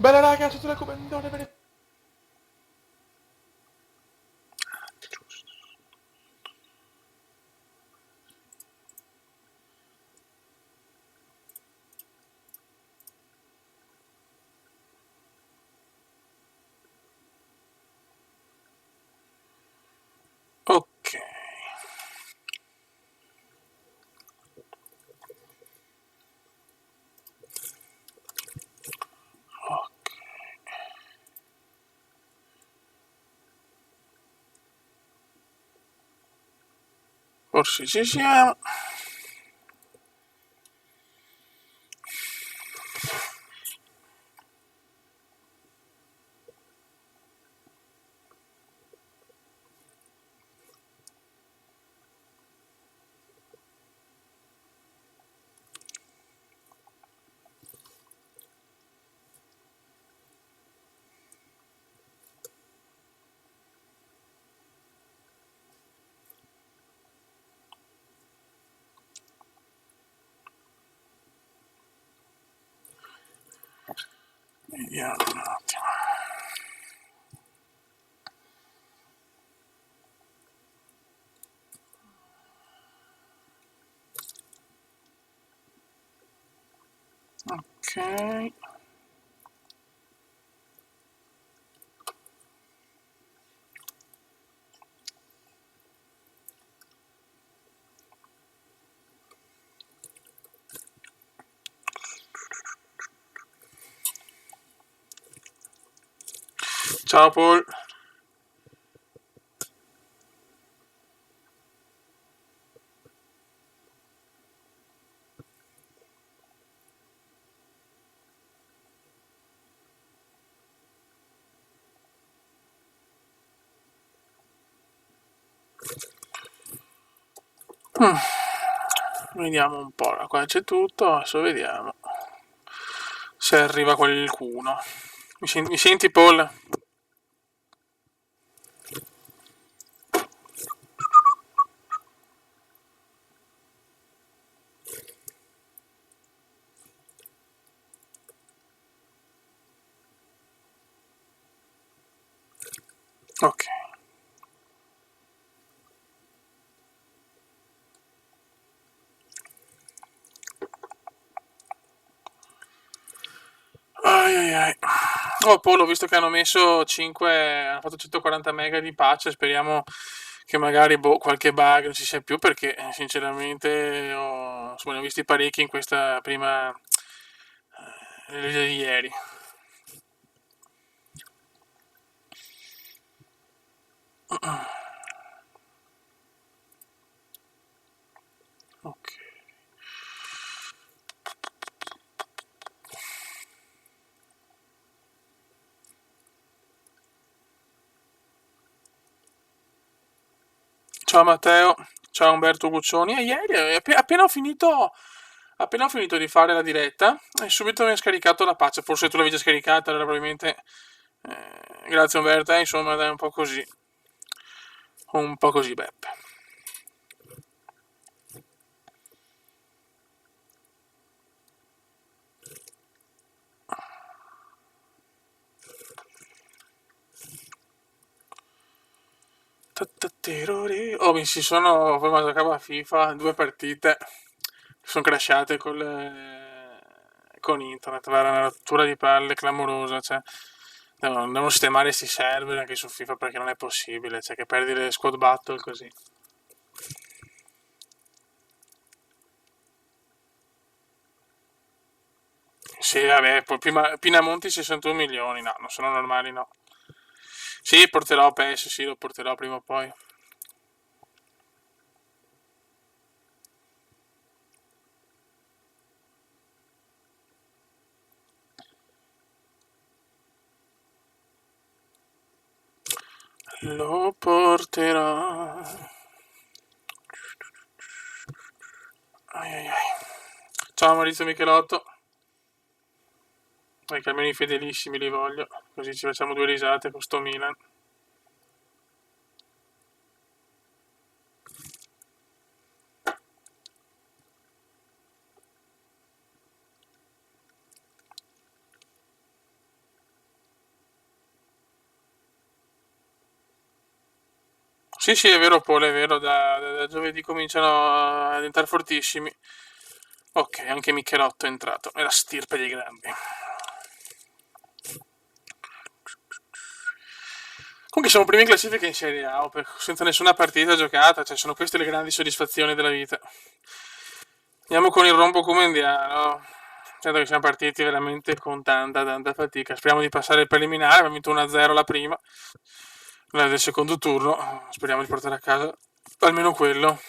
Bella raga, sotto la comandone, bene. Ok. Ok. Forse ci siamo. Vediamo un attimo. Ok. Ciao Paul. Vediamo un po', qua c'è tutto, adesso vediamo se arriva qualcuno. Mi senti Paul? Ok. Ai ai ai. Oh Paul, ho visto che hanno messo 5, hanno fatto 140 mega di patch, speriamo che magari qualche bug non ci sia più perché sinceramente insomma, ne ho visti parecchi in questa prima release di ieri. Ok. Ciao Matteo, ciao Umberto Guccioni. E ieri, appena ho finito di fare la diretta, e subito mi ha scaricato la patch. Forse tu l'avevi già scaricata, allora probabilmente. Grazie Umberto, insomma, dai, un po' così. Un po' così, Beppe. Oh, mi si sono. Poi quando giocavo a FIFA, 2 partite. Sono crashate con internet. Era una rottura di palle clamorosa. Cioè, devono sistemare questi server anche su FIFA perché non è possibile. Cioè, che perdi le squad battle così. Sì, vabbè, poi Pinamonti 61 milioni. No, non sono normali, no. Sì, porterò PES, sì, lo porterò prima o poi. Lo porterò. Ai ai ai. Ciao Maurizio Michelotto. Che almeno i fedelissimi li voglio. Così ci facciamo 2 risate con sto Milan. Sì, sì, è vero, Paul, è vero, da giovedì cominciano a diventare fortissimi. Ok, anche Michelotto è entrato, è la stirpe dei grandi. Comunque siamo primi in classifica in Serie A, senza nessuna partita giocata, cioè sono queste le grandi soddisfazioni della vita. Andiamo con il rombo comendiano. Certo che siamo partiti veramente con tanta fatica. Speriamo di passare il preliminare, abbiamo vinto 1-0 la prima, la del secondo turno. Speriamo di portare a casa almeno quello.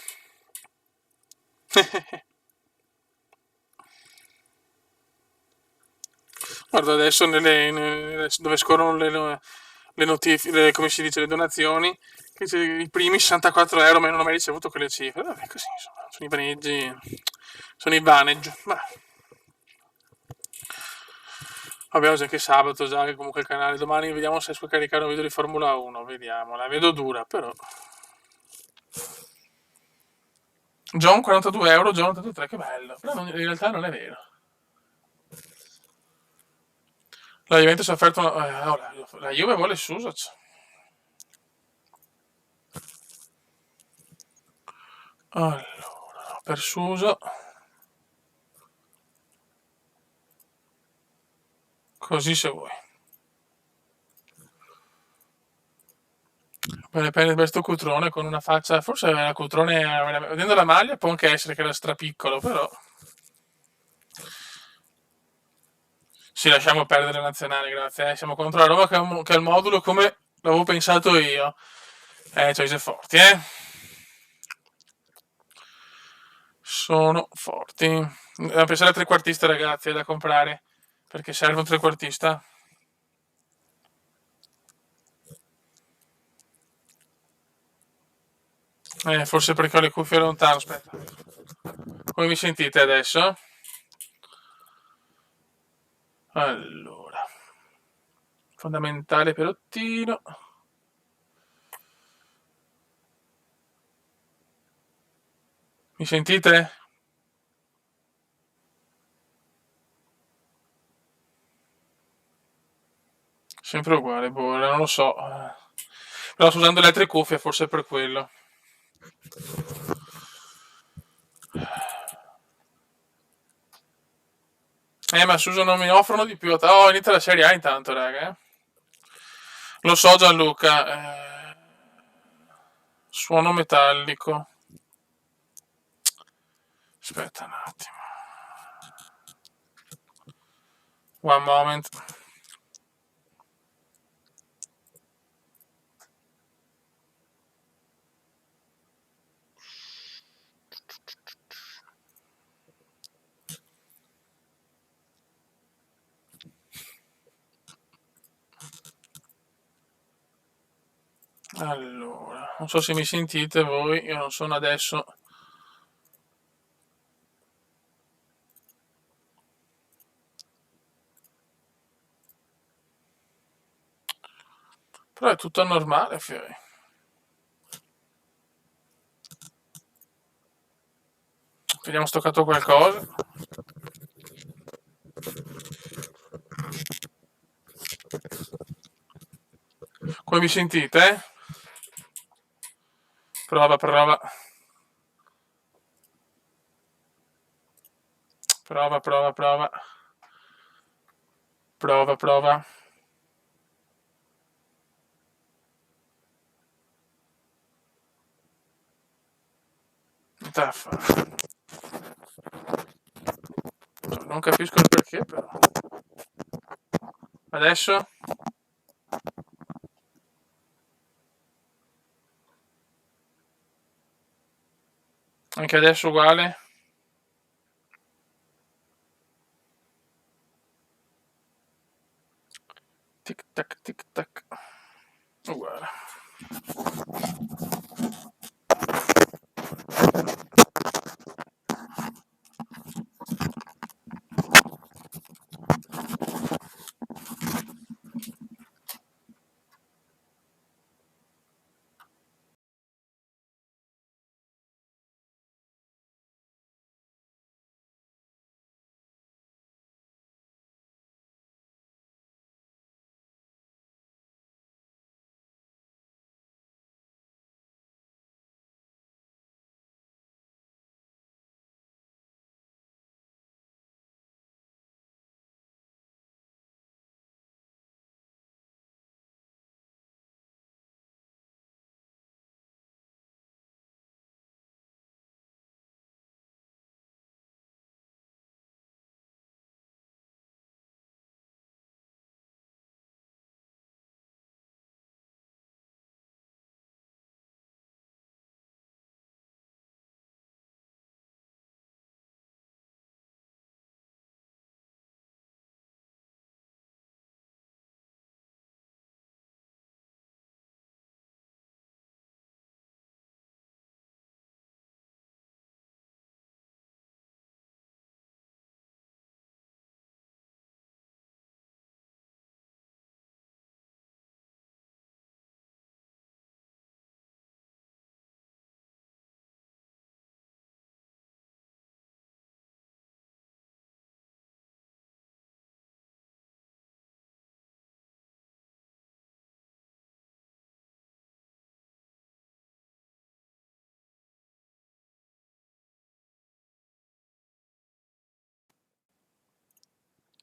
Guarda, adesso dove scorrono le notifiche, come si dice, le donazioni, i primi 64 euro, ma io non ho mai ricevuto quelle cifre. Vabbè, così, insomma, sono i vaneggi, sono i vaneggi. Ma vabbè, oggi è anche sabato già, che comunque il canale. Domani vediamo se riesco a caricare un video di Formula 1, vediamo, la vedo dura, però. John 42 euro, John 83, che bello, però in realtà non è vero. La Juventus ha offerto la Juve vuole Susac. Allora, per Suso, così se vuoi. Me ne prende questo cutrone con una faccia, forse la cutrone, vedendo la maglia può anche essere che era strapiccolo, però sì, lasciamo perdere la nazionale, grazie. Siamo contro la Roma che ha il modulo come l'avevo pensato io. Cioè, forti, eh? Sono forti. Dobbiamo pensare al trequartista, ragazzi, è da comprare. Perché serve un trequartista. Forse perché ho le cuffie lontano, aspetta. Come mi sentite adesso? Allora, fondamentale pelottino. Mi sentite? Sempre uguale, boh, non lo so. Però sto usando le altre cuffie, forse per quello. Ma Suso non mi offrono di più. Oh, inizia la Serie A intanto, raga. Lo so, Gianluca. Suono metallico. Aspetta un attimo. One moment. Allora, non so se mi sentite voi, io non sono adesso. Però è tutto normale, fiori. Vediamo se ho toccato qualcosa. Come vi sentite? Prova, prova. Prova, prova, prova. Prova, prova. Taffa. Non capisco il perché, però. Adesso? Anche adesso uguale? Tic tac, tic tac. Uguale.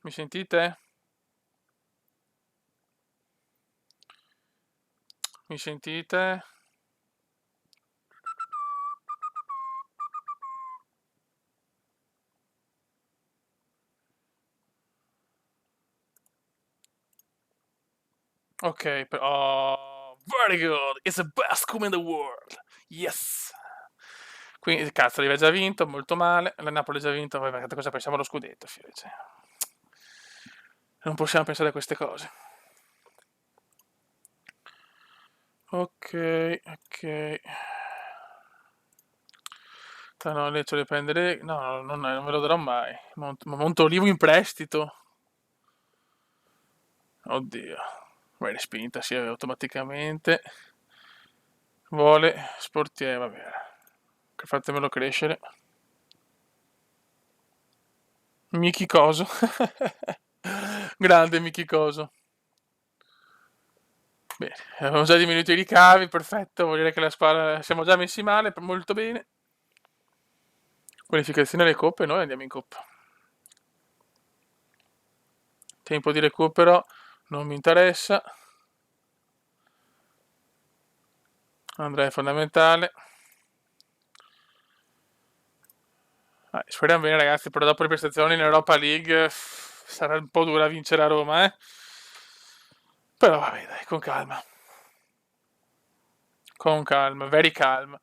Mi sentite? Mi sentite? Ok, oh, very good. It's the best come in the world. Yes. Quindi, cazzo, l'aveva già vinto, molto male. La Napoli ha già vinto, poi cosa pensiamo allo scudetto, cioè. Non possiamo pensare a queste cose. Ok, ok. No, le ce le prendere. No, non me lo darò mai. Montolivo in prestito. Oddio. Vai respinta, sì, automaticamente. Vuole sportiere, va bene. Fatemelo crescere. Miki Coso. Grande Miki Coso. Bene, abbiamo già diminuito i ricavi, perfetto. Vuol dire che la squadra siamo già messi male, molto bene. Qualificazione alle coppe, noi andiamo in coppa. Tempo di recupero non mi interessa. Andrea è fondamentale. Speriamo bene ragazzi, però dopo le prestazioni in Europa League sarà un po' dura vincere a Roma, eh? Però vabbè, dai, con calma. Con calma, very calm.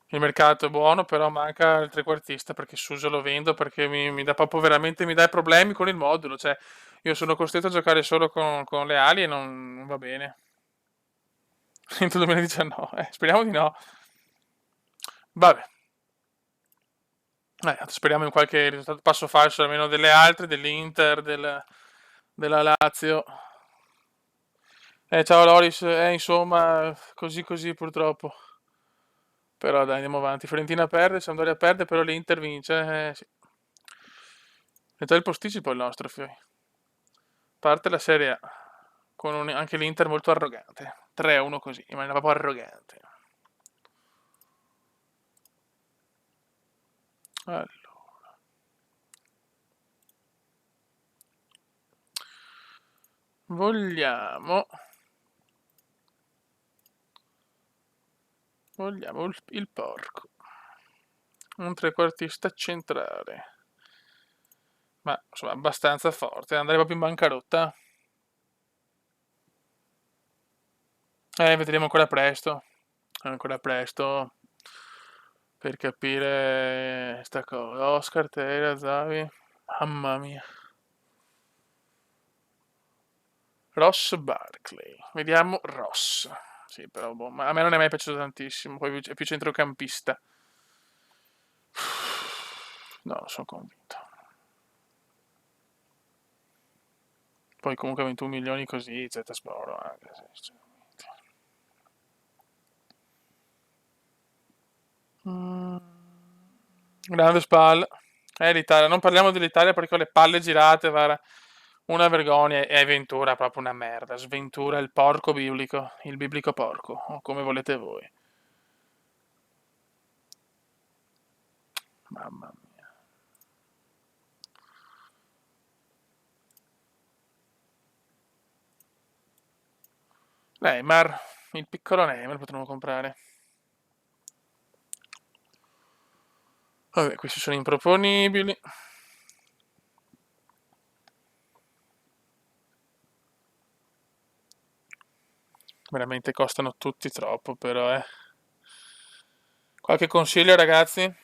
Il mercato è buono, però manca il trequartista perché Suso lo vendo perché mi dà proprio veramente mi dà problemi con il modulo. Cioè, io sono costretto a giocare solo con le ali e non va bene. Entro 2019, speriamo di no. Vabbè, speriamo in qualche risultato passo falso almeno delle altre, dell'Inter, della Lazio. Ciao Loris, insomma, così così purtroppo. Però dai, andiamo avanti. Fiorentina perde, Sampdoria perde, però l'Inter vince. Sì. E già il posticipo è il nostro, Fioi. Parte la Serie A, con anche l'Inter molto arrogante. 3-1 così, in maniera proprio arrogante. Allora. Vogliamo il porco. Un trequartista centrale. Ma insomma, abbastanza forte. Andrei proprio in bancarotta. Vedremo ancora presto. Ancora presto per capire sta cosa. Oscar, Tera, Zavi. Mamma mia. Ross Barkley. Vediamo Ross. Sì, però boh, ma a me non è mai piaciuto tantissimo. Poi è più centrocampista. No, non sono convinto. Poi comunque 21 milioni così, Z Sporo anche. Sinceramente. Mm. Grande spalla. L'Italia. Non parliamo dell'Italia perché ho le palle girate, guarda. Una vergogna e Ventura proprio una merda. Sventura il porco biblico, il biblico porco, o come volete voi. Mamma mia. Neymar, il piccolo Neymar potremmo comprare. Vabbè, questi sono improponibili. Veramente costano tutti troppo, però, eh. Qualche consiglio, ragazzi?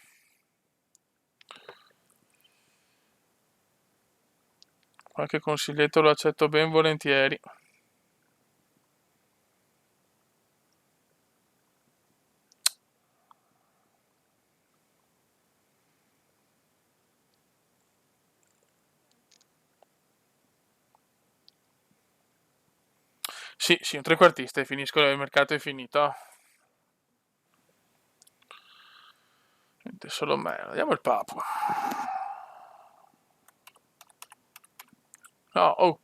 Qualche consiglietto lo accetto ben volentieri. Sì, sì, un trequartista e finisco, il mercato è finito. Niente, solo me. Vediamo il papo. No, oh.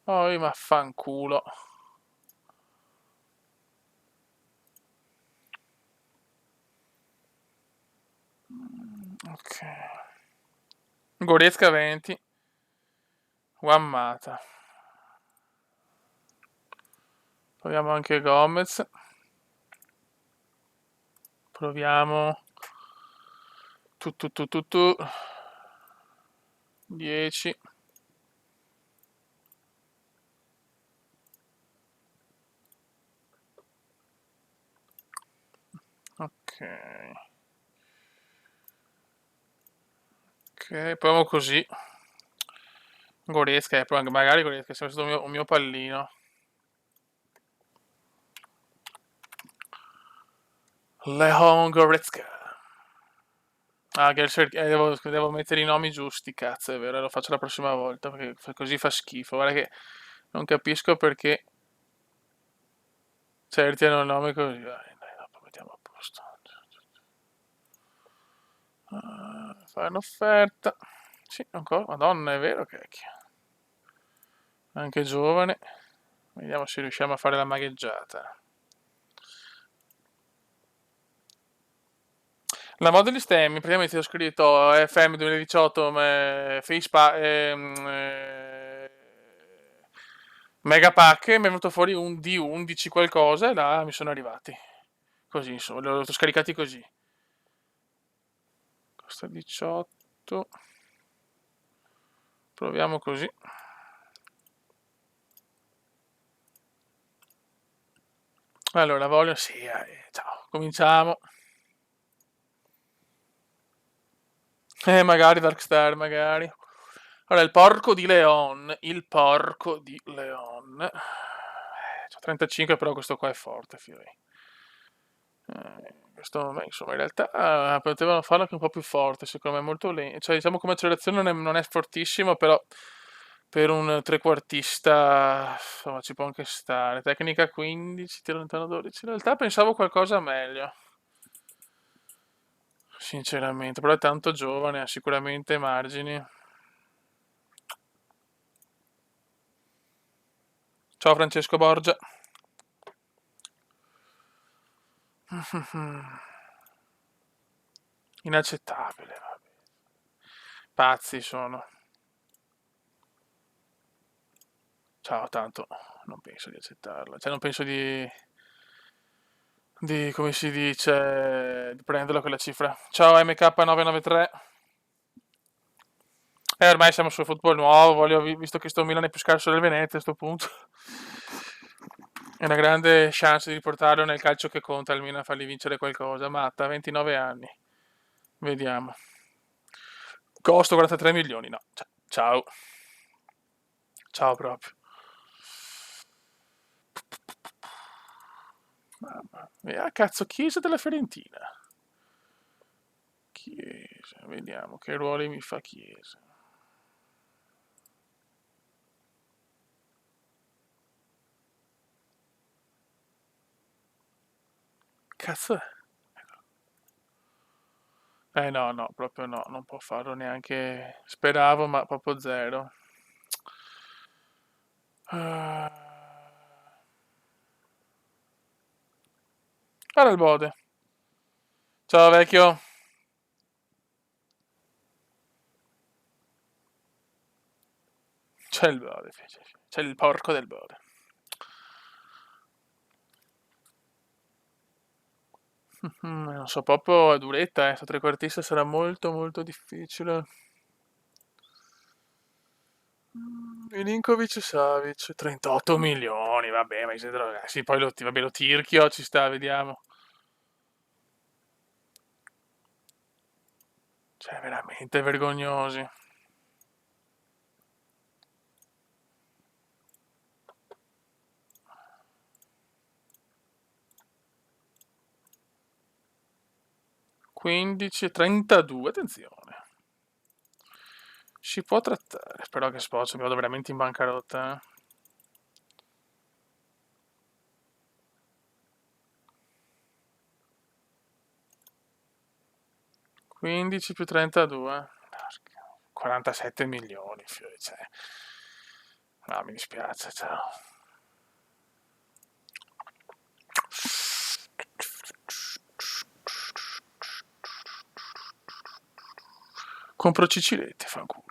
Oh, ma fanculo. Ok. Goretzka 20. Wammata. Proviamo anche Gomez. Proviamo. Tu. 10. Ok. Ok, proviamo così. Goretzka, poi magari Goretzka, è sempre stato un mio pallino. Leon Goretzka. Ah, devo mettere i nomi giusti, cazzo, è vero, lo faccio la prossima volta, perché così fa schifo. Guarda che non capisco perché certi hanno il nome così. Dai, dopo mettiamo a posto. Fare un'offerta. Sì, ancora. Madonna, è vero, cacchio. Anche giovane. Vediamo se riusciamo a fare la magheggiata. La modelist è, praticamente ho scritto FM 2018 Megapack e mi è venuto fuori un D11 qualcosa e là mi sono arrivati. Così, insomma, li ho scaricati così. Costa 18. Proviamo così. Allora, voglio... Sì, ciao, cominciamo. Magari Darkstar, magari. Allora, il porco di Leon. Il porco di Leon. C'ho 35, però questo qua è forte, figli. Questo, beh, insomma, in realtà potevano farlo anche un po' più forte, secondo me, molto lento. Cioè, diciamo come accelerazione non è fortissimo, però per un trequartista, insomma, ci può anche stare. Tecnica 15, tiro lontano 12. In realtà pensavo qualcosa meglio, sinceramente, però è tanto giovane, ha sicuramente margini. Ciao Francesco Borgia. Inaccettabile, vabbè. Pazzi sono. Ciao, tanto non penso di accettarla. Cioè, non penso come si dice, di prenderla quella cifra. Ciao MK993. Ormai siamo sul football nuovo, visto che sto Milan è più scarso del Venezia a sto punto. È una grande chance di riportarlo nel calcio che conta il Milan, fargli vincere qualcosa. Matta, 29 anni. Vediamo. Costo 43 milioni, no. Ciao. Ciao proprio. Mamma mia, cazzo, Chiesa della Fiorentina. Chiesa, vediamo che ruoli mi fa Chiesa. Cazzo è? No, no, proprio no, non può farlo neanche. Speravo, ma proprio zero. Ah. Guarda il Bode. Ciao vecchio. C'è il Bode, c'è il porco del Bode. Non so, proprio è duretta, sto trequartista sarà molto molto difficile. Milinkovic Savic, 38 milioni, vabbè, ma sì, poi vabbè, lo tirchio, ci sta, vediamo. Cioè, veramente vergognosi. 15, 32, attenzione. Si può trattare, però che spazio, mi vado veramente in bancarotta, eh. 15 più 32. 47 milioni, cioè. No, mi dispiace, ciao. Compro Cicilette, fanculo.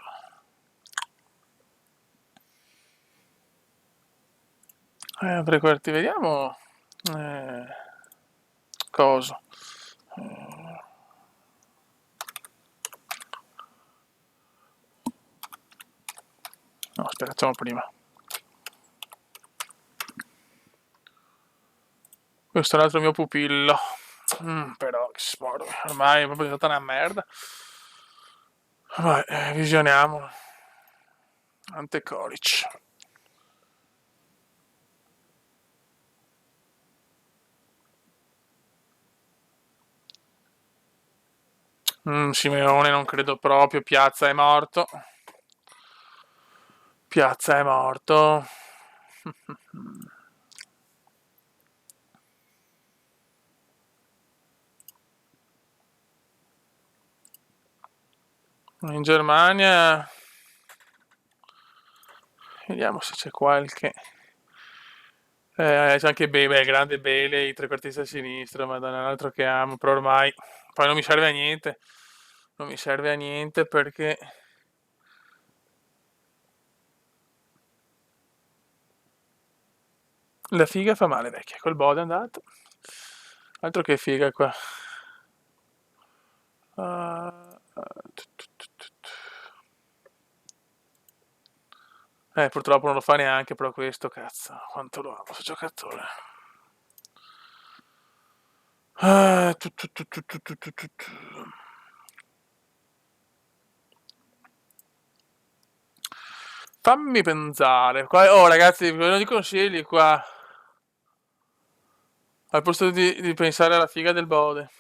Tre quarti, vediamo. Coso. No, aspetta, facciamo prima. Questo è l'altro mio pupillo. Però, che sporco. Ormai è proprio stata una merda. Vai, visioniamo. Ante Coric. Simeone non credo proprio. Piazza è morto. Piazza è morto. In Germania vediamo se c'è qualche. C'è anche Bale, grande Bale, i trequartisti a sinistra, madonna, un altro che amo, però ormai poi non mi serve a niente. Non mi serve a niente perché la figa fa male, vecchia. Col Bode è andato. Altro che figa qua. Purtroppo non lo fa neanche, però questo, cazzo, quanto lo amo, questo giocatore. Ah, tu, tu, tu, tu, tu, tu, tu, tu, tu. Fammi pensare. Oh, ragazzi, ve lo di consigli qua. Al posto di pensare alla figa del Bode.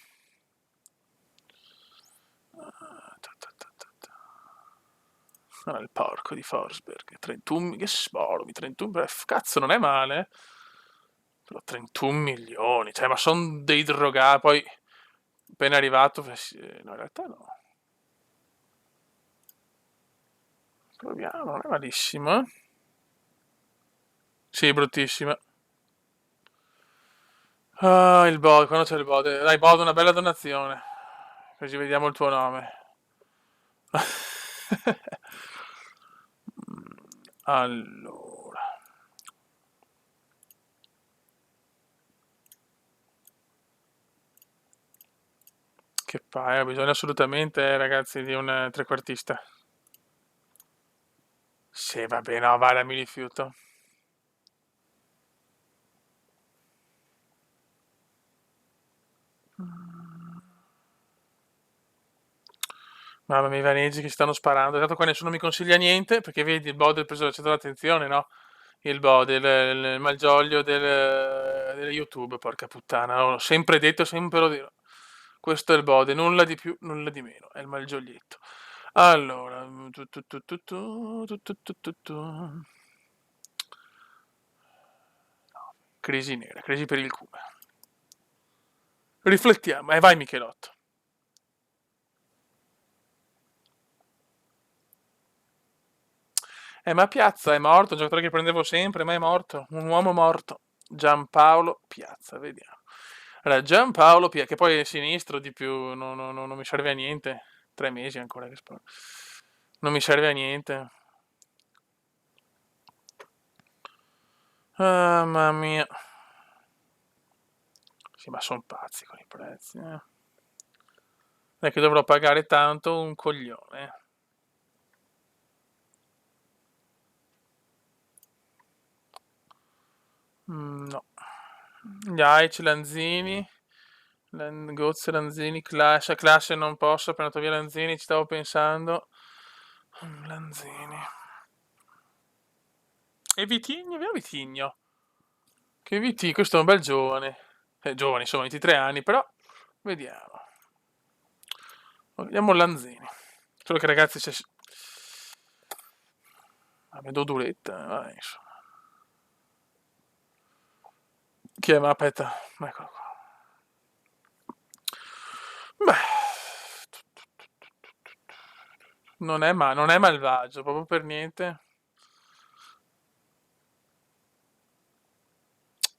Ah, il porco di Forsberg. 31, che sborbi, 31, cazzo non è male. Però 31 milioni, cioè, ma sono dei drogati. Poi, appena arrivato, no, in realtà no. Proviamo, non è malissimo, eh. Sì, bruttissima. Ah, il Bode, quando c'è il Bode? Dai, Bode, una bella donazione. Così vediamo il tuo nome. Allora. Che paia, bisogna assolutamente, ragazzi, di un trequartista. Sì, vabbè, no, vale, mi rifiuto. Mamma mia, i vaneggi che stanno sparando. Tanto qua nessuno mi consiglia niente, perché vedi, il Bode ha preso al centro dell'attenzione, no? Il Bode, il malgioglio del YouTube, porca puttana. L'ho sempre detto, sempre lo dirò. Questo è il Bode, nulla di più, nulla di meno. È il malgioglietto. Allora. Crisi nera, crisi per il cuore. Riflettiamo, vai Michelotto. Ma Piazza è morto, un giocatore che prendevo sempre, ma è morto, un uomo morto. Giampaolo Piazza, vediamo. Allora, Giampaolo Piazza, che poi è sinistro di più, non mi serve a niente. 3 mesi ancora che sparo. Non mi serve a niente. Ah, mamma mia. Sì, ma sono pazzi con i prezzi, eh. Non è che dovrò pagare tanto un coglione. No. Gli Lanzini. Gozzi, Lanzini, classe non posso, ho preso via Lanzini, ci stavo pensando. Lanzini. E Vitigno, via Vitigno. Che Vitigno, questo è un bel giovane. Giovane, insomma, 23 anni, però vediamo. Vediamo Lanzini. Solo che ragazzi c'è. Vedo duretta, vai, insomma. Chi è? Ma aspetta, eccolo qua. Beh, non è malvagio, proprio per niente.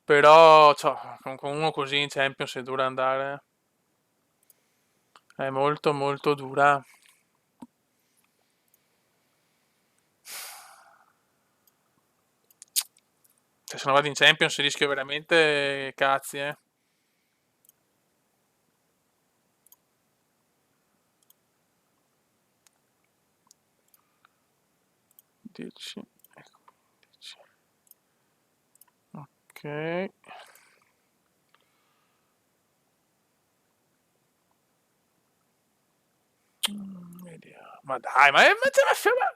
Però, cioè, con uno così in Champions è dura andare. È molto molto dura. Cioè, se non vado in Champions rischio veramente cazzi, eh. Dici, ecco, 10. Ok. Vediamo. Ma dai,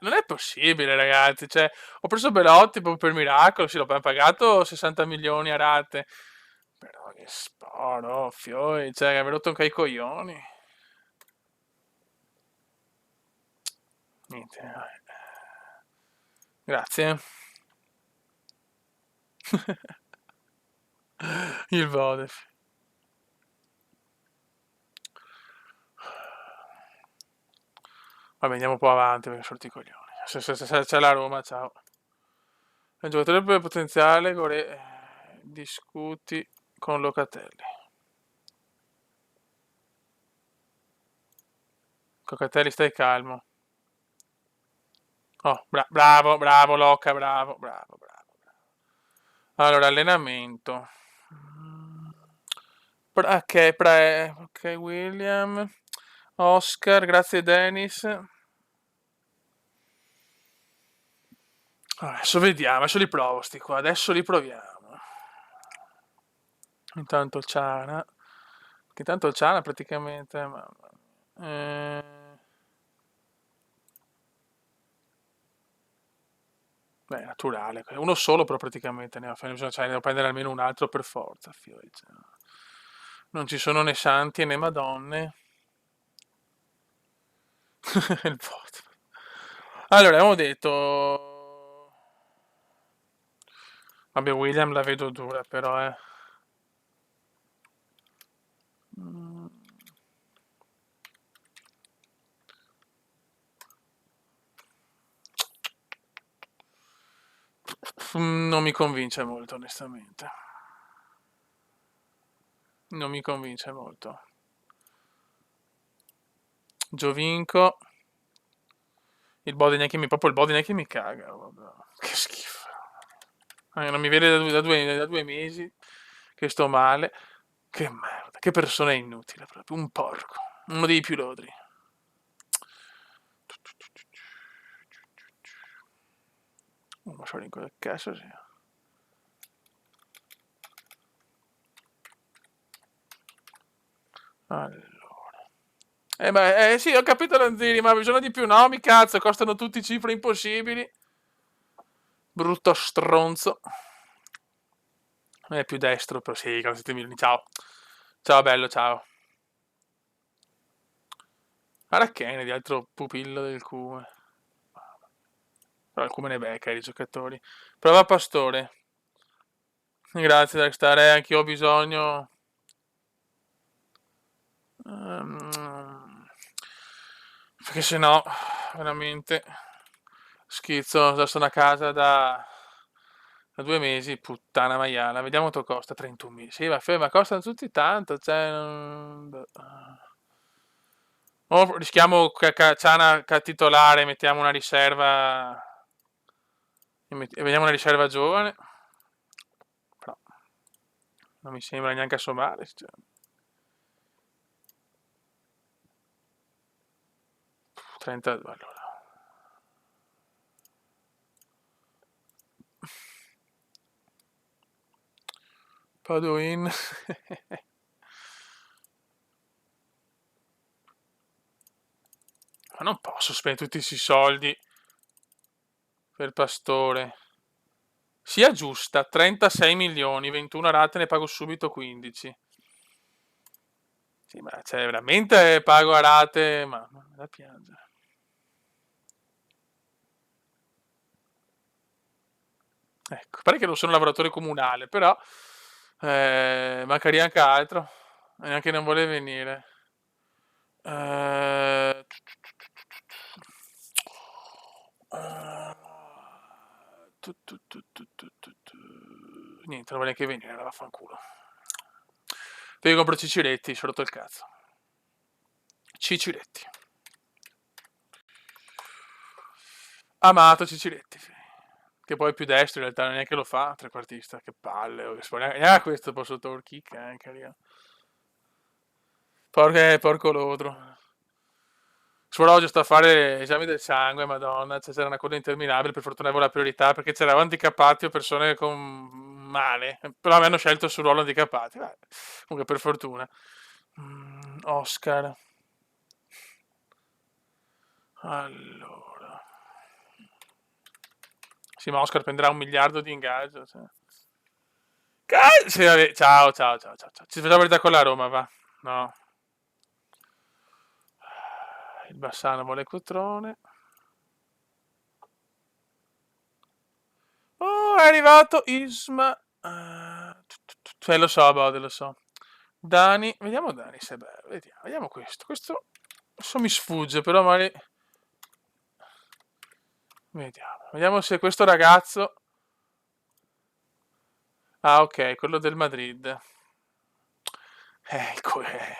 non è possibile, ragazzi. Cioè, ho preso Belotti proprio per miracolo. Sì, l'ho appena pagato 60 milioni a rate. Però che sporo, fioi. Cioè, mi ha rotto anche i coglioni. Niente. Grazie. Il Vodef. Vabbè, andiamo un po' avanti perché sono i coglioni. Se c'è la Roma, ciao. È un giocatore per potenziale, discuti con Locatelli. Locatelli, stai calmo. Oh, bravo, bravo, Loca, bravo, bravo, bravo. Allora, allenamento. Ok, William. Oscar, grazie Dennis. Adesso vediamo, adesso li provo sti qua, adesso li proviamo. Intanto il Ciana. Intanto il Ciana praticamente. Eh, beh, naturale. Uno solo però praticamente cioè, ne devo prendere almeno un altro per forza. Cioè. Non ci sono né santi né madonne. Il voto. Allora, abbiamo detto. Vabbè, William la vedo dura, però, eh. Mm, Non mi convince molto, onestamente. Non mi convince molto. Giovinco. Proprio il body neanche mi caga. Vabbè. Che schifo. Non mi vede da due mesi che sto male. Che merda, che persona inutile proprio. Un porco. Uno dei più lodri. Ma so in cosa cazzo sia. Allora. Sì, ho capito Lanzini, ma bisogna di più nomi, cazzo, costano tutti cifre impossibili. Brutto stronzo. Non è più destro, però sì, con 7 milioni. Ciao. Ciao bello, ciao. Guarda Kennedy, altro pupillo del Cume. Però il Cume ne becca i giocatori. Prova Pastore. Grazie Darkstar, anche io ho bisogno. Perché se no, veramente schizzo, adesso sono a casa da 2 mesi, puttana maiala. Vediamo quanto costa, 31.000. Sì, ma costano tutti tanto, cioè. Boh. O rischiamo Ciana titolare, mettiamo una riserva. E vediamo una riserva giovane. Però non mi sembra neanche assomare. Cioè. 32 allora. Padoin. Ma non posso spendere tutti questi soldi per Pastore. Si aggiusta 36 milioni, 21 rate, ne pago subito 15. Sì, ma cioè veramente pago a rate, ma da piangere. Ecco, pare che non sono un lavoratore comunale, però mancaria anche altro. E neanche non vuole venire. Eh, eh, Niente, non vuole neanche venire, allora vaffanculo. Poi compro Ciciretti, ci ho rotto il cazzo. Ciciretti. Amato Ciciretti, sì. che poi è più destro in realtà, neanche lo fa, trequartista, che palle. Questo posso kick anche lì. Porco lodro. Suorologio sta a fare esami del sangue, madonna, cioè, c'era una coda interminabile, per fortuna avevo la priorità, perché c'erano handicappati o persone con male, però mi hanno scelto sul ruolo handicappati, comunque per fortuna. Oscar. Allora. Sì, ma Oscar prenderà 1 miliardo di ingaggio. Cioè. Sì, vabbè, ciao. Ci facciamo verità con la Roma, va. No. Il Bassano vuole Cotrone. Oh, è arrivato Isma. Lo so, Bode, lo so. Dani, vediamo Dani se è bello. Vediamo questo. Questo adesso mi sfugge, però magari. Vediamo se questo ragazzo. Ah, ok, quello del Madrid.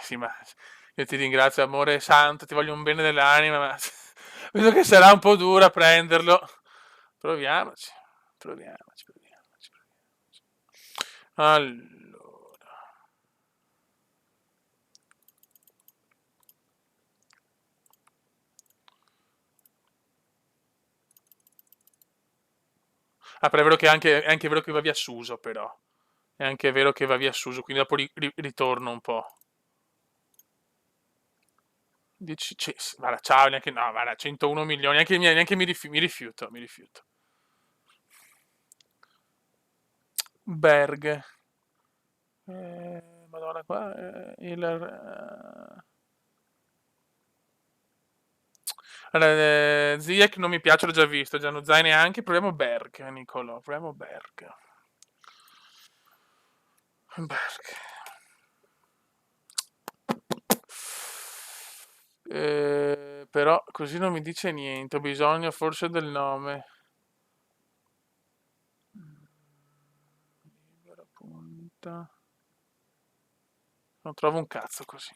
Sì, ma io ti ringrazio, amore santo, ti voglio un bene dell'anima, ma vedo che sarà un po' dura prenderlo. Proviamoci, proviamoci. Allora. Ah, però è vero che è anche vero che va via Suso, però. È anche vero che va via Suso, quindi dopo ritorno un po'. Dici, guarda, ciao, neanche, no, guarda, 101 milioni, neanche mi rifiuto, mi rifiuto. Berg. Madonna, qua allora, Ziyech non mi piace, l'ho già visto, Gianuzai neanche, proviamo Berg, Nicolò, proviamo Berg. Berg. Però così non mi dice niente, ho bisogno forse del nome. Libera punta. Non trovo un cazzo così.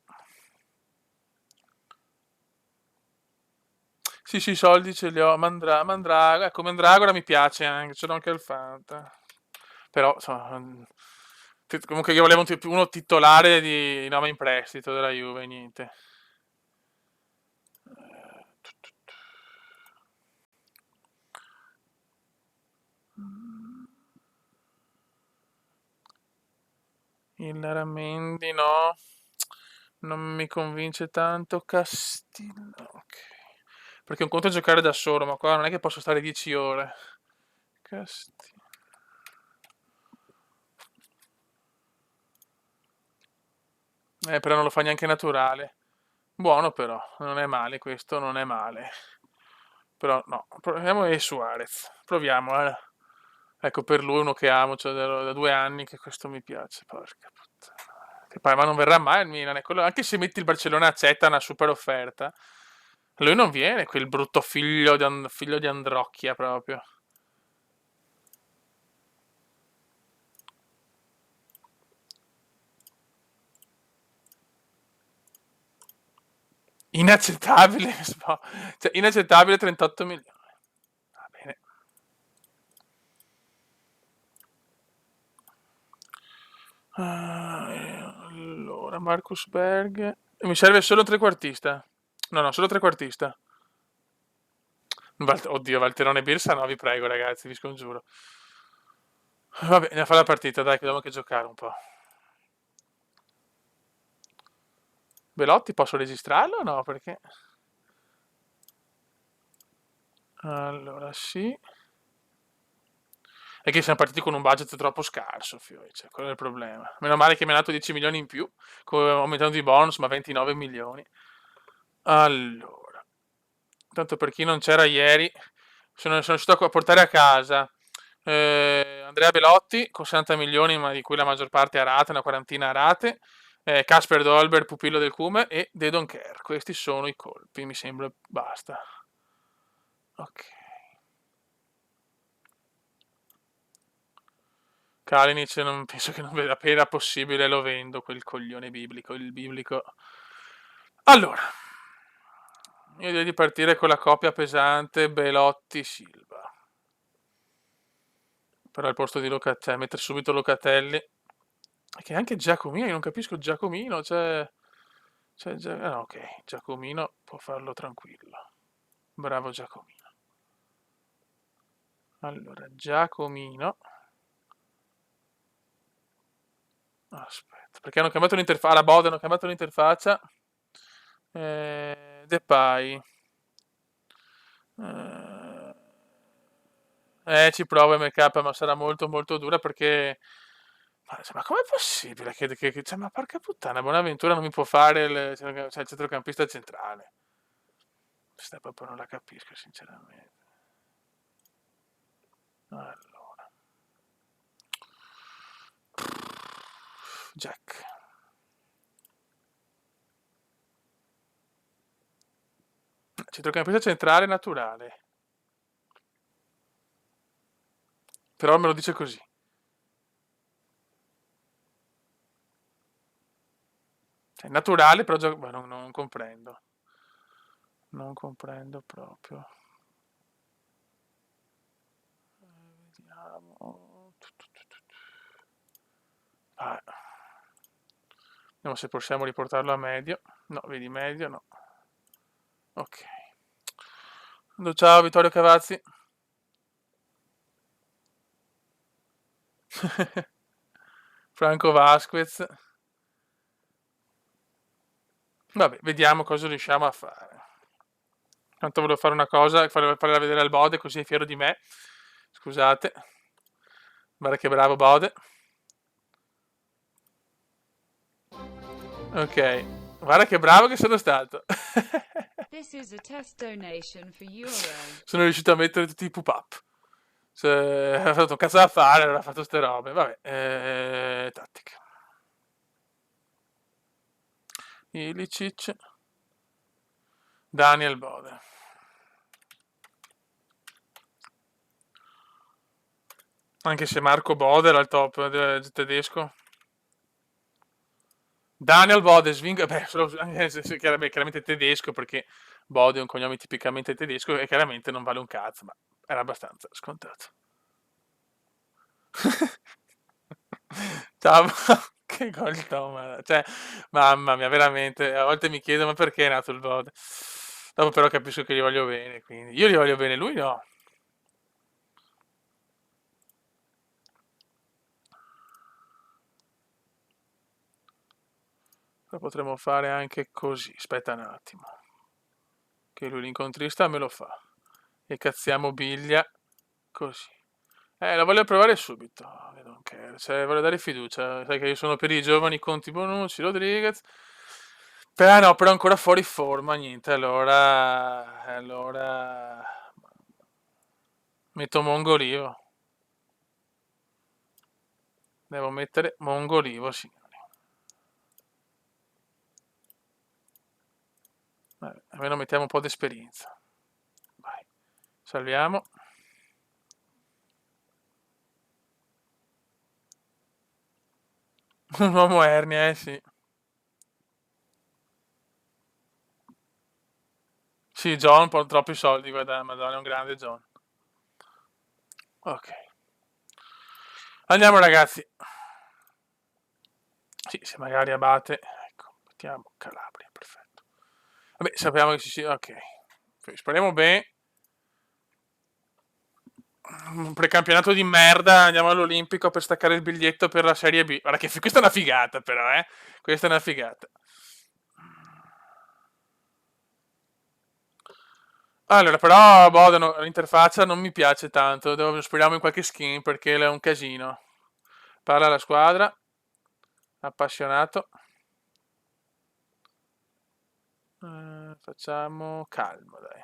Sì, sì, i soldi ce li ho. Mandragora, ecco, Mandragora mi piace anche, ce l'ho anche il Fanta. Però, insomma, comunque io volevo uno titolare di nome in prestito della Juve, niente. Il Ramendi no, non mi convince tanto. Castillo, ok. Perché un conto è giocare da solo, ma qua non è che posso stare 10 ore. Castillo. Però non lo fa neanche naturale. Buono però, non è male questo, non è male. Però no, proviamo e Suarez. Proviamo, eh. Ecco, per lui uno che amo, cioè da 2 anni che questo mi piace, porca puttana. Che poi, ma non verrà mai il Milan, anche se metti il Barcellona accetta una super offerta. Lui non viene, quel brutto figlio di Androcchia proprio. Inaccettabile, cioè, inaccettabile 38 milioni. Va bene. Allora, Marcus Berg. Mi serve solo un trequartista. No, no, solo trequartista. Oddio, Valterone Birsa no, vi prego, ragazzi, vi scongiuro. Vabbè, andiamo a fare la partita, dai, che dobbiamo anche giocare un po'. Belotti, posso registrarlo o no? Perché. Allora, sì. È che siamo partiti con un budget troppo scarso, Fioi, cioè, quello è il problema. Meno male che mi hanno dato 10 milioni in più, aumentando i bonus, ma 29 milioni. Allora, tanto per chi non c'era ieri, sono riuscito a portare a casa Andrea Belotti con 60 milioni, ma di cui la maggior parte a rate, una quarantina a rate, Casper Dolber, pupillo del Cume, e De Donker. Questi sono i colpi, mi sembra, basta. Ok. Kalinic non penso che non veda appena possibile lo vendo quel coglione biblico, il biblico. Allora, io direi di partire con la coppia pesante Belotti-Silva. Però al posto di Locatelli, mettere subito Locatelli. Che anche Giacomino, io non capisco Giacomino, ok, Giacomino può farlo tranquillo. Bravo Giacomino. Allora, Giacomino. Aspetta, perché hanno cambiato l'interfaccia? La Bode hanno cambiato l'interfaccia. Depay. Ci provo MK, ma sarà molto molto dura perché... Ma com'è possibile cioè, ma porca puttana, Bonaventura non mi può fare il centrocampista centrale. Questa proprio non la capisco, sinceramente. Allora. Jack. Centrocampista centrale naturale. Però me lo dice così. Cioè, naturale, però non comprendo. Non comprendo proprio. Vediamo. Ah. Vediamo se possiamo riportarlo a medio. No, vedi medio, no. Ok. Ciao Vittorio Cavazzi. Franco Vasquez. Vabbè, vediamo cosa riusciamo a fare. Tanto volevo fare una cosa, farla vedere al Bode, così è fiero di me. Scusate. Guarda che bravo Bode. Ok. Guarda che bravo che sono stato. This is a test donation for Euro. Sono riuscito a mettere tutti i pup-up. Cioè, ha fatto un cazzo da fare, allora ha fatto ste robe. Vabbè, tattica. Ilicic. Daniel Bode. Anche se Marco Bode era il top tedesco. Daniel Bode, Sving... Beh, chiaramente tedesco, perché Bode è un cognome tipicamente tedesco e chiaramente non vale un cazzo, ma era abbastanza scontato. Ciao, che gol toma. Cioè, mamma mia, veramente, a volte mi chiedo ma perché è nato il Bode. Dopo però capisco che gli voglio bene, quindi io gli voglio bene, lui no. Lo potremmo fare anche così, aspetta un attimo. Che lui l'incontrista me lo fa. E cazziamo Biglia così. La voglio provare subito. I don't care. Cioè, voglio dare fiducia. Sai che io sono per i giovani Conti Bonucci, Rodriguez. Però no, però ancora fuori forma, niente. Allora metto Mongolivo. Devo mettere Mongolivo, signori. Almeno mettiamo un po' di esperienza. Vai. Salviamo. Un uomo ernia, sì. Sì, John, un po' troppi soldi, guarda, madonna, è un grande John. Ok. Andiamo ragazzi. Sì, se magari abate. Ecco, mettiamo Calabria, perfetto. Vabbè, sappiamo che ci sia... Ok. Speriamo bene. Un precampionato di merda, andiamo all'Olimpico per staccare il biglietto per la Serie B. Guarda che questa è una figata però, eh. Questa è una figata. Allora, però, boh, l'interfaccia non mi piace tanto. Speriamo in qualche skin perché è un casino. Parla la squadra. Appassionato. Facciamo calmo, dai.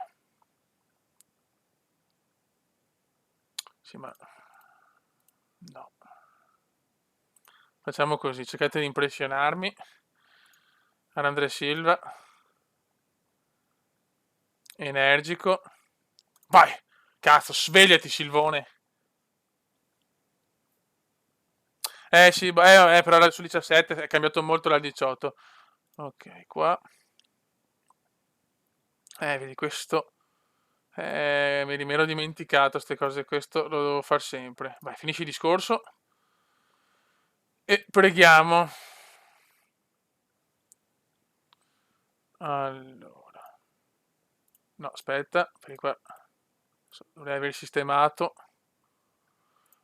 Sì, ma... No. Facciamo così, cercate di impressionarmi. Andrea Silva. Energico. Vai! Cazzo, svegliati, Silvone. Sì, però sul 17 è cambiato molto dal 18. Ok, qua. Vedi, questo Mi ero dimenticato queste cose, questo lo devo far sempre. Vai, finisci il discorso e preghiamo. Allora. No, aspetta, perché qua dovrei aver sistemato.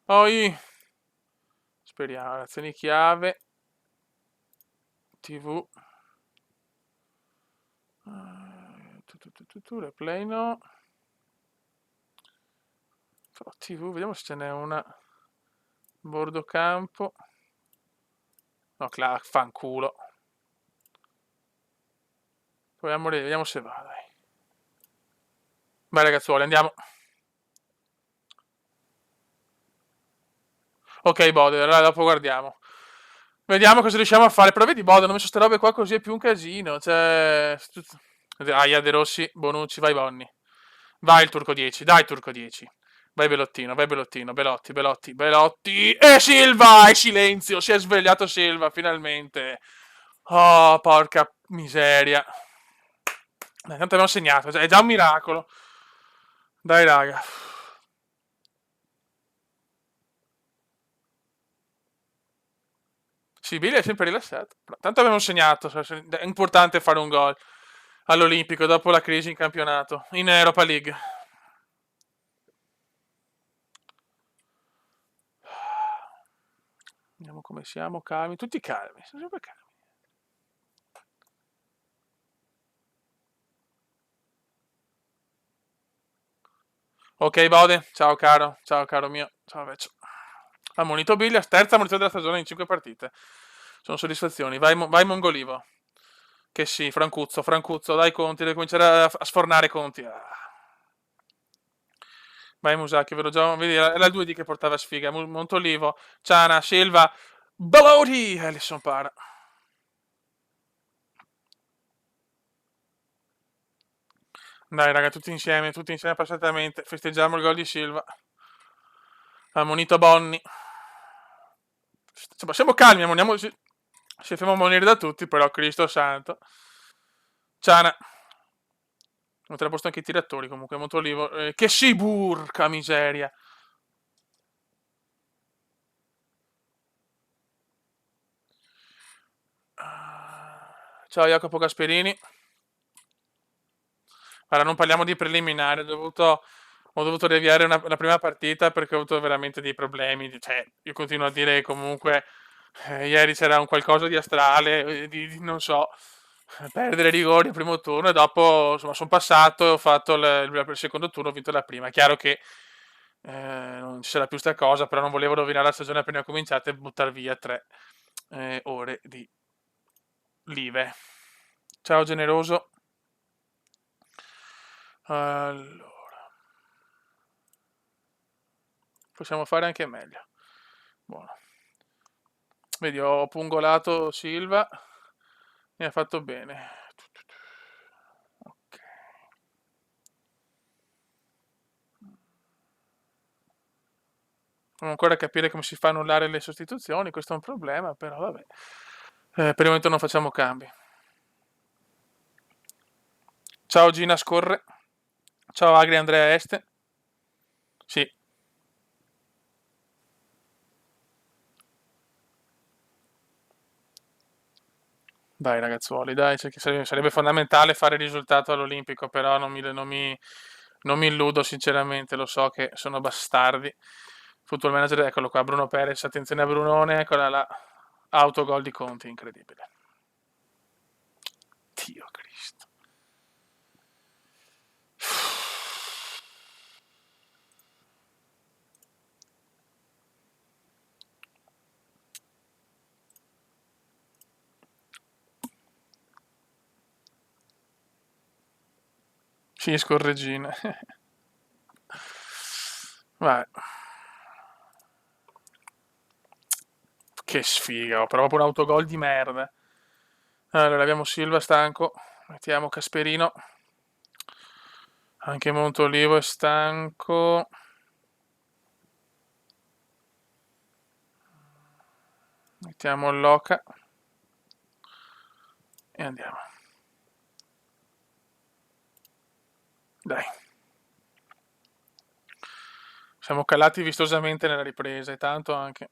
Poi, speriamo, azioni chiave, TV. Replay no. Però TV, vediamo se ce n'è una. Bordo campo. No, fanculo. Proviamo, vediamo se va, dai. Vai ragazzuoli, andiamo. Ok, Bode, allora dopo guardiamo. Vediamo cosa riusciamo a fare. Però vedi, Bode, non ho messo ste robe qua così è più un casino. Cioè... Aia, De Rossi, Bonucci, vai Bonni. Vai il turco 10, dai turco 10. Vai Belottino, Belotti, Belotti, Belotti. E Silva! E silenzio, si è svegliato Silva, finalmente. Oh, porca miseria. Tanto abbiamo segnato, è già un miracolo. Dai, raga. Sì, Billy è sempre rilassato. Tanto abbiamo segnato. È importante fare un gol all'Olimpico dopo la crisi in campionato, in Europa League. Vediamo come siamo, calmi. Tutti calmi, sono sempre calmi. Ok, Bode. Ciao, caro mio. Ciao, vecchio. Ammonito Billy, terza ammonito della stagione in 5 partite. Sono soddisfazioni. Vai Mongolivo. Che sì, Francuzzo, dai Conti, deve cominciare a sfornare Conti. Vai Musacchio, ve lo già, vedi, era il 2D che portava sfiga. Montolivo, Ciana, Silva, Baloti, Alisson para. Dai raga, tutti insieme passatamente. Festeggiamo il gol di Silva. Ammonito Bonni. Insomma, siamo calmi, ammoniamo. Si ferma a morire da tutti, però Cristo santo. Ciana. Non te l'ha posto anche i tiratori comunque, molto olivo. Che si burca miseria. Ciao Jacopo Gasperini. Allora, non parliamo di preliminare, ho dovuto riavviare la prima partita perché ho avuto veramente dei problemi. Cioè, io continuo a dire che comunque ieri c'era un qualcosa di astrale, non so, perdere rigori al primo turno e dopo insomma sono passato e ho fatto il secondo turno, ho vinto la prima. È chiaro che non ci sarà più sta cosa, però non volevo rovinare la stagione appena cominciata e buttare via 3 ore di live. Ciao generoso. Allora, possiamo fare anche meglio. Buono. Vedi, ho pungolato Silva. Mi ha fatto bene. Ok. Devo ancora capire come si fa a annullare le sostituzioni. Questo è un problema, però vabbè. Per il momento non facciamo cambi. Ciao Gina Scorre. Ciao Agri Andrea Este. Sì. Dai ragazzuoli, dai, cioè, che sarebbe fondamentale fare il risultato all'Olimpico, però non mi illudo sinceramente, lo so che sono bastardi. Football manager, eccolo qua, Bruno Perez, attenzione a Brunone, eccola là, autogol di Conti, incredibile. Dio Cristo. Sì, scorreggina. Vai. Che sfiga, ho proprio un autogol di merda. Allora, abbiamo Silva stanco, mettiamo Casperino. Anche Montolivo è stanco. Mettiamo Loca. E andiamo. Dai. Siamo calati vistosamente nella ripresa e tanto anche.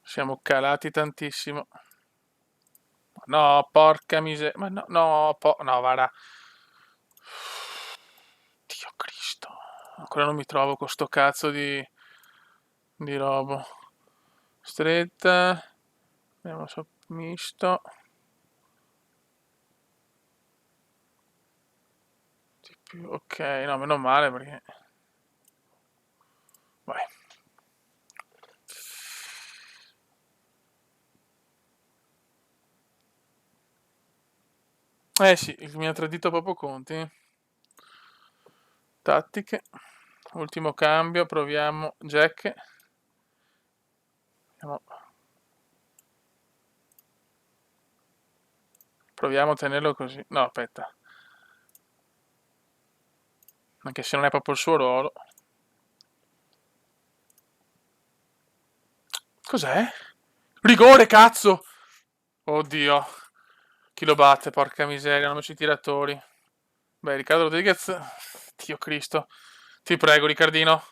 Siamo calati tantissimo. No, porca miseria. Ma no, no, no, guarda. Dio Cristo. Ancora non mi trovo con sto cazzo di robo. Stretta. Andiamo su misto. Ok, no, meno male perché... Vai. Eh sì, mi ha tradito proprio Conti. Tattiche. Ultimo cambio, proviamo Jack. Proviamo a tenerlo così. No, aspetta. Anche se non è proprio il suo ruolo. Cos'è? Rigore, cazzo! Oddio. Chi lo batte, porca miseria, hanno messo i tiratori. Beh, Riccardo Rodriguez... Dio Cristo. Ti prego, Riccardino.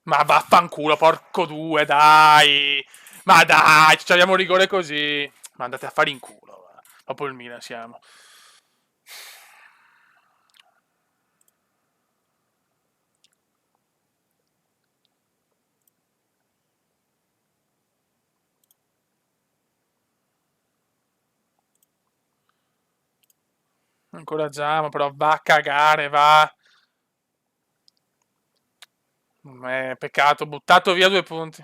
Ma vaffanculo, porco due, dai! Ma dai, ci abbiamo un rigore così. Ma andate a fare in culo. Va. Dopo il Milan siamo. Incoraggiamo, però va a cagare, va. Peccato, buttato via 2 punti.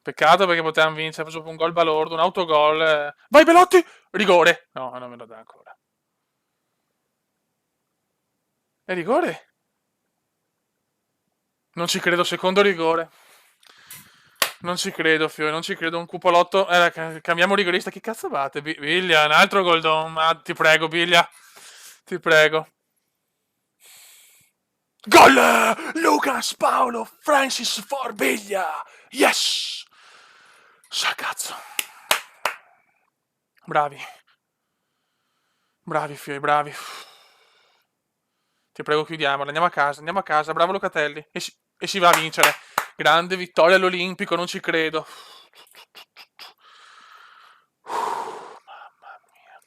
Peccato perché potevamo vincere, preso un gol balordo, un autogol. Vai Belotti! Rigore! No, non me lo dà ancora. È rigore? Non ci credo, secondo rigore. Non ci credo, Fiore, non ci credo. Un cupolotto. Cambiamo rigorista. Che cazzo fate? Biglia, un altro Goldon. Ma ti prego, Biglia. Ti prego. Gol! Lucas Paolo Francis for Biglia. Yes! Sa cazzo. Bravi. Bravi, Fiore, bravi. Ti prego, chiudiamola. Andiamo a casa, andiamo a casa. Bravo Locatelli. E si va a vincere. Grande vittoria all'Olimpico, non ci credo. Mamma mia.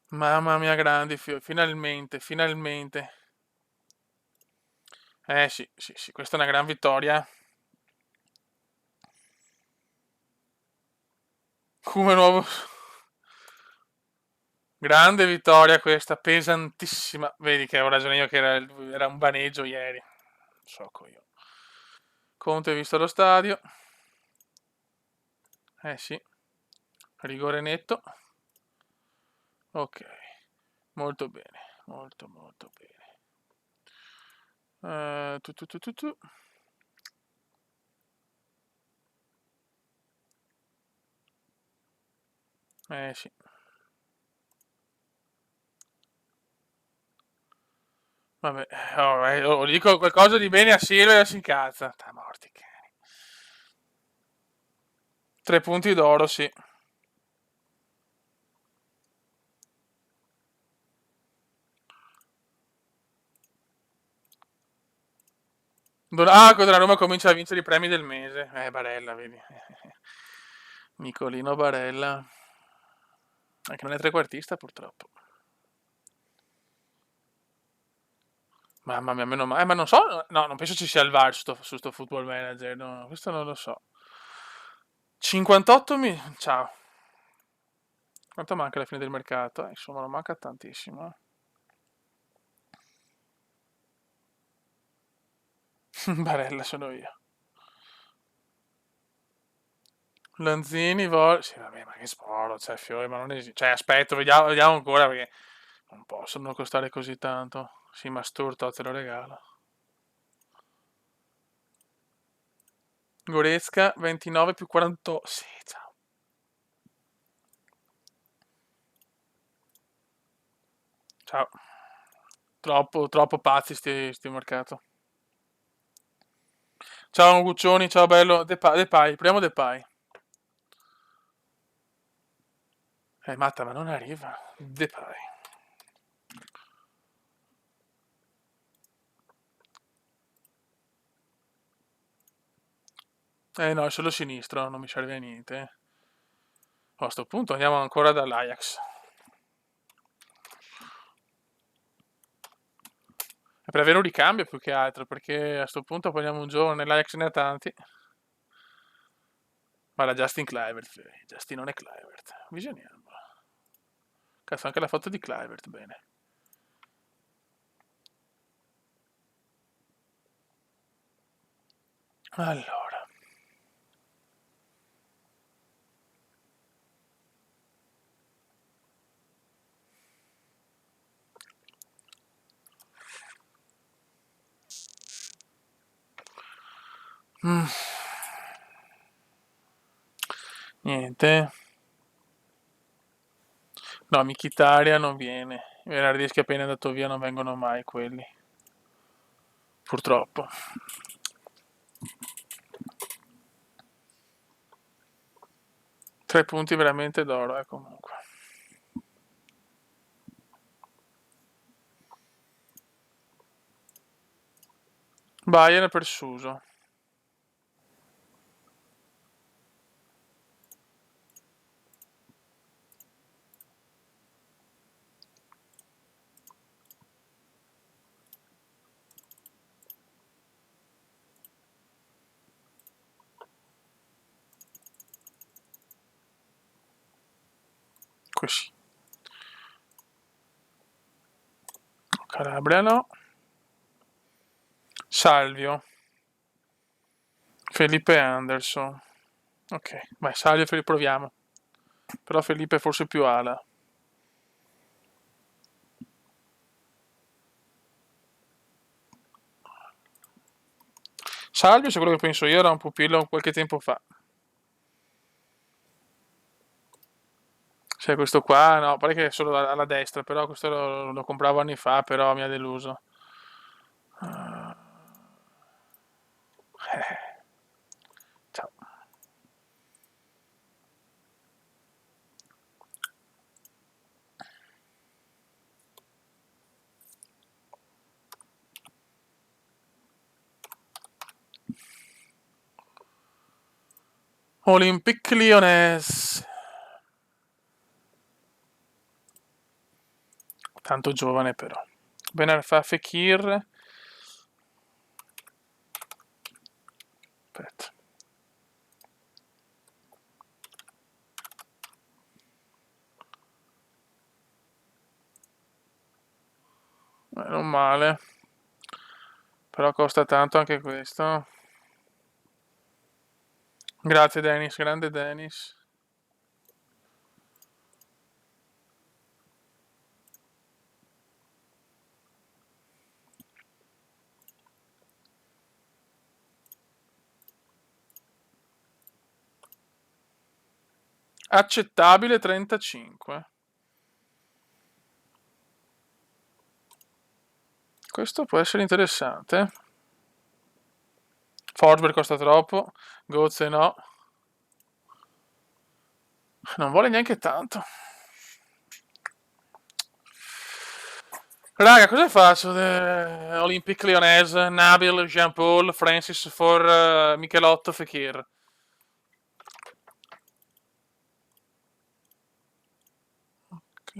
Mamma mia, grandi, finalmente, finalmente. Sì, sì, sì, questa è una gran vittoria. Come nuovo... Grande vittoria questa, pesantissima. Vedi che avevo ragione io che era un baneggio ieri. Sciocco io. Conte visto lo stadio. Sì. Rigore netto. Ok. Molto bene. Molto, molto bene. Tu, tu, tu, tu, tu. Sì. Vabbè, dico qualcosa di bene a Silvia e si incazza. Sta morti, cani. 3 punti d'oro, sì. Contro la Roma comincia a vincere i premi del mese. Barella, vedi. Nicolino Barella. Anche non è trequartista, purtroppo. Mamma mia, meno male. Ma non so. No, non penso ci sia il VAR su sto Football Manager. No, questo non lo so. 58 Ciao. Quanto manca alla fine del mercato? Insomma, non manca tantissimo. Barella sono io. Lanzini, Sì, vabbè, ma che sporo, cioè, Fiori, ma non esiste. Cioè, aspetto, vediamo ancora perché non possono costare così tanto. Sì, ma Sturto te lo regalo. Goretzka, 29 più 48. Sì, ciao. Ciao. Troppo pazzi sti mercato. Ciao Guccioni, ciao bello. Depay, proviamo Depay. Matta, ma non arriva. Depay. No, è solo sinistro, non mi serve a niente. A sto punto andiamo ancora dall'Ajax. È per avere un ricambio più che altro, perché a sto punto prendiamo un giovane, l'Ajax ne ha tanti. Ma la Justin Kluivert, Justin non è Kluivert. Visioniamo. Cazzo, anche la foto di Kluivert, bene. Allora. Mm, niente. No, Mkhitaryan non viene. I Bernardeschi appena andato via non vengono mai quelli. Purtroppo. Tre punti veramente d'oro, comunque. Bayern per Suso. Così. Calabria no. Salvio. Felipe Anderson. Ok, vai, Salvio e proviamo. Però Felipe è forse più ala. Salvio, se quello che penso io, era un pupillo qualche tempo fa. Cioè, questo qua, no, pare che è solo alla destra, però questo lo compravo anni fa, però mi ha deluso. Ah, ciao. Olympique Lyonnais. Tanto giovane però. Ben Arfa Fekir. Aspetta. Non male. Però costa tanto anche questo. Grazie Dennis, grande Dennis. Accettabile 35. Questo può essere interessante. Forsberg costa troppo. Gozze no. Non vuole neanche tanto. Raga, cosa faccio? Olympique Lyonnais, Nabil, Jean-Paul, Francis for Michelotto, Fekir. Ok.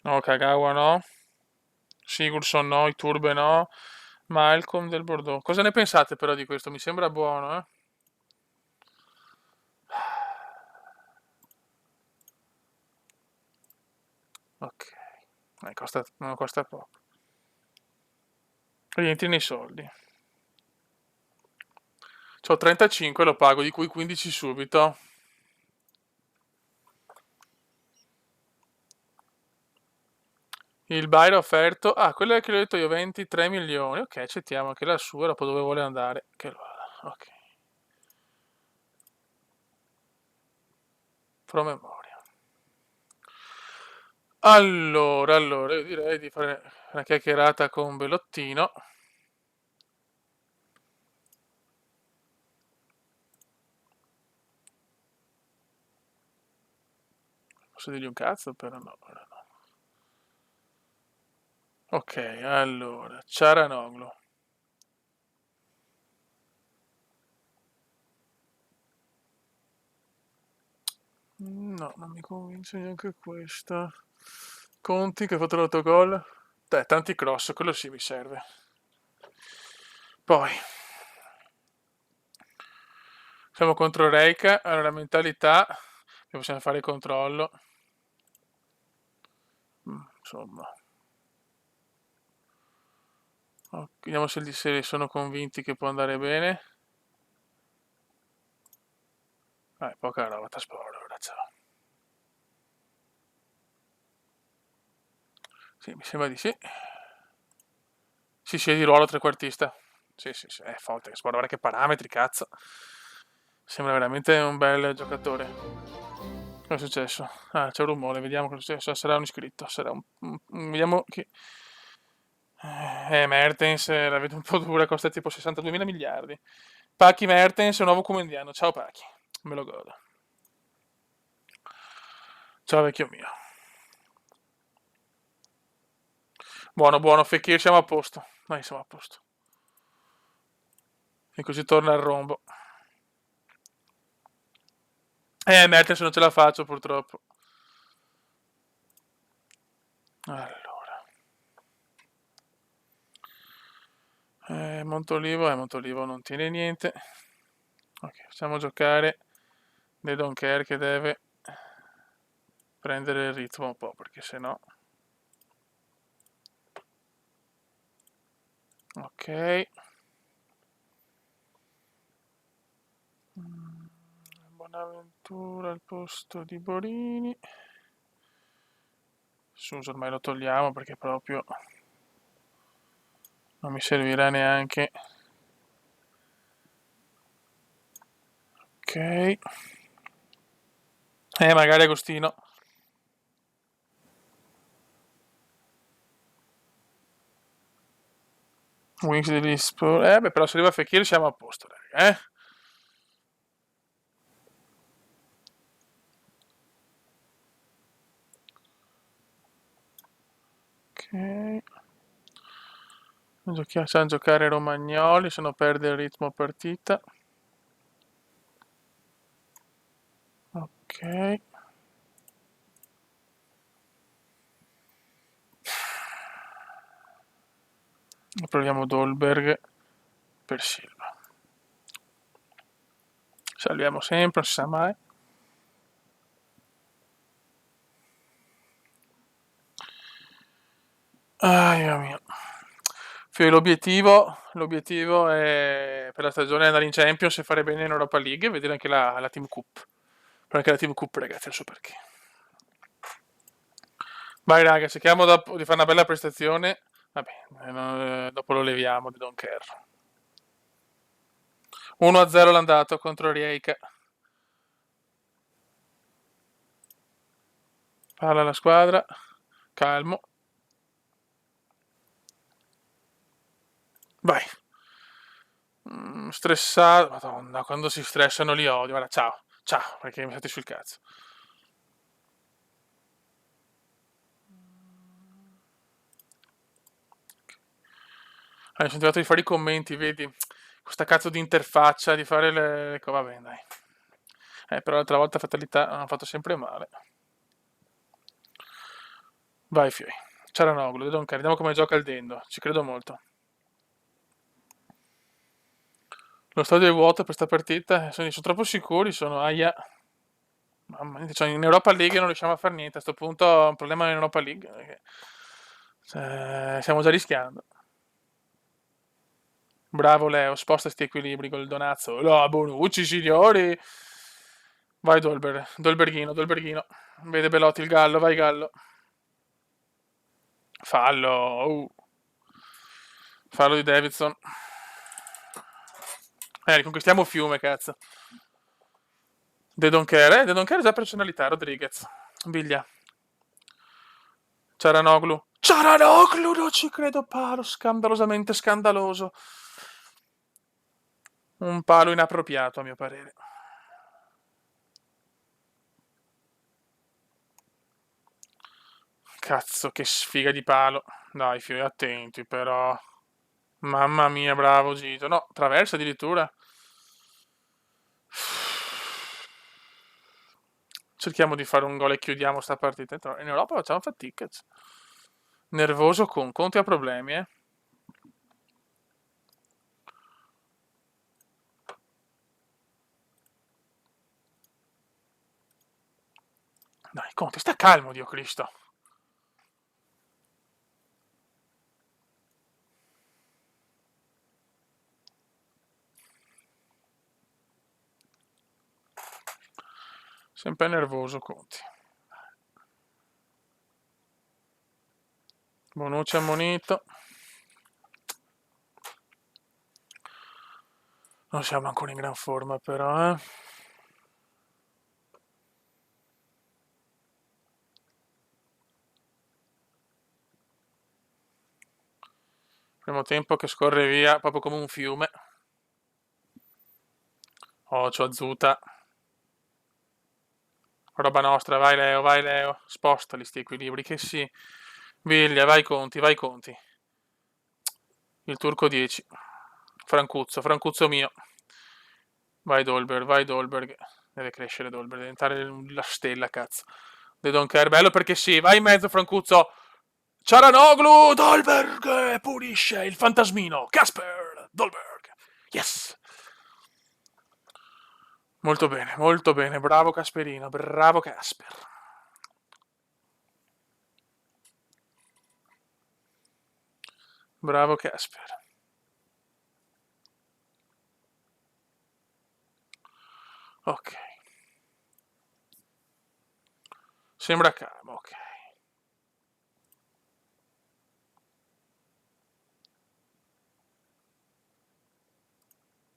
No, Kagawa no. Sigurdsson no, Iturbe no. Malcolm del Bordeaux. Cosa ne pensate però di questo? Mi sembra buono, eh? Ok. Non costa poco. Rientri nei soldi. C'ho 35, lo pago, di cui 15 subito. Il Bayern offerto. Ah, quello che l'ho detto io, 23 milioni. Ok, accettiamo anche la sua, dopo dove vuole andare. Che lo vada. Ok. Promemoria. Allora, io direi di fare una chiacchierata con Belottino. posso dirgli un cazzo, però no, ora no. Ok, allora, Ciaranoglu. No, non mi convince neanche questa. Conti che ha fatto l'autogol. Tanti cross, quello sì mi serve. Poi siamo contro Reika. Allora, mentalità. Possiamo fare il controllo. Insomma. Vediamo se sono convinti che può andare bene. Poca roba, trasporto, ora ciao. Sì, mi sembra di sì. Sì, sì, è di ruolo trequartista. Sì, sì, sì, è forte. Guarda che parametri, cazzo. Sembra veramente un bel giocatore. Cosa è successo? Ah, c'è un rumore, vediamo cosa è successo. Sarà un iscritto, sarà vediamo che... Mertens, la vedo un po' dura, costa tipo 62.000 miliardi. Pachi Mertens è un nuovo comendiano. Ciao Pachi, me lo godo. Ciao vecchio mio. Buono, buono, Fekir, siamo a posto. Dai, siamo a posto. E così torna il rombo. Mertens non ce la faccio purtroppo. Allora. Montolivo non tiene niente. Ok, facciamo giocare De Donker che deve prendere il ritmo un po' perché sennò... Ok. Bonaventura al posto di Borini. Suso ormai lo togliamo perché proprio non mi servirà neanche. Ok. Magari Agostino. Wings degli Spurs. Però se arriva Fekir siamo a posto, raga, Ok. Sanno giocare Romagnoli, se no perde il ritmo partita. Ok. Proviamo Dolberg per Silva. Salviamo sempre, non si sa mai. Dio mio. L'obiettivo è per la stagione andare in Champions e fare bene in Europa League e vedere anche la Team Cup. Però anche la Team Cup, ragazzi, non so perché. Vai, raga, cerchiamo di fare una bella prestazione. Vabbè, dopo lo leviamo di Don't Care. 1-0 l'andato contro Rijeka. Palla alla squadra. Calmo. Vai. Stressato. Madonna, quando si stressano li odio. Guarda, ciao. Ciao, perché mi state sul cazzo. Mi sono tirato di fare i commenti, vedi? Questa cazzo di interfaccia, di fare le... Ecco, va bene, dai. Però l'altra volta fatalità hanno fatto sempre male. Vai, Fioi. Ciaranoglu, De Donker, vediamo come gioca il Dendo. Ci credo molto. Lo stadio è vuoto per questa partita. Sono troppo sicuri, sono aia. Mamma mia, cioè in Europa League non riusciamo a fare niente. A questo punto ho un problema in Europa League. Perché, stiamo già rischiando. Bravo Leo, sposta sti equilibri col Donazzo. No, Bonucci, signori. Vai Dolberghino. Vede Belotti il gallo, vai gallo. Fallo. Fallo di Davidson. Riconquistiamo Fiume, cazzo. De Donker già personalità, Rodriguez. Biglia. Ciaranoglu. Ciaranoglu, non ci credo, palo scandalosamente scandaloso. Un palo inappropriato, a mio parere. Cazzo, che sfiga di palo. Dai, fiori attenti, però. Mamma mia, bravo Gito. No, traversa addirittura. Cerchiamo di fare un gol e chiudiamo sta partita. In Europa facciamo fatica. Nervoso con Conte ha problemi, eh. Dai, Conte, sta calmo, Dio Cristo. Sempre nervoso Conte. Bonucci ammonito. Non siamo ancora in gran forma, però, eh. Primo tempo che scorre via proprio come un fiume. Ocio, Azuta. Roba nostra, vai Leo. Spostali sti equilibri, che sì. Viglia, vai Conti, vai Conti. Il turco 10. Francuzzo, Francuzzo mio. Vai Dolberg. Deve crescere Dolberg, deve diventare la stella, cazzo. De Don Care, bello perché sì, vai in mezzo Francuzzo. Ciaranoglu, Dolberg pulisce il fantasmino. Casper, Dolberg. Yes. Molto bene, bravo Casperino, bravo Casper. Bravo Casper. Ok. Sembra calmo, ok.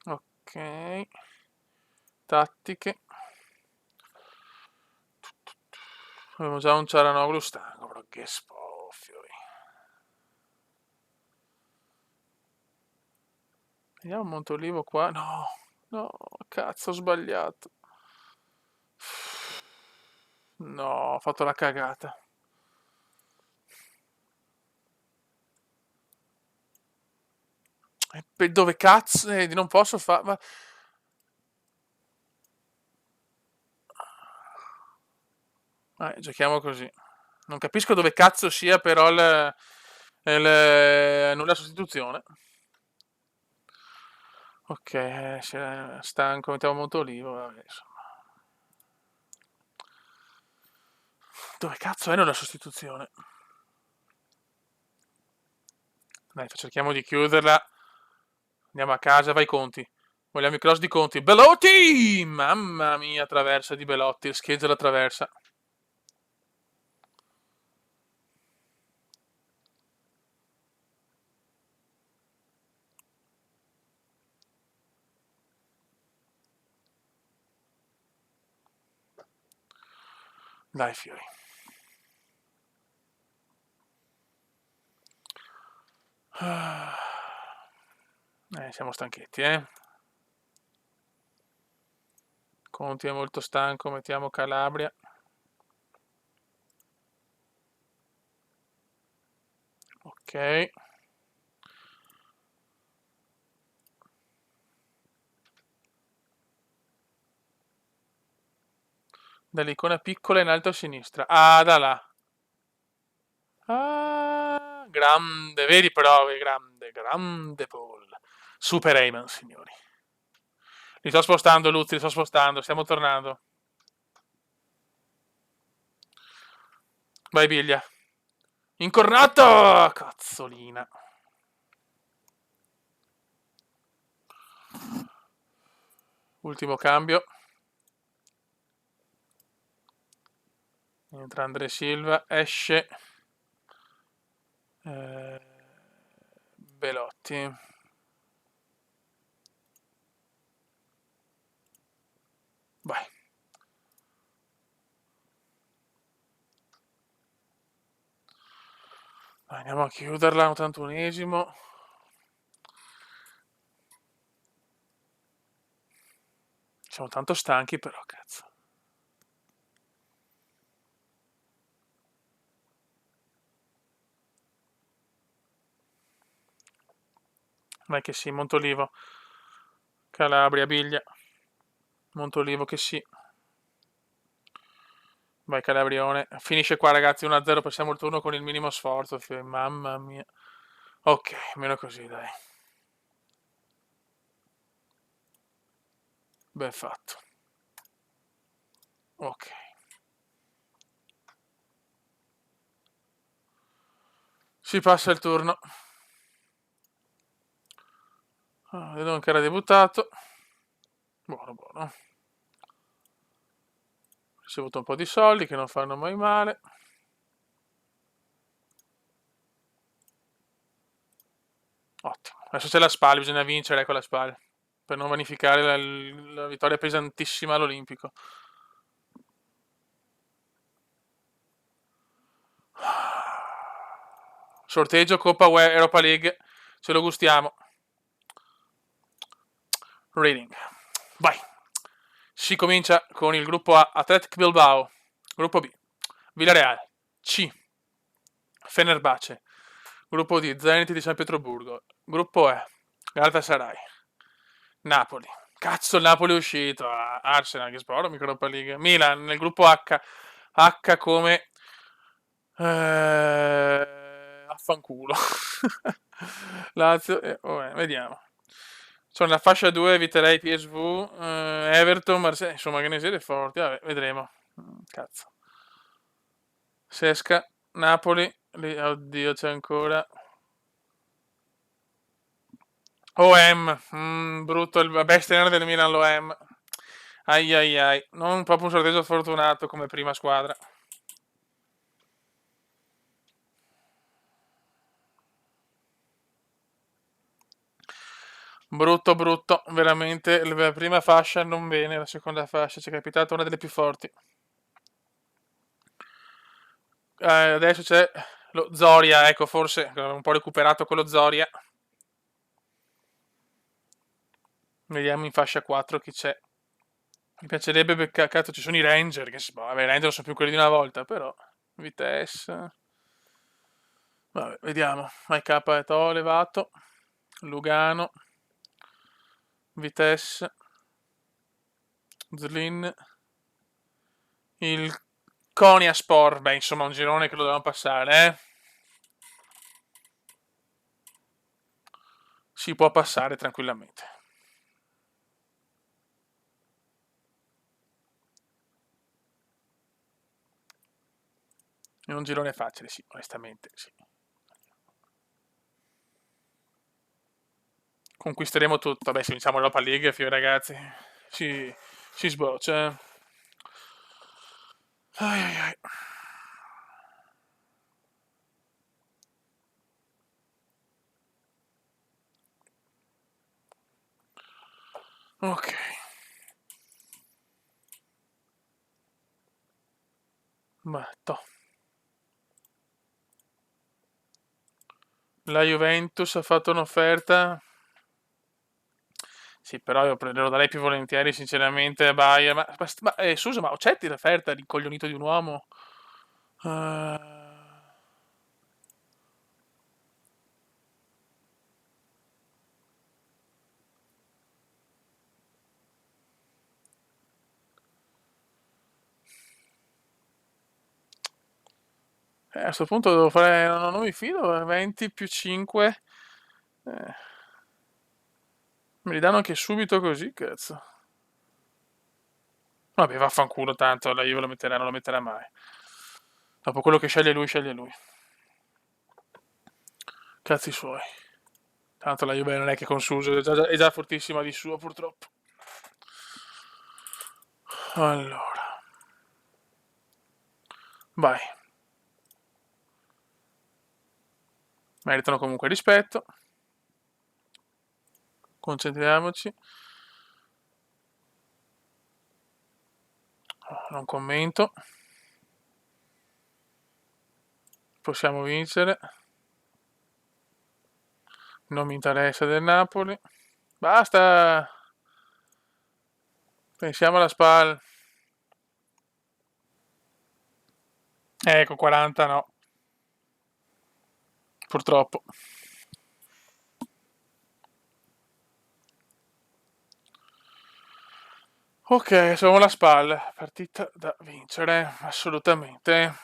Ok. Tattiche. Avevo già un Ciaranoglu stanco, però che spoffio. Vediamo Montolivo qua. No, no, cazzo, ho sbagliato. No, ho fatto la cagata. Per dove cazzo? Non posso fare. Giochiamo così. Non capisco dove cazzo sia però nulla sostituzione. Ok, stanco, mettiamo Montolivo. Vabbè, insomma. Dove cazzo è nulla sostituzione? Dai, cerchiamo di chiuderla. Andiamo a casa, vai Conti. Vogliamo i cross di Conti. Belotti! Mamma mia, traversa di Belotti. Scheggia la traversa. Dai, Fiori. Siamo stanchetti, eh. Conti è molto stanco, mettiamo Calabria. Ok. Dall'icona piccola in alto a sinistra. Ah, da là. Ah, grande, vedi però, grande Paul. Super Heyman, signori. Li sto spostando, Luzzi, li sto spostando, stiamo tornando. Vai, Biglia. Incornato! Cazzolina. Ultimo cambio. Entra Andre Silva, esce Belotti. Vai. Vai, andiamo a chiuderla, 81esimo. Siamo tanto stanchi però, cazzo. Vai che sì, Montolivo. Calabria, Biglia. Montolivo che sì. Vai Calabrione. Finisce qua ragazzi 1-0, passiamo il turno con il minimo sforzo. Mamma mia. Ok, meno così dai. Ben fatto. Ok. Si passa il turno. Vedo che era debuttato. Buono, buono. Ricevuto un po' di soldi che non fanno mai male. Ottimo. Adesso c'è la SPAL, bisogna vincere con la SPAL. Per non vanificare la vittoria pesantissima all'Olimpico. Sorteggio Coppa Europa League. Ce lo gustiamo. Rating. Vai. Si comincia con il gruppo A, Athletic Bilbao. Gruppo B, Villarreal. C, Fenerbahce. Gruppo D, Zenit di San Pietroburgo. Gruppo E, Galatasaray. Napoli. Cazzo, il Napoli è uscito. Arsenal, che sporo, Europa League. Milan nel gruppo H. H come... affanculo. Lazio. Vediamo. Sono nella fascia 2, eviterei PSV, Everton, Marseille. Insomma, che ne siete forti. Vabbè, vedremo. Cazzo. Sesca, Napoli. Oddio, c'è ancora. OM, brutto, il bestia del Milan l'OM. Ai ai ai, non proprio un sorteggio fortunato come prima squadra. Brutto, brutto, veramente. La prima fascia non bene, la seconda fascia ci è capitata una delle più forti. Adesso c'è lo Zoria, ecco, forse un po' recuperato quello Zoria. Vediamo in fascia 4 chi c'è. Mi piacerebbe cazzo, ci sono i Ranger, che vabbè, i Ranger sono più quelli di una volta, però. Vitesse. Vabbè, vediamo. AIK è elevato. Lugano. Vitesse. Zlin. Il Konyaspor. Beh, insomma, un girone che lo dobbiamo passare, eh. Si può passare tranquillamente. È un girone facile, sì, onestamente, sì. Conquisteremo tutto. Beh, se vinciamo l'Europa League, ragazzi, si sboccia. Ai ai ai. Ok. Matto. La Juventus ha fatto un'offerta. Sì, però io lo darei più volentieri, sinceramente, a Bayer. Susa, ma accetti l'offerta di coglionito di un uomo? Eh, a questo punto devo fare. Non mi fido, 20 più 5. Me li danno anche subito così, cazzo. Vabbè, vaffanculo tanto, la Juve lo metterà, non lo metterà mai. Dopo quello che sceglie lui, sceglie lui. Cazzi suoi. Tanto la Juve non è che con Suso, è già fortissima di suo, purtroppo. Allora. Vai. Meritano comunque rispetto. Concentriamoci. Non commento. Possiamo vincere. Non mi interessa del Napoli. Basta. Pensiamo alla SPAL. Ecco, 40 no. Purtroppo. Ok, siamo alla spalla. Partita da vincere, assolutamente.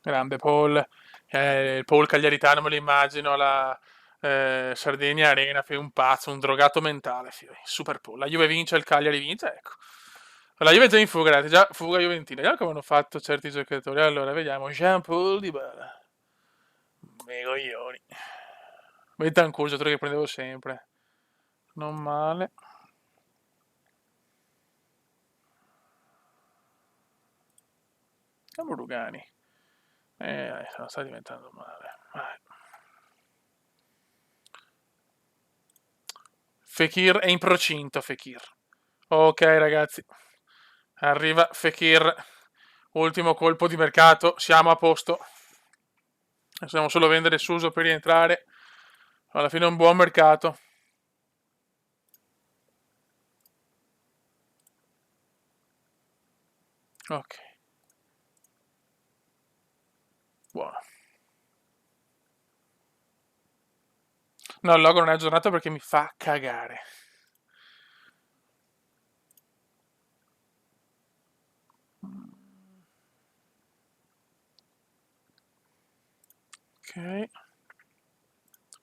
Grande Paul. Il Paul Cagliaritano me lo immagino alla Sardegna Arena, un pazzo, un drogato mentale. Super Paul. La Juve vince, il Cagliari vince, ecco. La Juve è già in fuga, ragazzi, già fuga Juventina. Vediamo come hanno fatto certi giocatori. Allora, vediamo. Jean-Paul Dybala. Me coglioni. Bentancur, giocatore che prendevo sempre. Non male. Siamo Rugani. Sta diventando male. Vai. Fekir è in procinto, Fekir. Ok, ragazzi. Arriva Fekir. Ultimo colpo di mercato. Siamo a posto. Possiamo solo vendere Suso per rientrare. Alla fine è un buon mercato. Ok. Buono. No, il logo non è aggiornato perché mi fa cagare. Ok.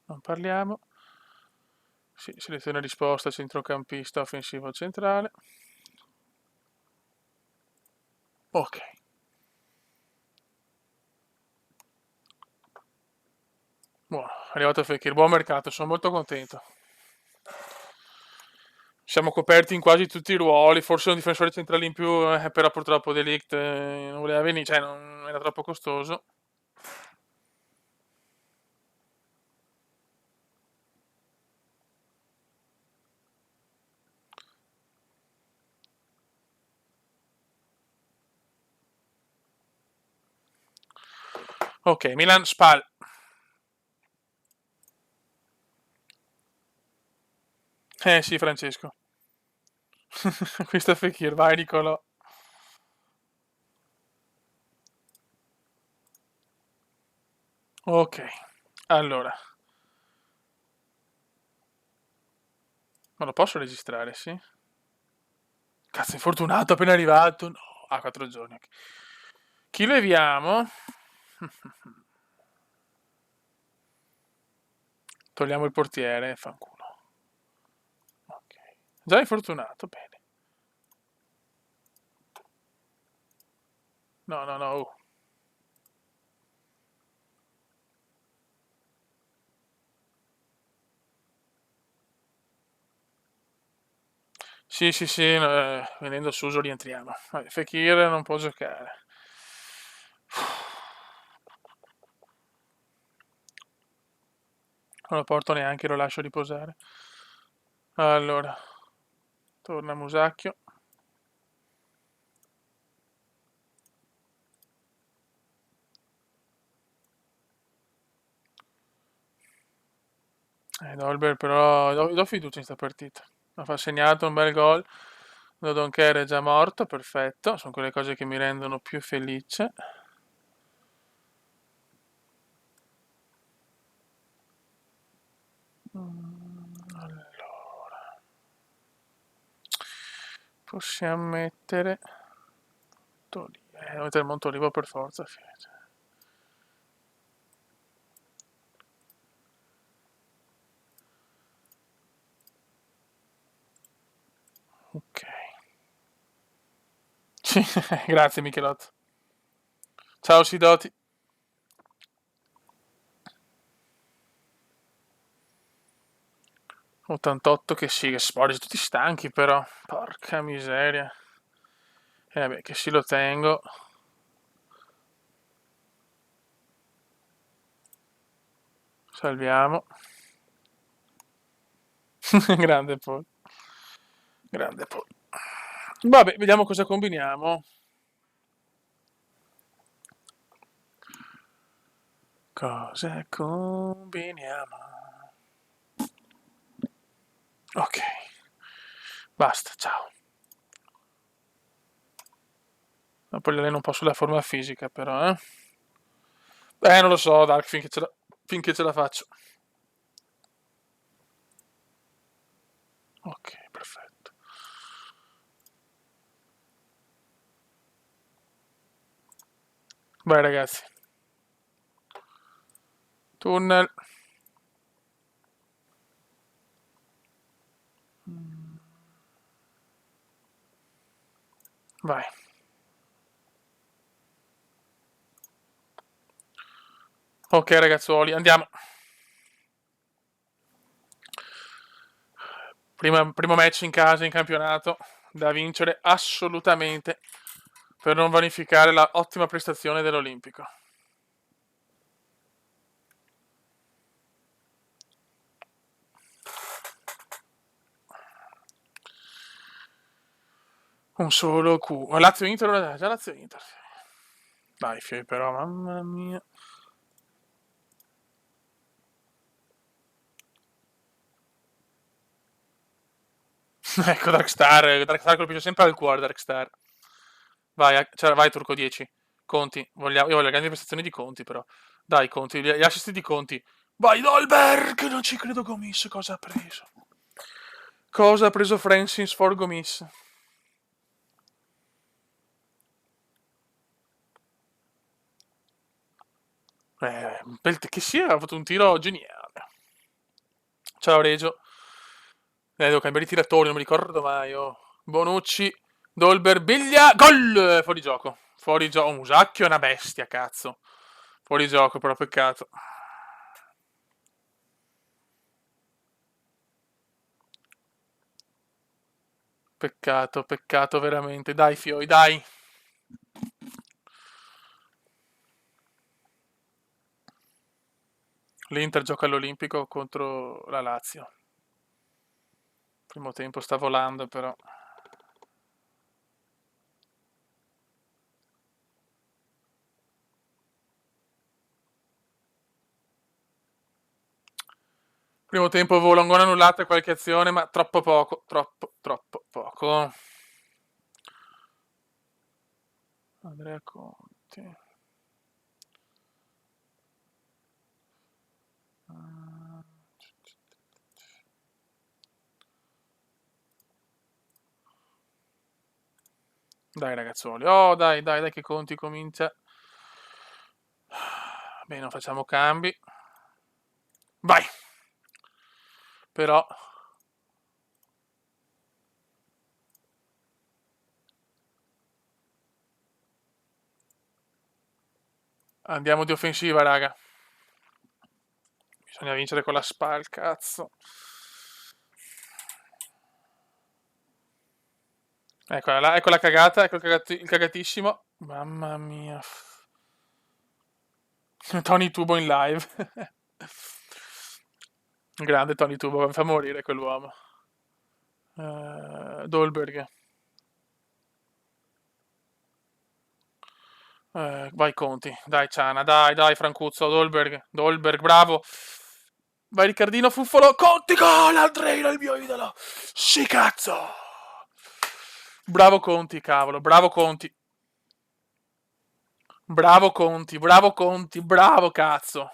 Non parliamo. Sì, selezione risposta, centrocampista, offensivo centrale. Ok. Buono, è arrivato Fekir. Buon mercato, sono molto contento. Siamo coperti in quasi tutti i ruoli, forse un difensore centrale in più, però purtroppo De Ligt non voleva venire, cioè non era troppo costoso. Ok, Milan Spal. Eh sì, Francesco. Questo è Fekir, vai Nicolò. Ok, allora, ma lo posso registrare, sì? Cazzo, infortunato, appena arrivato. No, ha 4 giorni. Ok. Chi leviamo? Togliamo il portiere, fanculo. Ok. Già infortunato, bene. No, no, no. Sì, sì, sì, venendo Suso rientriamo. Vabbè, Fekir non può giocare. Non lo porto neanche, lo lascio riposare. Allora, torna Musacchio. Dolber però do fiducia in sta partita. Ha segnato un bel gol. Dodoncher è già morto, perfetto. Sono quelle cose che mi rendono più felice. Allora, possiamo mettere devo mettere Montolivo per forza. Ok. Sì, grazie Michelotto. Ciao Sidoti. 88 che sì, che sporgi, tutti stanchi però. Porca miseria. E vabbè, che sì lo tengo. Salviamo. Grande Paul. Grande Paul. Vabbè, vediamo cosa combiniamo. Cosa combiniamo? Ok. Basta, ciao. Ma poi alleno un po' sulla forma fisica però, eh. Non lo so, Dark, finché ce la faccio. Ok, perfetto. Vai ragazzi. Tunnel. Vai. Ok ragazzuoli, andiamo. Primo match in casa in campionato da vincere assolutamente per non vanificare la ottima prestazione dell'Olimpico. Un solo Q. Lazio-Inter, già Lazio-Inter. Dai, Fiori, però, mamma mia. Ecco, Darkstar colpisce sempre al cuore, Darkstar. Vai, cioè, vai Turco 10. Conti, io voglio le grandi prestazioni di Conti, però. Dai, Conti, gli assist di Conti. Vai, Dolberg! Non ci credo, Gomis, cosa ha preso? Cosa ha preso Francis for Gomis? Che sia, ha fatto un tiro geniale. Ciao, Regio. Devo cambiare i tiratori, non mi ricordo mai. Oh. Bonucci, Dolber, Biglia, gol! Fuori gioco. Fuori gioco. Musacchio è una bestia, cazzo. Fuori gioco, però peccato. Peccato, peccato veramente. Dai, Fioi, dai. L'Inter gioca all'Olimpico contro la Lazio. Primo tempo sta volando, però. Primo tempo volo, ancora annullata qualche azione, ma troppo poco, troppo poco. Andrea Conti. Dai ragazzuoli, oh dai che Conti comincia. Bene, non facciamo cambi. Vai! Però andiamo di offensiva, raga. Bisogna vincere con la SPAL, cazzo. Ecco la cagata, ecco il cagatissimo. Mamma mia. Tony Tubo in live. Grande Tony Tubo, mi fa morire quell'uomo. Dolberg. Vai Conti, dai Ciana, dai Francuzzo, Dolberg, bravo. Vai Riccardino, Fuffolo, Conti, gol, Andreino, il mio idolo. Sì, cazzo. Bravo Conti, cavolo, bravo Conti. Bravo Conti, bravo Conti, bravo cazzo.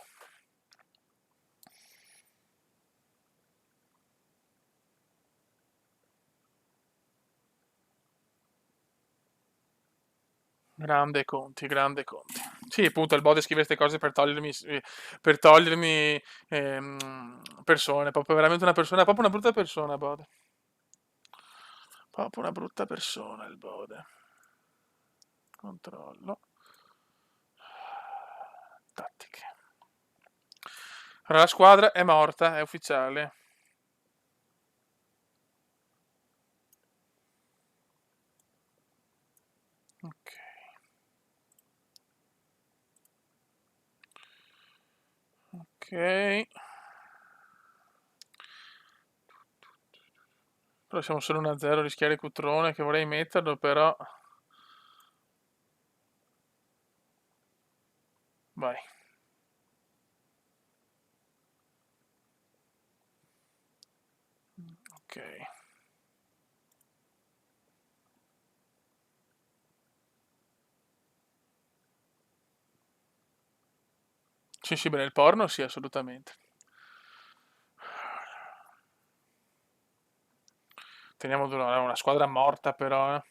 Grande Conti, grande Conti. Sì, appunto, il Bode scrive queste cose per togliermi persone. Proprio veramente una persona, proprio una brutta persona, Bode. Proprio una brutta persona, il Bode. Controllo. Tattiche. Allora, la squadra è morta, è ufficiale. Ok. Ok. Però siamo solo 1-0, rischiare Cutrone che vorrei metterlo, però. Vai. Ok. Sì, sì, bene, il porno, sì, assolutamente. Teniamo duro, è una squadra morta, però, eh.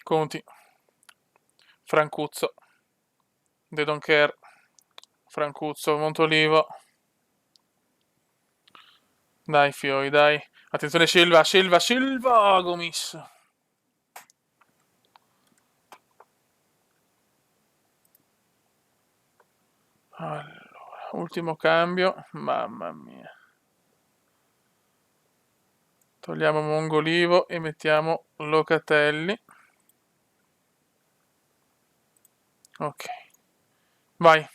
Conti, Francuzzo, De Donker, Francuzzo, Montolivo. Dai, Fioi, dai. Attenzione, Silva, Silva, Silva, Gomis. Allora, ultimo cambio. Mamma mia. Togliamo Mongolivo e mettiamo Locatelli. Ok. Vai.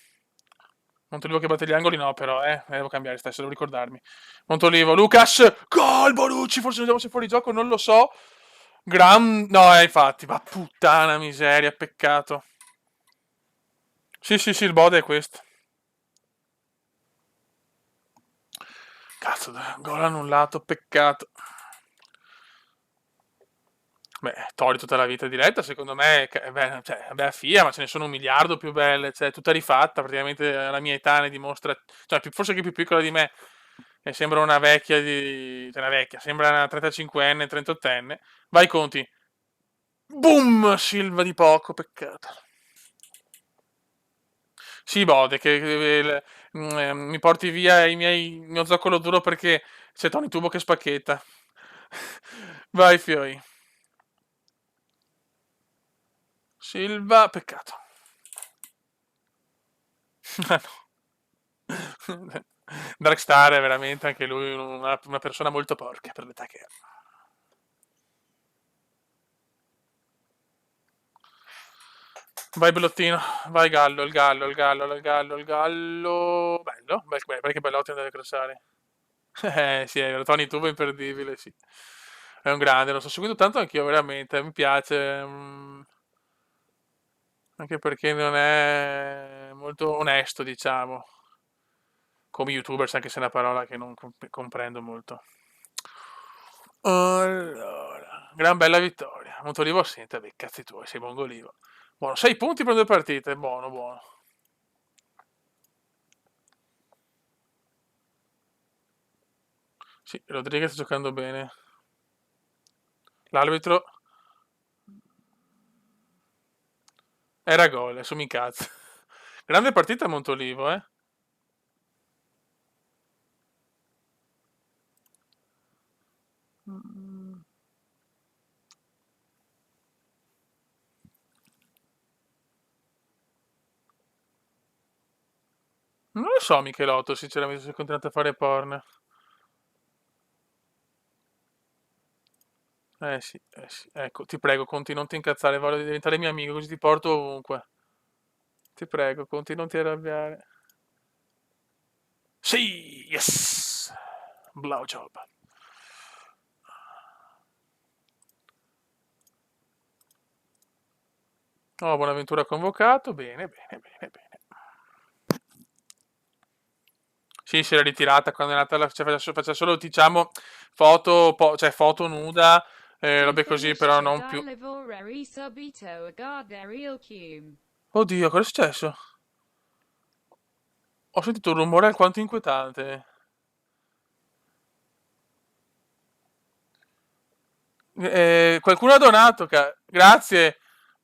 Montolivo che batte gli angoli, no, però, devo cambiare, stai, devo ricordarmi. Montolivo, Lucas, gol, Bonucci, forse andiamo se fuori gioco, non lo so. No, infatti, ma puttana miseria, peccato. Sì, sì, sì, il bode è questo. Cazzo, gol annullato, peccato. Beh, Tori tutta la vita diretta, secondo me, beh, cioè, vabbè, FIA, ma ce ne sono un miliardo più belle, cioè, tutta rifatta, praticamente alla mia età ne dimostra, cioè, forse anche più piccola di me, e sembra una vecchia cioè, una vecchia, sembra una 35enne, 38enne. Vai Conti. Boom! Silva di poco, peccato. Sì, Bode, mi porti via il mio zoccolo duro perché c'è Tony Tubo che spacchetta. Vai, Fioi. Silva, peccato. Ah, no. Darkstar è veramente anche lui una persona molto porca per l'età che è. Vai Bellottino, vai Gallo, il Gallo, il Gallo, il Gallo, il Gallo. Bello, che Bellotti deve crossare. Sì, è vero, Tony Tubo è imperdibile, sì. È un grande, lo sto seguendo tanto anch'io, veramente, mi piace. Anche perché non è molto onesto, diciamo. Come YouTubers, anche se è una parola che non comprendo molto. Allora, gran bella vittoria. Montolivo assente, beh, cazzi tuoi, sei mongolivo. Buono, 6 punti per 2 partite, buono, buono. Sì, Rodriguez sta giocando bene. L'arbitro era gol, su mi cazzo. Grande partita Montolivo, eh. Mm, Non lo so, Michelotto, sinceramente, se è continuato a fare porn. Sì, eh sì. Ecco, ti prego, Conti, non ti incazzare, voglio diventare mio amico, così ti porto ovunque. Ti prego, Conti, non ti arrabbiare. Sì, yes! Blowjob. Oh, Bonaventura convocato, bene, bene, bene, bene. Sì, si era ritirata quando è nata, cioè, faceva solo, diciamo, foto, cioè foto nuda, To robe così, finish però non più. Chedalivoreri subito agarderial cum. Oddio, cosa è successo? Ho sentito un rumore alquanto inquietante. Qualcuno ha donato, grazie.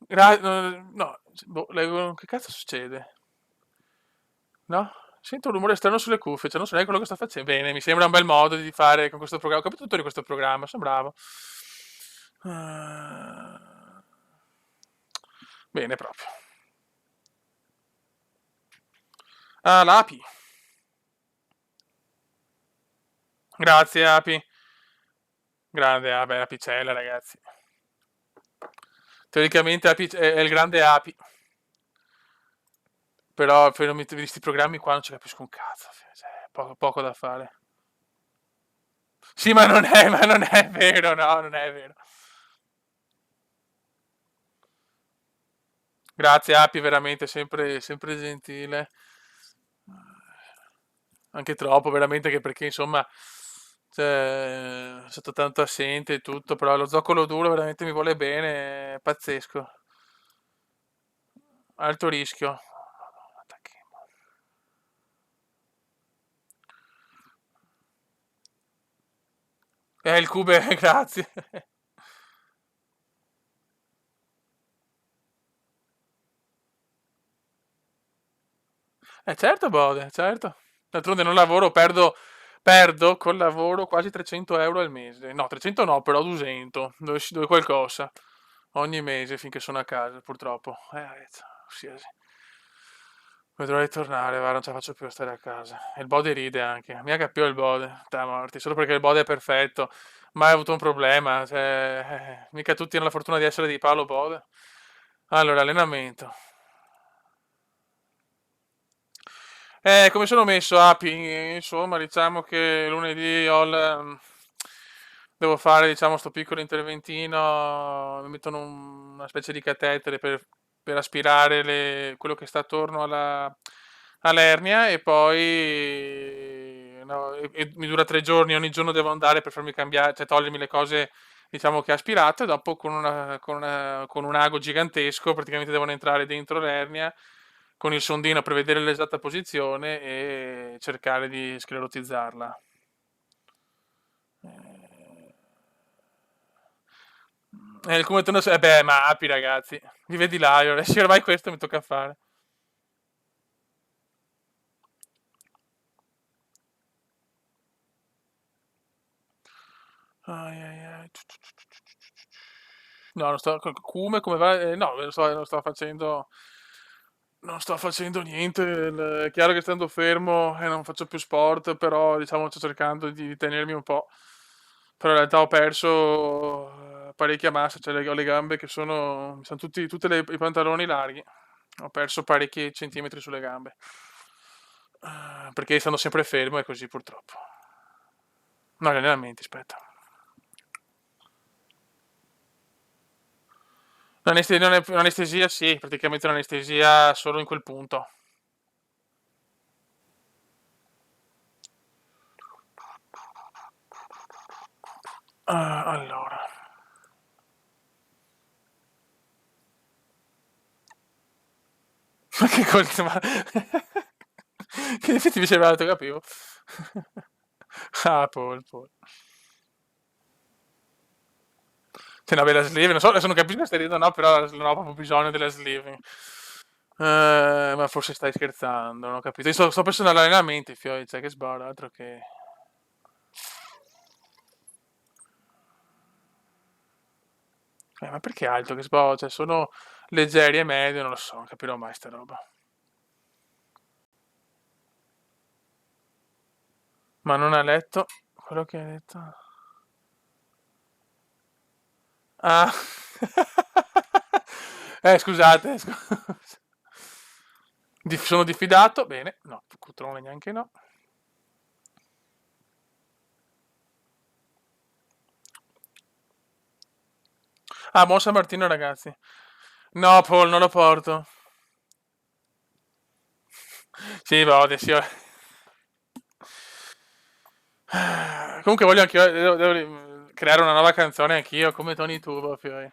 No, boh, che cazzo succede? No? Sento un rumore strano sulle cuffie, cioè non so neanche quello che sta facendo. Bene, mi sembra un bel modo di fare con questo programma. Ho capito tutto di questo programma, sono bravo. Ah, Bene proprio. Ah, l'Api. Grazie, Api. Grande, vabbè, Apicella, ragazzi. Teoricamente è il grande Api. Però per questi programmi qua non ci capisco un cazzo. Cioè, poco da fare. Sì, ma non è vero, no, non è vero. Grazie, Api, veramente sempre, sempre gentile. Anche troppo, veramente, anche perché insomma, cioè, è stato tanto assente e tutto, però lo zoccolo duro veramente mi vuole bene, è pazzesco. Alto rischio. Il Cube, grazie. Certo, Bode, certo. D'altronde non lavoro, perdo col lavoro quasi 300 euro al mese. No, 300 no, però 200, dove qualcosa. Ogni mese finché sono a casa, purtroppo. Sì, sì. Vedrò di tornare, va, non ce la faccio più a stare a casa. E il Bode ride anche. Mi ha capito il Bode, da morti, solo perché il Bode è perfetto. Mai avuto un problema, cioè, mica tutti hanno la fortuna di essere di Paolo Bode. Allora, allenamento. Come sono messo, Api? Insomma, diciamo che lunedì devo fare, diciamo, sto piccolo interventino, mi mettono una specie di catetere per aspirare quello che sta attorno all'ernia e poi no, e mi dura 3 giorni, ogni giorno devo andare per farmi cambiare, cioè togliermi le cose, diciamo, che ha aspirato e dopo con un ago gigantesco praticamente devono entrare dentro l'ernia con il sondino per vedere l'esatta posizione e cercare di sclerotizzarla. Eh, come torno, beh, ma api ragazzi, vi vedi là, se ormai questo mi tocca fare. Ai, ai, ai. No, non sto, come va? No, non sto facendo, non sto facendo niente. È chiaro che stando fermo e non faccio più sport, però diciamo sto cercando di tenermi un po'. Però in realtà ho perso parecchia massa, cioè ho le gambe che sono tutti i pantaloni larghi. Ho perso parecchi centimetri sulle gambe. Perché stando sempre fermo è così purtroppo. No, gli allenamenti, aspetta. Un'anestesia sì, praticamente un'anestesia solo in quel punto. Allora. Ma che colpo, ma... che in effetti mi sembrava, detto, capivo. Ah, Paul, Paul. C'è una bella sleeve, non so, adesso non capisco se stai ridendo o no, però non ho proprio bisogno della sleeve. Ma forse stai scherzando, non ho capito. Io sto pensando all'allenamento, fioi, cioè che sbaro, altro che... ma perché alto che sbaro? Cioè, sono leggeri e medio, non lo so, non capirò mai sta roba. Ma non ha letto quello che hai detto? Ah. Scusate, sono diffidato, bene, no, Cutrone neanche no. Ah, buon San Martino ragazzi. No, Paul, non lo porto. Sì, va, adesso io... Comunque voglio anche devo creare una nuova canzone anch'io, come Tony Tubo, fioi.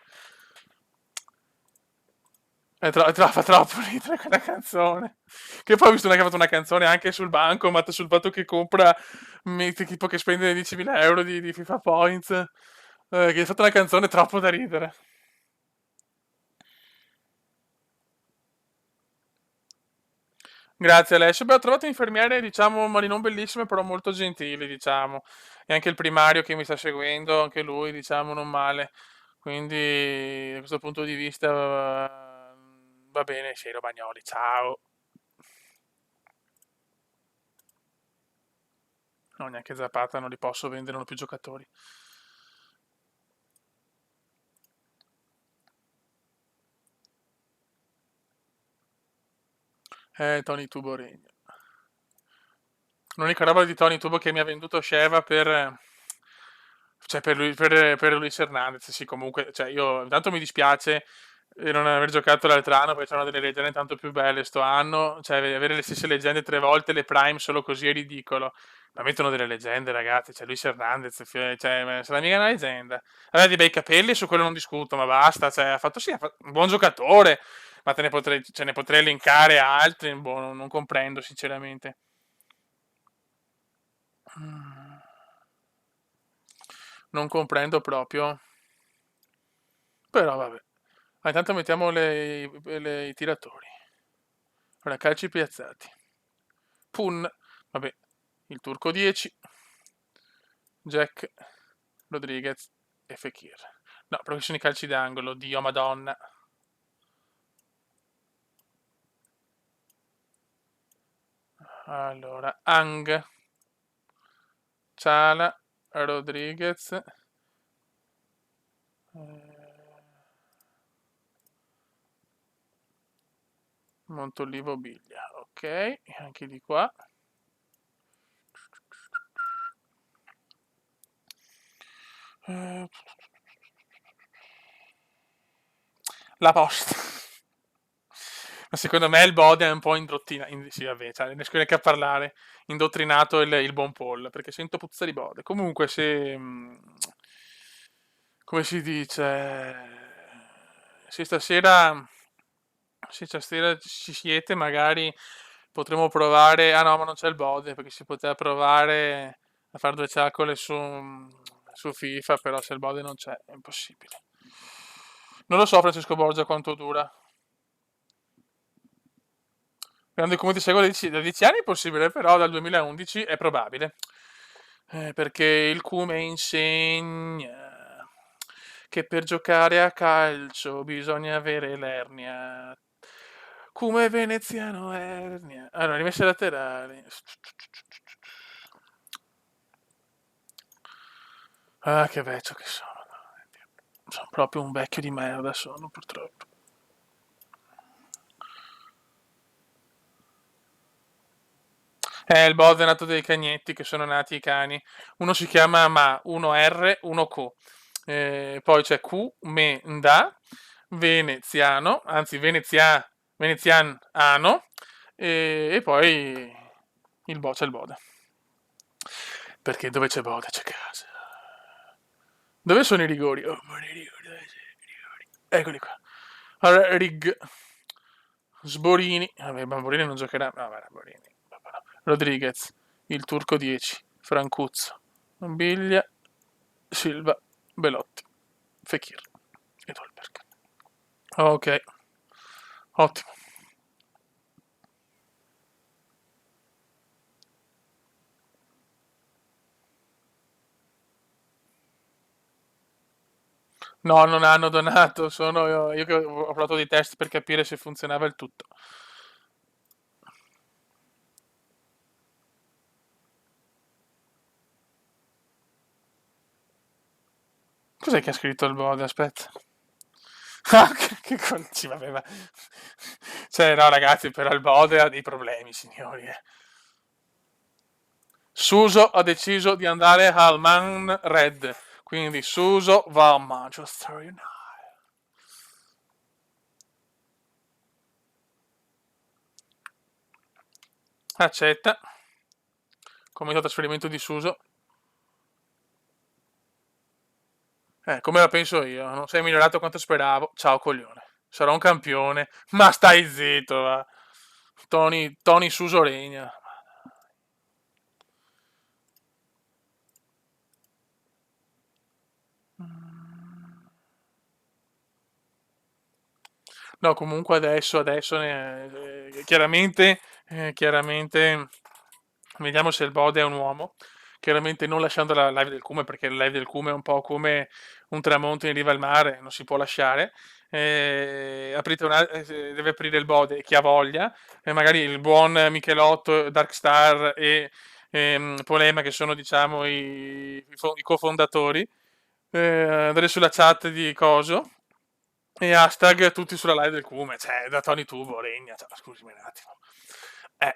Fa troppo ridere quella canzone. Che poi ho visto che ha fatto una canzone anche sul banco, ma sul fatto che compra, tipo che spende 10.000 euro di FIFA Points. Che ha fatto una canzone troppo da ridere. Grazie Alessio. Beh, ho trovato infermiere, diciamo, ma di non bellissime, però molto gentili, diciamo. E anche il primario che mi sta seguendo, anche lui, diciamo, non male. Quindi, da questo punto di vista, va bene, Ciro Bagnoli, ciao. No, neanche Zapata, non li posso vendere, non ho più giocatori. Tony Tuboregno. L'unica roba di Tony Tubo che mi ha venduto Sheva cioè per Luis Hernandez, sì, comunque, cioè io intanto mi dispiace non aver giocato l'altro anno perché c'erano delle leggende tanto più belle sto anno, cioè avere le stesse leggende 3 volte, le prime solo così è ridicolo. Ma mettono delle leggende, ragazzi, cioè Luis Hernandez, cioè, ma sarà mica una leggenda. Aveva dei bei capelli, su quello non discuto, ma basta, cioè, ha fatto un buon giocatore, ma ce ne potrei elencare altri, boh, non comprendo sinceramente. Mm. Non comprendo proprio. Però vabbè. Intanto mettiamo i tiratori. Ora, calci piazzati. Pun. Vabbè. Il turco 10. Jack. Rodriguez e Fekir. No, perché sono i calci d'angolo. Dio madonna. Allora, Ang. Ciala. Rodriguez. Montolivo Biglia. Ok, anche di qua. La posta. Ma secondo me il Bode è un po' sì, vabbè, cioè, ne scrive che a parlare, indottrinato il buon Paul, perché sento puzza di Bode. Comunque, se... come si dice... Se stasera... Se stasera ci siete, magari potremo provare... Ah no, ma non c'è il Bode, perché si poteva provare a fare due ciacole su FIFA, però se il Bode non c'è, è impossibile. Non lo so, Francesco Borgia, quanto dura. Grande come ti seguo da 10 anni è possibile, però dal 2011 è probabile. Perché il Cume insegna che per giocare a calcio bisogna avere l'ernia. Cume veneziano ernia. Allora, rimesse laterali. Ah, che vecchio che sono. Sono proprio un vecchio di merda, sono purtroppo. Il Bode è nato dei cagnetti che sono nati i cani. Uno si chiama Ma, uno R, uno Co. Poi c'è Q, Me, Da, Veneziano, anzi Veneziano, e poi c'è il Bode. Perché dove c'è Bode c'è casa. Dove sono i rigori? Oh, ma i rigori, dove sono i rigori? Eccoli qua. Allora, Rig, Sborini, vabbè, ma Sborini non giocherà. No, vabbè, Sborini. Rodriguez, il turco 10, Francuzzo, Biglia, Silva, Belotti, Fekir e Dolberg. Ok, ottimo. No, non hanno donato, sono io che ho provato dei test per capire se funzionava il tutto. Cos'è che ha scritto il Bode? Aspetta. Ah, sì, vabbè, ma... Cioè, no, ragazzi, però il Bode ha dei problemi, signori. Suso ha deciso di andare al Man Red, quindi Suso va a Manchester United. Accetta. Commento trasferimento di Suso. Come la penso io, non sei migliorato quanto speravo. Ciao coglione. Sarò un campione. Ma stai zitto, va. Tony Suso regna. No, comunque chiaramente, vediamo se il Bode è un uomo. Chiaramente non lasciando la live del Cume, perché la live del Cume è un po' come un tramonto in riva al mare, non si può lasciare. Deve aprire il Bode, chi ha voglia. Magari il buon Michelotto, Darkstar e Polema, che sono diciamo i cofondatori. Andare sulla chat di Coso e hashtag tutti sulla live del Cume, cioè da Tony Tubo, regna, cioè, scusami un attimo. Eh,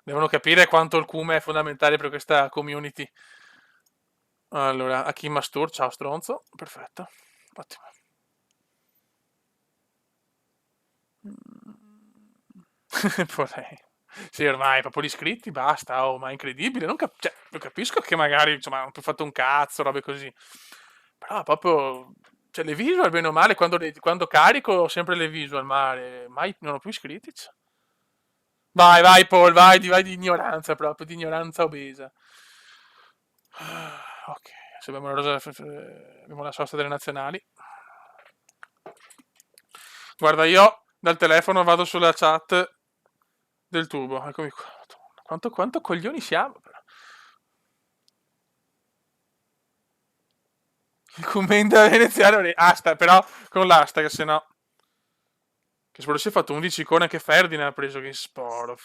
devono capire quanto il Cume è fondamentale per questa community. Allora, Hakim Mastur, ciao stronzo, perfetto, ottimo. Vorrei. Sì, ormai, proprio gli iscritti, basta, oh, ma è incredibile, cioè, lo capisco che magari, insomma, non più fatto un cazzo, robe così, però proprio, cioè, le visual, bene o male, quando carico ho sempre le visual, ma mai non ho più iscritti. Cioè. Vai, vai, Paul, vai di ignoranza proprio, di ignoranza obesa. Ok, Se abbiamo abbiamo la sosta delle nazionali. Guarda, io dal telefono vado sulla chat del tubo. Eccomi qua. Quanto coglioni siamo, però. Il commento veneziano. Però con l'hashtag, se no. Che spero si è fatto 11 con anche Ferdinand ha preso che sporo.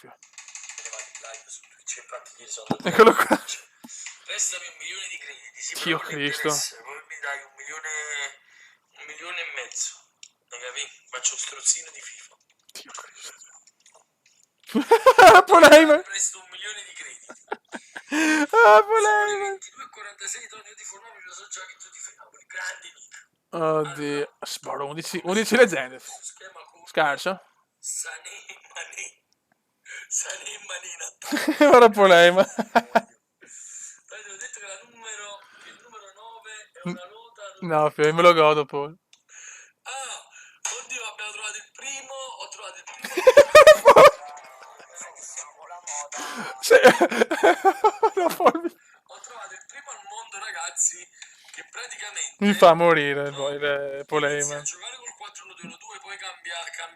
Eccolo qua. Prestami 1 milione di crediti, sì, Dio però non Cristo. interessa, poi mi dai 1,5 milioni. Hai capito? Faccio strozzino di FIFA. Dio Cristo. Polema. Presto 1 milione di crediti. Polema. 22,46 Tonio di Fornari, lo so già che tu ti fai Napoli, grandi Nick. Oddio. Sporo 11 leggende. Schema con Scarso. Sané e Manina. Ora polema. Poi ti ho detto che che il numero 9 è una nota. No, Fio, me lo godo poi. Ah, oddio, abbiamo trovato il primo. Ho trovato il primo. Siamo la moda. No, poi Ho trovato il primo al mondo, ragazzi, che praticamente mi fa morire il inizia polema. a giocare col 4-1-2-1-2, poi cambia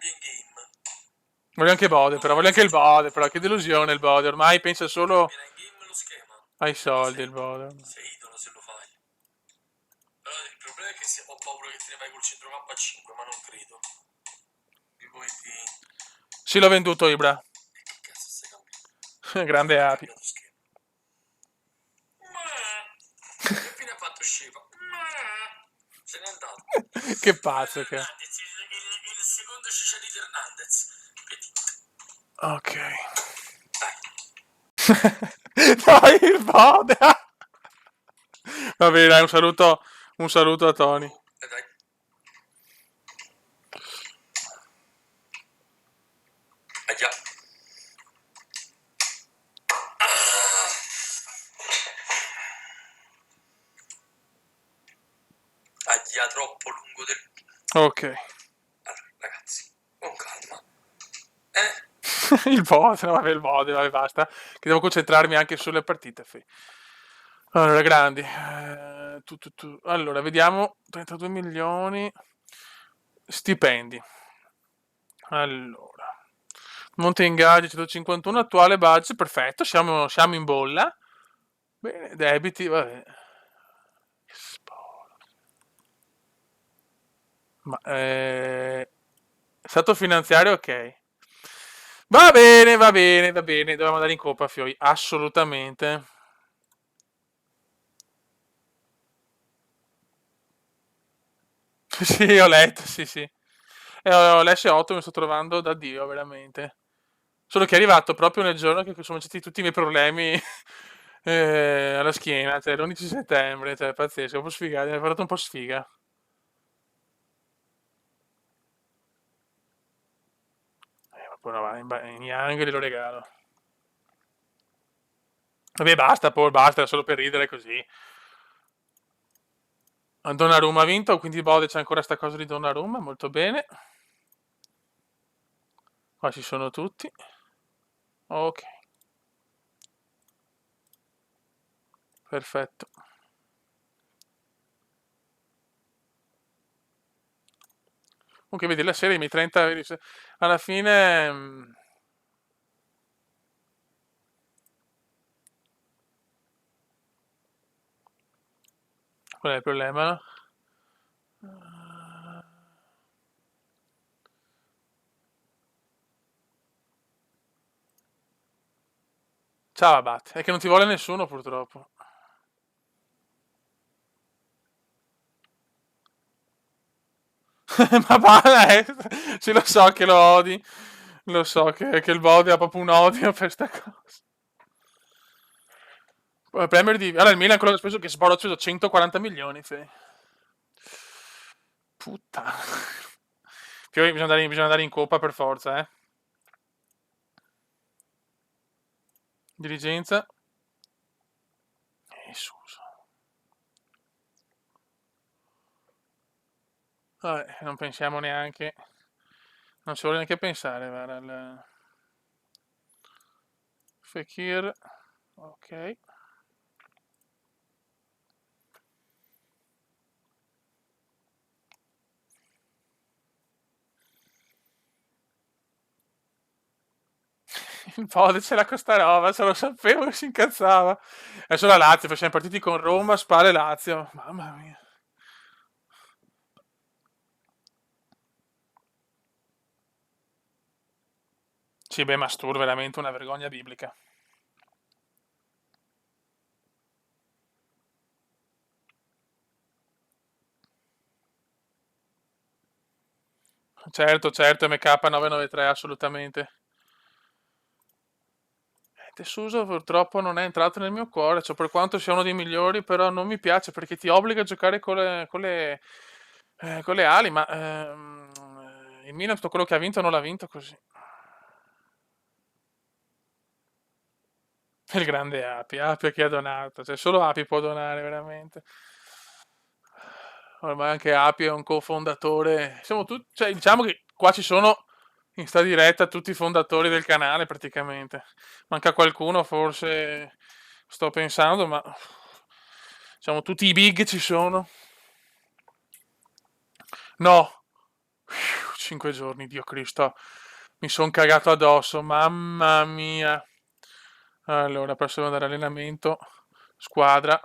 in game. Voglio anche Bode, però voglio anche il Bode, però che delusione il Bode, ormai pensa solo Cambierà in game lo schema. ai soldi il Bode. Sei idolo se lo fai. Però il problema è che ho paura che te ne vai col centrocampo a 5, ma non credo. E poi ti... Sì, l'ho venduto Ibra. Che cazzo stai cambiando? Grande api. Cambiato schema. Che fine ha fatto Sceva? Se n'è andato. Che pazzo che è. Hernandez, il secondo Cicciolito Hernandez. Ok. Dai. Dai, il Bode. Va bene, dai, un saluto a Tony. Dai. Ahia. Ahia troppo lungo del... Ok. Allora, ragazzi, con calma. Il Bode, no, vabbè, il Bode, vabbè, basta. Che devo concentrarmi anche sulle partite. Allora, grandi. Allora, vediamo. 32 milioni. Stipendi. Allora. Monte ingaggi 151, attuale budget, perfetto, siamo in bolla. Bene, debiti, vabbè. Ma, stato finanziario, ok. Va bene, va bene, va bene. Dobbiamo andare in Coppa, Fioi. Assolutamente. Sì, ho letto, sì, sì. L'S8 mi sto trovando da Dio, veramente. Solo che è arrivato proprio nel giorno che sono iniziati tutti i miei problemi alla schiena, cioè l'11 settembre, cioè pazzesco, un po' sfigato, mi ha fatto un po' sfiga. Ma poi no, va, in Young glielo regalo. Vabbè, basta, Paul, basta, era solo per ridere così. Donnarumma ha vinto, quindi Bode c'è ancora sta cosa di Donnarumma, molto bene. Qua ci sono tutti. Ok. Perfetto. Comunque vedi la serie, i miei 30... Alla fine... Qual è il problema, no? Ciao Abate, è che non ti vuole nessuno purtroppo. Ma balla, sì, lo so che lo odi. Lo so che il Bode ha proprio un odio per sta cosa. Premier di... Allora il Milan quello che ha speso che Sboro ha speso 140 milioni, fe. Puttana. Più bisogna andare in Coppa per forza, eh. Dirigenza. Suso. Vabbè, non pensiamo neanche. Non ci vuole neanche pensare, guarda. Fekir. Ok. Il Bode ce l'ha con sta roba, se lo sapevo che si incazzava. Adesso la Lazio, poi siamo partiti con Roma, Spal e Lazio. Mamma mia. Sì, beh, Mastur, veramente una vergogna biblica. Certo, certo, MK993, assolutamente. Tesuso purtroppo non è entrato nel mio cuore, cioè per quanto sia uno dei migliori, però non mi piace perché ti obbliga a giocare con le ali, ma il Milan tutto quello che ha vinto non l'ha vinto così. Il grande Api, Api che ha donato, cioè solo Api può donare veramente. Ormai anche Api è un cofondatore. Siamo tutti, cioè, diciamo che qua ci sono in sta diretta tutti i fondatori del canale praticamente. Manca qualcuno, forse sto pensando, ma diciamo tutti i big ci sono. No, 5 giorni, Dio Cristo, mi sono cagato addosso, mamma mia. Allora, adesso devo andare all'allenamento, squadra,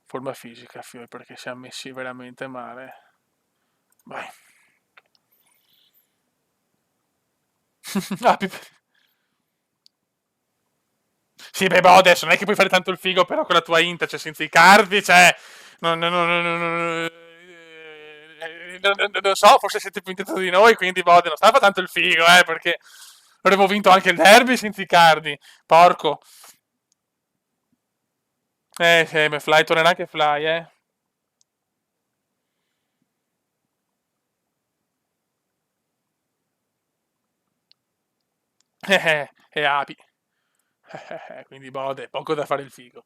forma fisica, perché siamo messi veramente male. Vai. Ah, sì, beh, boh, adesso non è che puoi fare tanto il figo però con la tua Inter, cioè senza i cardi, cioè... Non so, forse siete più intenzionati di noi, quindi boh, non stava tanto il figo, perché avremmo vinto anche il derby senza i cardi. Porco. Sì, beh, Fly tornerà anche Fly, eh. E Api. Quindi bode, poco da fare il figo.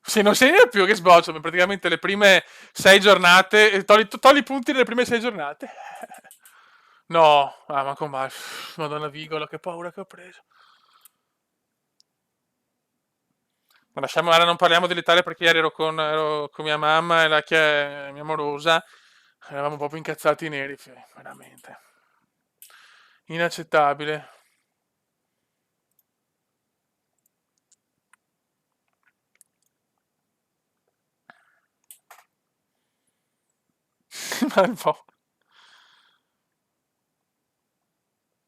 Se non segna più che sboccia, praticamente le prime 6 giornate, togli i punti nelle prime 6 giornate. No, ma come? Madonna Vigolo, che paura che ho preso. Ma lasciamo, ora non parliamo dell'Italia perché ieri ero con mia mamma e mia amorosa. Eravamo proprio incazzati neri, veramente. Inaccettabile. Ma un po'.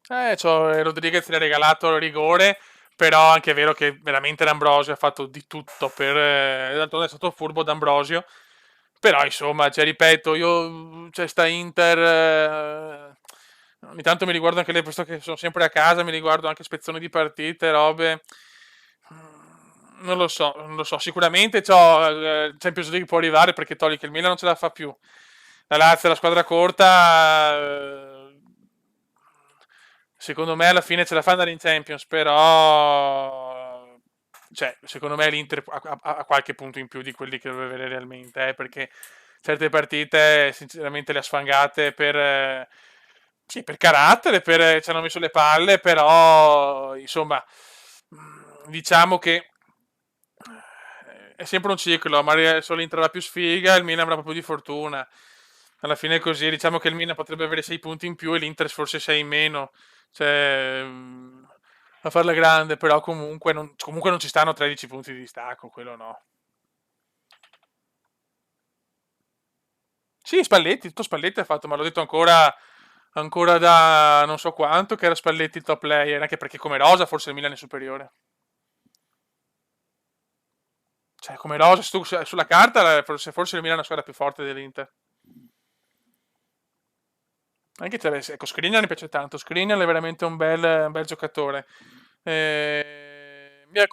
Rodriguez le ha regalato il rigore, però anche è vero che veramente D'Ambrosio ha fatto di tutto per... d'altronde è stato furbo D'Ambrosio, però insomma, cioè, ripeto, io c'è sta Inter... ogni tanto mi riguardo anche le, visto che sono sempre a casa, mi riguardo anche spezzoni di partite, robe... Non lo so, non lo so. Sicuramente Champions League può arrivare perché togli che il Milan non ce la fa più. La Lazio è la squadra corta. Secondo me alla fine ce la fa andare in Champions, però cioè, secondo me l'Inter ha qualche punto in più di quelli che doveva avere realmente, perché certe partite sinceramente le ha sfangate sì, per carattere, ci hanno messo le palle, però insomma, diciamo che è sempre un ciclo, magari solo l'Inter avrà più sfiga, il Milan avrà proprio di fortuna. Alla fine è così, diciamo che il Milan potrebbe avere 6 punti in più e l'Inter forse 6 in meno. Cioè, a farla grande, però comunque non ci stanno 13 punti di distacco, quello no. Sì, Spalletti, tutto Spalletti ha fatto, ma l'ho detto ancora da non so quanto che era Spalletti il top player, anche perché come rosa forse il Milan è superiore. Cioè, come rosa, sulla carta, forse il Milan è una squadra più forte dell'Inter. Anche ecco, Skriniar mi piace tanto. Skriniar è veramente un bel giocatore. Mi ha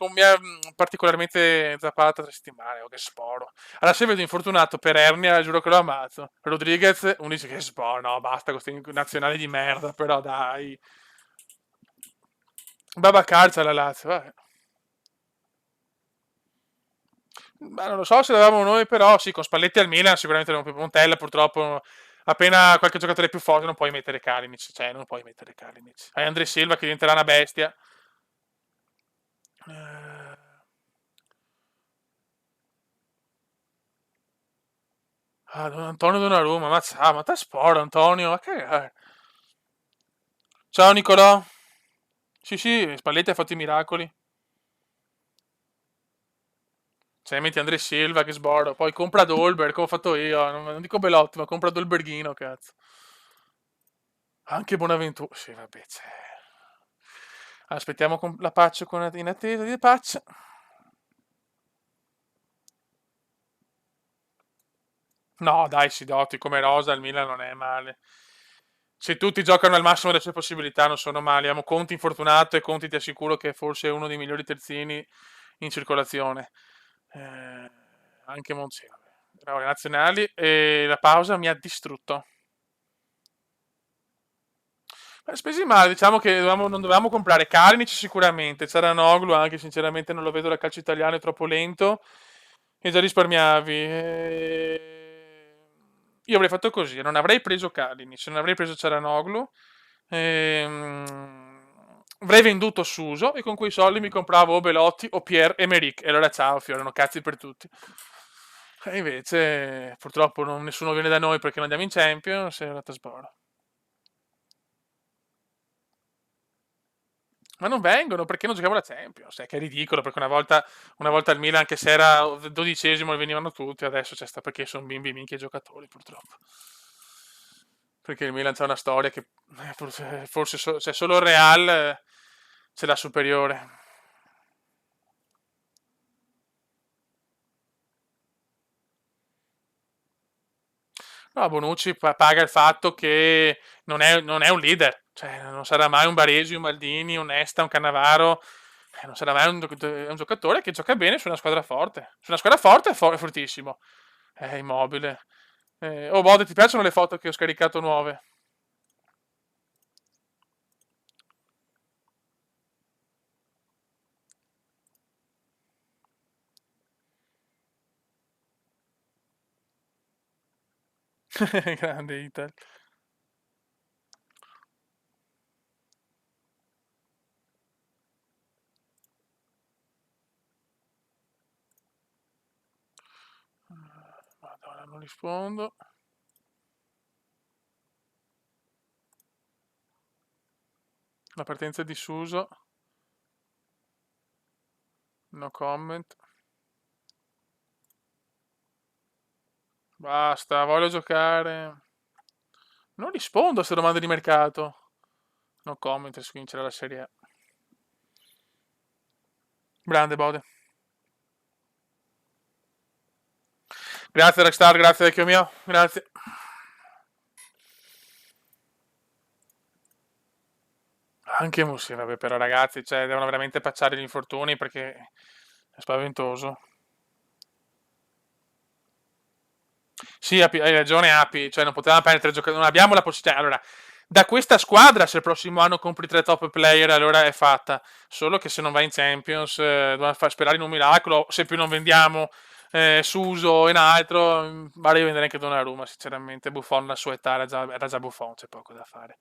particolarmente zappato 3 settimane. Oh, che sporo. Allora, se vedo infortunato per ernia, giuro che lo ammazzo. Rodriguez, uno dice che sporo. No, basta con questi nazionali di merda. Però dai. Babacar c'ha la Lazio. Vabbè. Ma non lo so se l'avevamo noi, però sì, con Spalletti al Milan sicuramente non più Montella, purtroppo appena qualche giocatore più forte non puoi mettere Kalinic, cioè non puoi mettere Kalinic. Hai Andre Silva che diventerà una bestia. Ah, Antonio Donnarumma, ma te sporo Antonio, a cagare. Ciao Nicolò. Sì, sì, Spalletti ha fatto i miracoli. Cioè, metti Andrea Silva che sborda, poi compra Dolberg, come ho fatto io. Non dico Belotti, ma compra Dolberghino, cazzo. Anche Bonaventura. Sì, vabbè, cioè. Aspettiamo la patch in attesa di patch. No, dai, Sidotti, come rosa il Milan non è male. Se tutti giocano al massimo delle sue possibilità non sono male. Abbiamo Conti infortunato e Conti ti assicuro che è forse uno dei migliori terzini in circolazione. Eh, anche Monzino. Bravo, le nazionali e la pausa mi ha distrutto. Spesi male, diciamo che non dovevamo comprare Kalinic sicuramente, c'era Noglu anche, sinceramente non lo vedo da calcio italiano, è troppo lento e già risparmiavi. Io avrei fatto così, non avrei preso Kalinic, non avrei preso Ciaranoglu, avrei venduto Suso e con quei soldi mi compravo o Belotti o Pierre-Emerick e allora ciao, fiorano cazzi per tutti. E invece purtroppo nessuno viene da noi perché non andiamo in Champions e è andata a sboro. Ma non vengono perché non giochiamo la Champions. Che è ridicolo perché una volta il Milan, anche se era 12esimo, venivano tutti. Adesso c'è sta perché sono bimbi minchia giocatori, purtroppo. Perché il Milan c'ha una storia che forse cioè, solo il Real ce l'ha superiore. No, Bonucci paga il fatto che non è un leader. Cioè, non sarà mai un Baresi, un Maldini, un Nesta, un Cannavaro. Non sarà mai è un giocatore che gioca bene su una squadra forte. Su una squadra forte è fortissimo. È immobile. Oh, Bode, ti piacciono le foto che ho scaricato nuove? Grande Inter. Madonna, non rispondo. La partenza di Suso. No comment. Basta, voglio giocare. Non rispondo a queste domande di mercato. No comment su vincere la Serie A. Grande Bode. Grazie Rockstar, grazie vecchio mio. Grazie. Anche Mussi, vabbè, però ragazzi, cioè, devono veramente pacciare gli infortuni perché è spaventoso. Sì, hai ragione, Api, cioè non potevamo perdere tre giocatori, non abbiamo la possibilità. Allora, da questa squadra, se il prossimo anno compri tre top player, allora è fatta. Solo che se non va in Champions, dobbiamo sperare in un miracolo. Se più non vendiamo Suso e un altro, vale vendere anche Donnarumma, sinceramente. Buffon, alla sua età, era già Buffon, c'è poco da fare.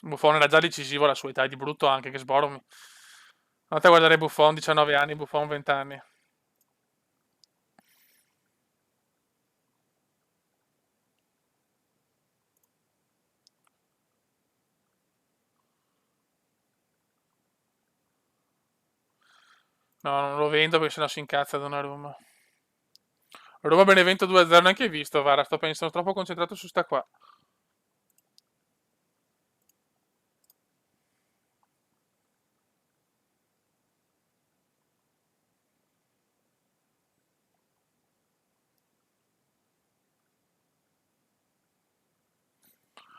Buffon era già decisivo alla sua età, è di brutto anche, che sboromi. Andate a guardare Buffon, 19 anni, Buffon 20 anni. No, non lo vendo perché sennò si incazza Donnarumma. Roma Benevento 2-0 neanche visto, Vara, sto pensando troppo concentrato su sta qua.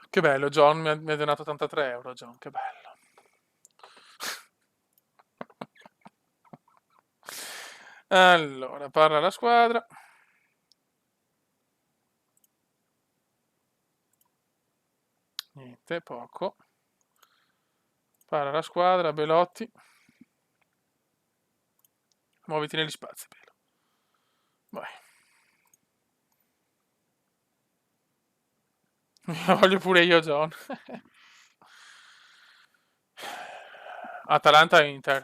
Che bello, John mi ha donato 83 euro, John, che bello. Allora, parla la squadra. Niente, poco. Parla la squadra, Belotti. Muoviti negli spazi, Belo. Vai. La voglio pure io, John. Atalanta-Inter.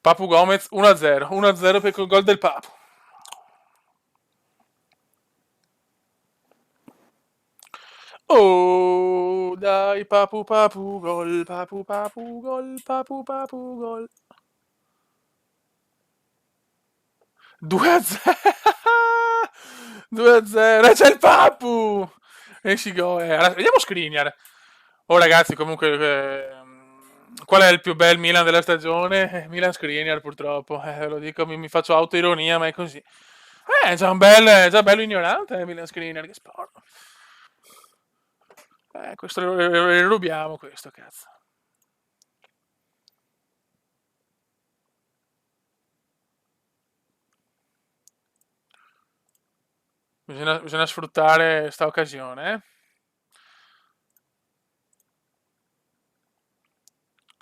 Papu Gomez 1-0. 1-0 per il gol del Papu. Oh, dai, Papu Papu gol, Papu Papu gol, Papu Papu gol. 2-0. 2-0. E c'è il Papu. E si go. Allora, vediamo Skriniar. Oh ragazzi, comunque qual è il più bel Milan della stagione? Milan Skriniar purtroppo. Lo dico, mi faccio autoironia, ma è così. È già bello ignorante Milan Skriniar, che sporco. Questo lo rubiamo, questo, cazzo. Bisogna sfruttare sta occasione, eh.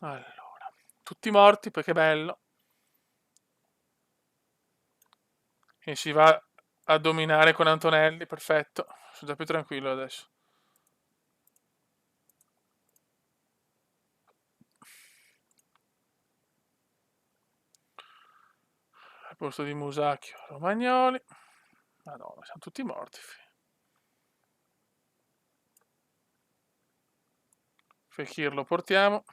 Allora, tutti morti, perché bello. E si va a dominare con Antonelli, perfetto. Sono già più tranquillo adesso. Al posto di Musacchio, Romagnoli. Madonna, siamo tutti morti. Fekir lo portiamo.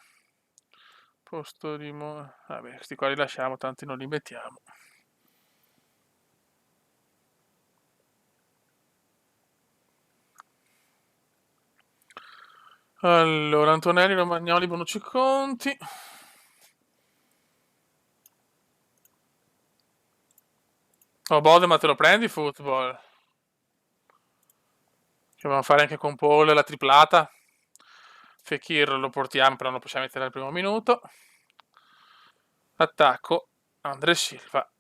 Posto di... Vabbè, questi qua li lasciamo, tanti non li mettiamo. Allora, Antonelli, Romagnoli, Bonucci, Conti. Oh, Bode, ma te lo prendi football? Che dobbiamo fare anche con Paul la triplata. Fekir lo portiamo, però non lo possiamo mettere al primo minuto. Attacco, Andre Silva.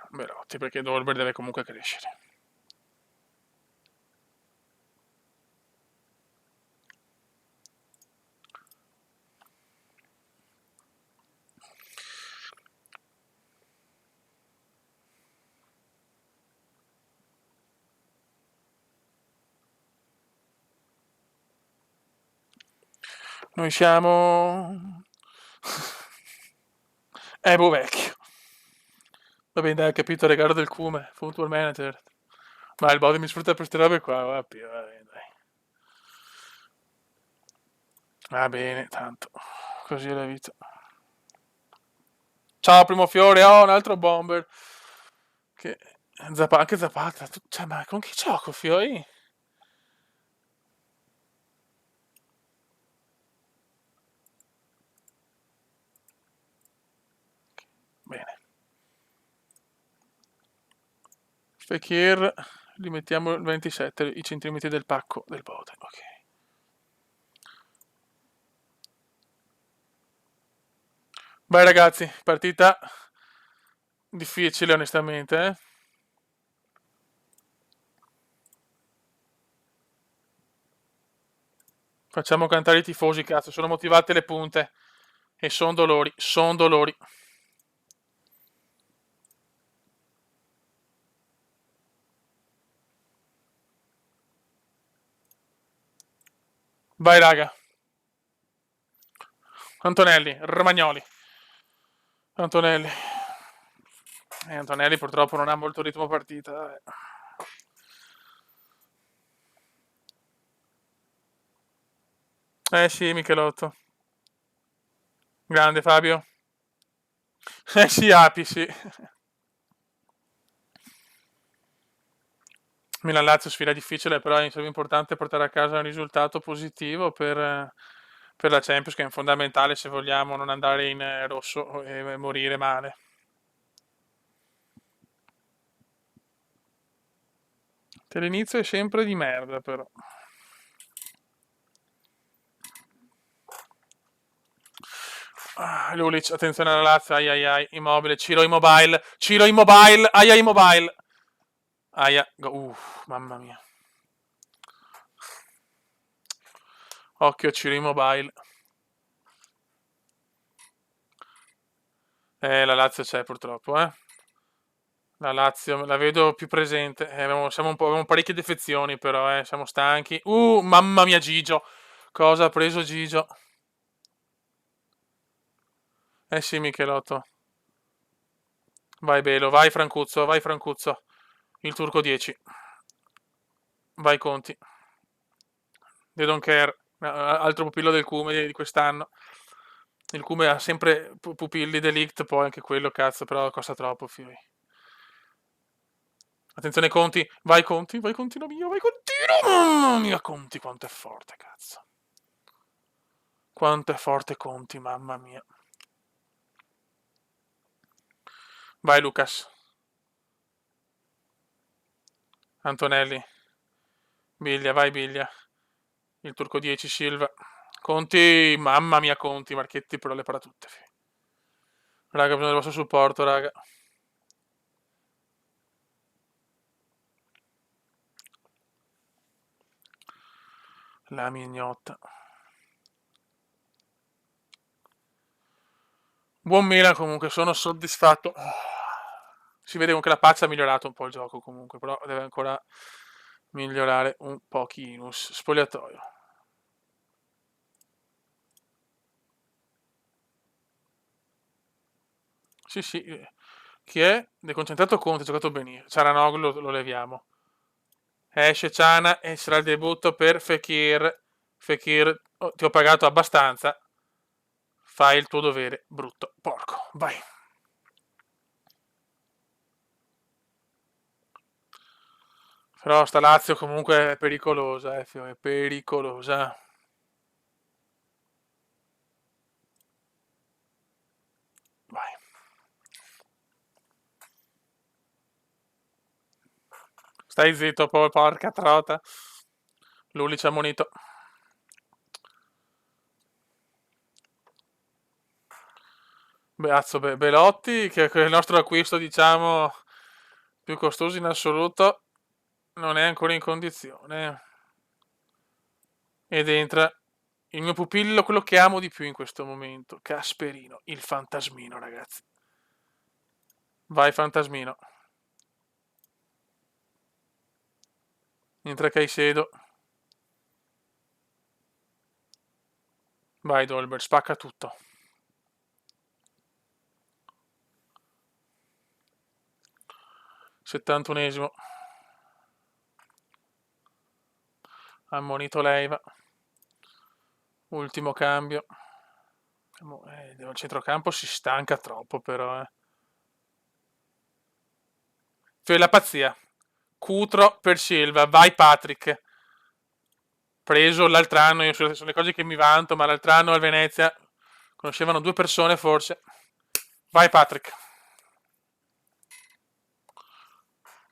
Belotti, perché Dolber deve comunque crescere. Noi siamo... Ebo vecchio. Va bene, dai, ho capito, regalo del Cume, Football Manager. Ma il body mi sfrutta per queste robe qua, va bene, dai. Va bene, tanto. Così è la vita. Ciao, primo fiore, oh, un altro bomber. Che... anche Zapata. Cioè, ma con chi gioco, fiori? Bene. Fekir, li mettiamo il 27, i centimetri del pacco del bode, ok. Beh ragazzi, partita difficile onestamente, eh. Facciamo cantare i tifosi, cazzo, sono motivate le punte. E son dolori, son dolori. Vai raga. Antonelli, Romagnoli. Antonelli. Antonelli purtroppo non ha molto ritmo partita. Sì, Michelotto. Grande Fabio. Sì, Api, sì. Milan-Lazio sfida difficile, però è importante portare a casa un risultato positivo per la Champions, che è fondamentale se vogliamo non andare in rosso e morire male. Che l'inizio è sempre di merda, però. Lulic, attenzione alla Lazio, ai ai ai, Immobile, Ciro Immobile, ai ai Immobile. Aia, mamma mia. Occhio Ciro Immobile. La Lazio c'è purtroppo, eh. La Lazio la vedo più presente. Abbiamo parecchie defezioni, però, siamo stanchi. Mamma mia, Gigio. Cosa ha preso Gigio? Eh sì, Michelotto. Vai Belo, vai Francuzzo, vai Francuzzo. Il turco 10. Vai Conti. They don't care. Altro pupillo del Cume di quest'anno. Il Cume ha sempre pupilli delict, poi anche quello, cazzo, però costa troppo, figli. Attenzione Conti, vai Contino mio, vai Contino! Mamma mia, Conti, quanto è forte, cazzo. Quanto è forte Conti, mamma mia. Vai Lucas. Antonelli. Biglia, vai Biglia. Il turco 10, Silva. Conti, mamma mia Conti, Marchetti però le para tutte. Raga, bisogna del vostro supporto, raga. La mignotta. Buon Milan comunque, sono soddisfatto. Si vede comunque la Pazza ha migliorato un po' il gioco comunque, però deve ancora migliorare un pochino. Spogliatoio. Sì, sì. Chi è? Deconcentrato Conte, ha giocato benissimo. Ciaranoglu lo leviamo. Esce Ciana e sarà il debutto per Fekir. Fekir, ti ho pagato abbastanza. Fai il tuo dovere, brutto. Porco, vai. Però sta Lazio comunque è pericolosa, Fio, è pericolosa. Vai. Stai zitto, poi porca trota. Lulic ammonito. Beazzo Belotti, che è il nostro acquisto, diciamo, più costoso in assoluto, non è ancora in condizione. Ed entra il mio pupillo, quello che amo di più in questo momento, Casperino, il fantasmino, ragazzi. Vai fantasmino. Entra Caicedo. Vai Dolber, spacca tutto. Settantunesimo. Ammonito Leiva. Ultimo cambio. Il centrocampo si stanca troppo però, Cioè la pazzia. Cutro per Silva. Vai Patrick. Preso l'altro anno, io sono le cose che mi vanto, ma l'altro anno al Venezia conoscevano due persone forse. Vai Patrick.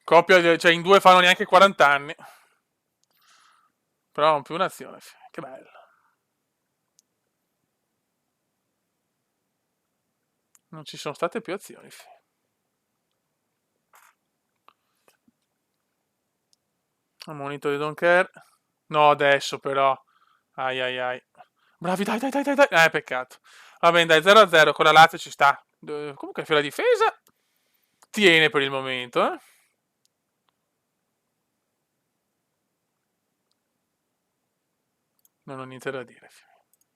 Coppia, cioè in due fanno neanche 40 anni. Però non più un'azione. Che bello. Non ci sono state più azioni. Ammonito di Don't Care. No, adesso però. Ai ai ai. Bravi, dai, dai, dai, dai, dai. Peccato. Va bene, dai, 0-0 con la Lazio ci sta. Comunque la difesa tiene per il momento, Non ho niente da dire.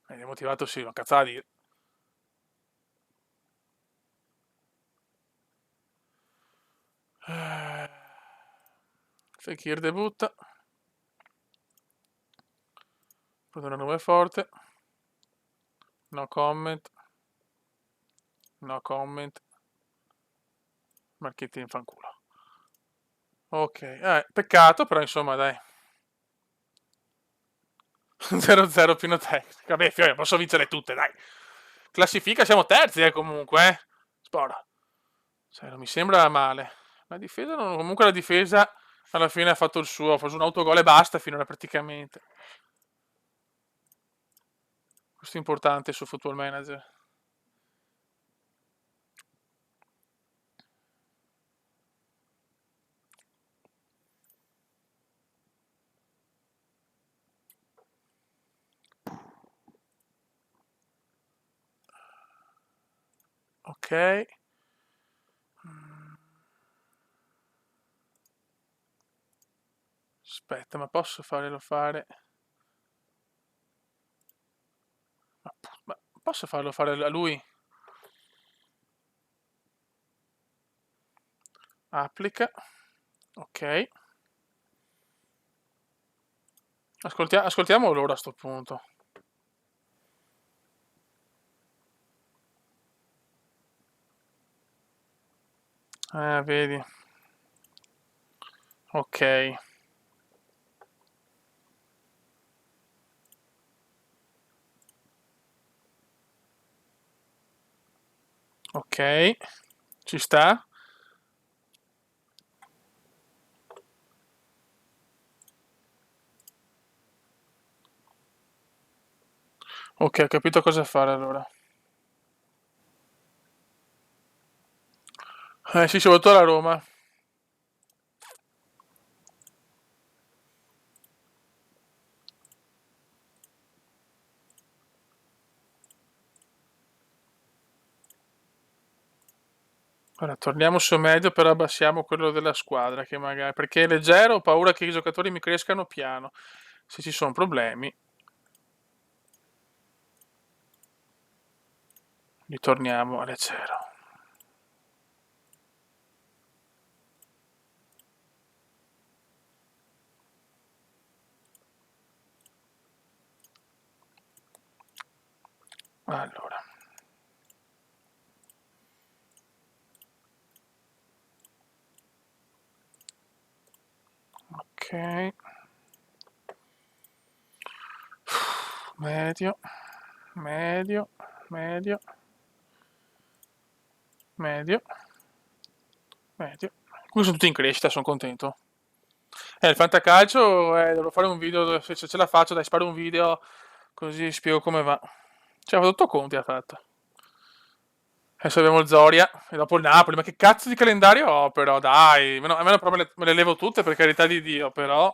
È motivato sì, non cazzata da dire. Fekir debutta. Donnarumma è forte. No comment. No comment. Marchetti in fanculo. Ok, peccato, però insomma dai. 0-0 Pinotex. Vabbè, Fiore, posso vincere tutte, dai. Classifica, siamo terzi, comunque, Spora. Cioè, non mi sembra male. La difesa, comunque la difesa alla fine ha fatto il suo. Ha fatto un autogol e basta finora praticamente. Questo è importante su Football Manager. Ok. Aspetta, ma posso farlo fare? Ma posso farlo fare a lui? applica, ok. Ascoltiamo loro a sto punto. Vedi. Ok. Ok. Ci sta. Ok, ho capito cosa fare allora. Sì, soprattutto la Roma. Ora torniamo su medio, però abbassiamo quello della squadra, che magari, perché è leggero, ho paura che i giocatori mi crescano piano. Se ci sono problemi, ritorniamo a leggero. Allora. Ok. Medio, medio, medio, medio, medio. Qui sono tutti in crescita, sono contento. Il fantacalcio, devo fare un video, se ce la faccio, dai, sparo un video, così spiego come va. Cioè, ha fatto tutto Conti, ha fatto. Adesso abbiamo Zoria e dopo il Napoli. Ma che cazzo di calendario ho, però, dai. Almeno però me le levo tutte, per carità di Dio, però.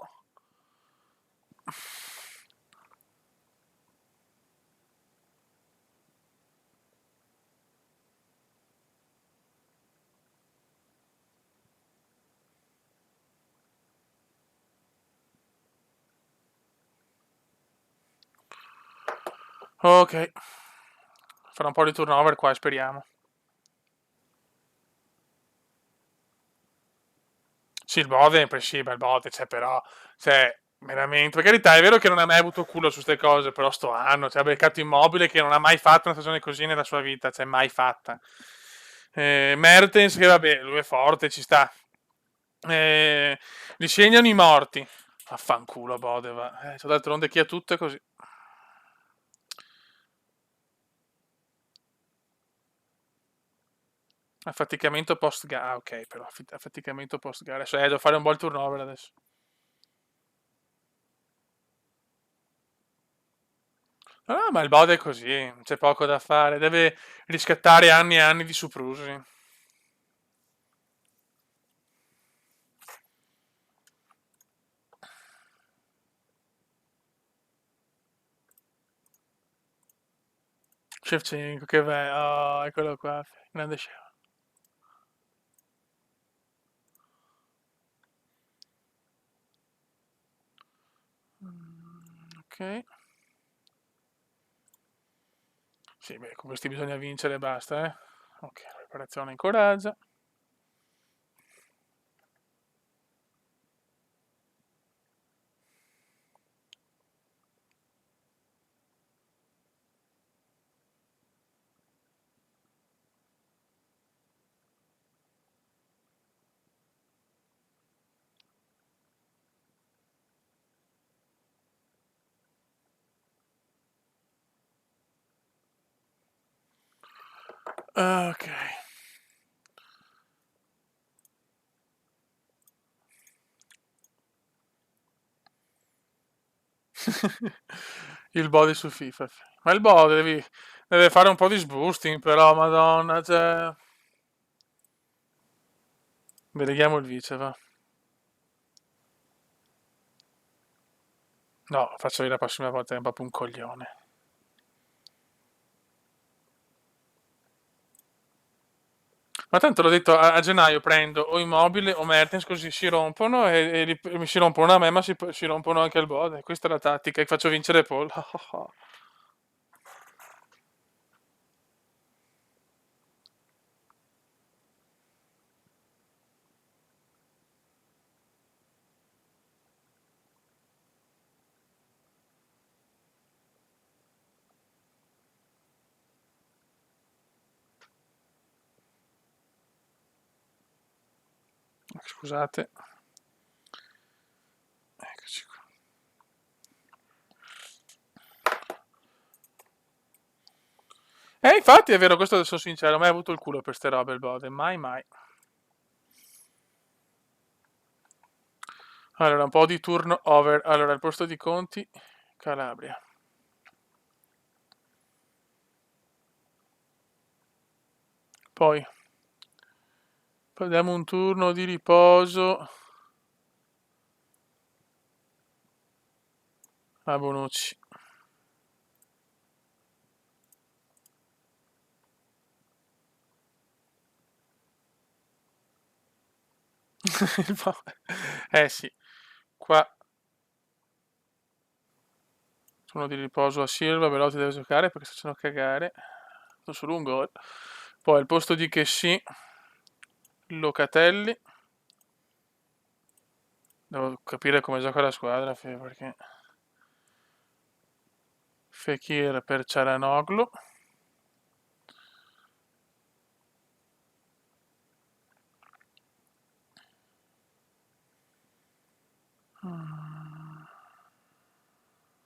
Ok. Farà un po' di turnover qua, speriamo. Sì, il Bode è imprensibile, il Bode, cioè, però, cioè, veramente, per carità, è vero che non ha mai avuto culo su queste cose, però sto anno, cioè, ha beccato Immobile che non ha mai fatto una stagione così nella sua vita, cioè, mai fatta. Mertens, che vabbè, lui è forte, ci sta. Li segnano i morti. Affanculo, Bode, va. Cioè, d'altronde chi ha tutto è così. Affaticamento post gara, ok, però, affaticamento post gara. Adesso, devo fare un bel turnover adesso. Ah, ma il Bode è così, c'è poco da fare, deve riscattare anni e anni di soprusi. Shevchenko, che bello, oh, eccolo qua, grande chef. Ok. Sì, beh, con questi bisogna vincere e basta, eh. Ok, la preparazione incoraggia. Ok. Il body su FIFA. Ma il body deve fare un po' di sboosting, però, madonna, cioè. Deleghiamo il vice, va. No, faccio io la prossima volta, è proprio un coglione. Ma tanto l'ho detto, a gennaio prendo o Immobile o Mertens, così si rompono e mi si rompono a me, ma si rompono anche al Bode. Questa è la tattica, e faccio vincere Paul. scusate. Eccoci qua. Infatti è vero, questo sono sincero, mai avuto il culo per ste robe il Bode, mai mai. Allora, un po' di turnover. Allora, il posto di Conti, Calabria. Poi diamo un turno di riposo a Bonucci. Sì, qua turno di riposo a Silva, Velotti deve giocare perché sta facendo cagare. Sto solo un gol. Poi al posto di Chessy, Locatelli. Devo capire come gioca la squadra perché Fekir per Cialanoglu.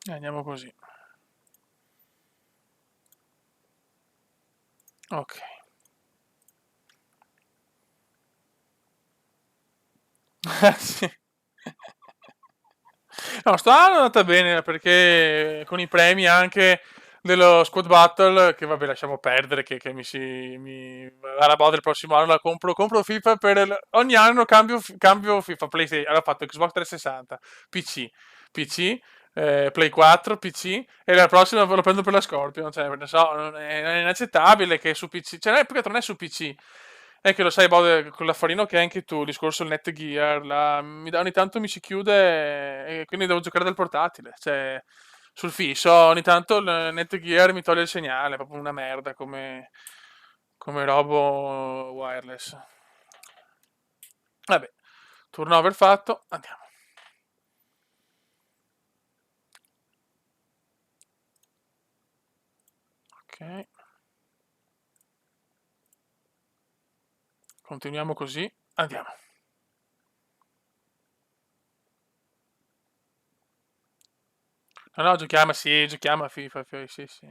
Andiamo così. Ok. Sì. No, sta andata bene perché con i premi anche dello Squad Battle, che vabbè lasciamo perdere, che alla botta del prossimo anno la compro FIFA ogni anno cambio FIFA, PlayStation, allora ho fatto Xbox 360, PC, PC, Play 4, PC e la prossima lo prendo per la Scorpion, cioè non so, non è inaccettabile che su PC, cioè non è perché non è su PC. È che lo sai, con l'affarino che hai anche tu, il discorso il Netgear, ogni tanto mi si chiude e quindi devo giocare dal portatile. Cioè, sul fisso, ogni tanto il Netgear mi toglie il segnale, è proprio una merda come robo wireless. Vabbè, turnover fatto, andiamo. Ok. Continuiamo così, andiamo. No, no, giochiamo a FIFA, sì, sì.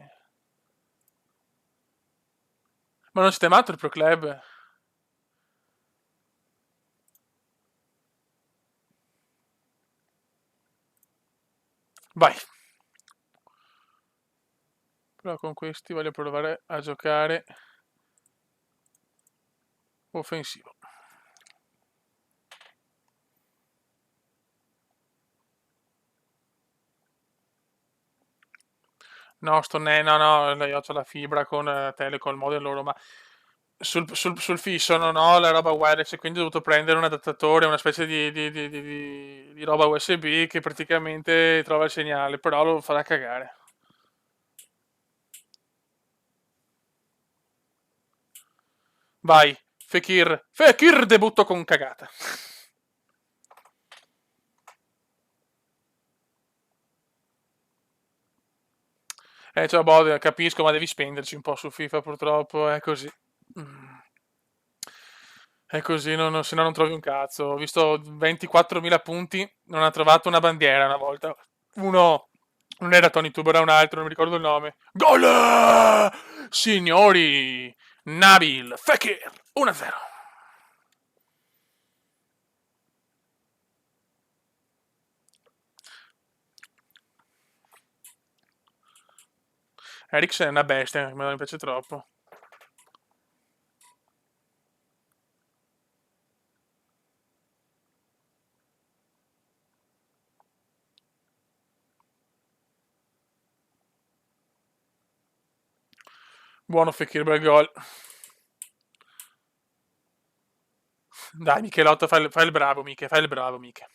Ma non siete matto il Pro Club? Vai. Però con questi voglio provare a giocare offensivo. No, no, io ho la fibra con Telecom, modem loro, ma sul fisso non ho la roba wireless e quindi ho dovuto prendere un adattatore, una specie di roba USB che praticamente trova il segnale, però lo farà cagare. Vai, Fekir debutto con cagata. Cioè, boh, capisco, ma devi spenderci un po' su FIFA, purtroppo, è così. Mm. È così, se no non trovi un cazzo. Ho visto 24.000 punti, non ha trovato una bandiera una volta. Uno, non era Tony Tuber, era un altro, non mi ricordo il nome. Gol! Signori, Nabil Fekir, 1-0. Eriksen è una bestia, mi piace troppo. Buono Fekir, bel gol. Dai, Michelotto, fai il bravo, Miche, fai il bravo, Miche.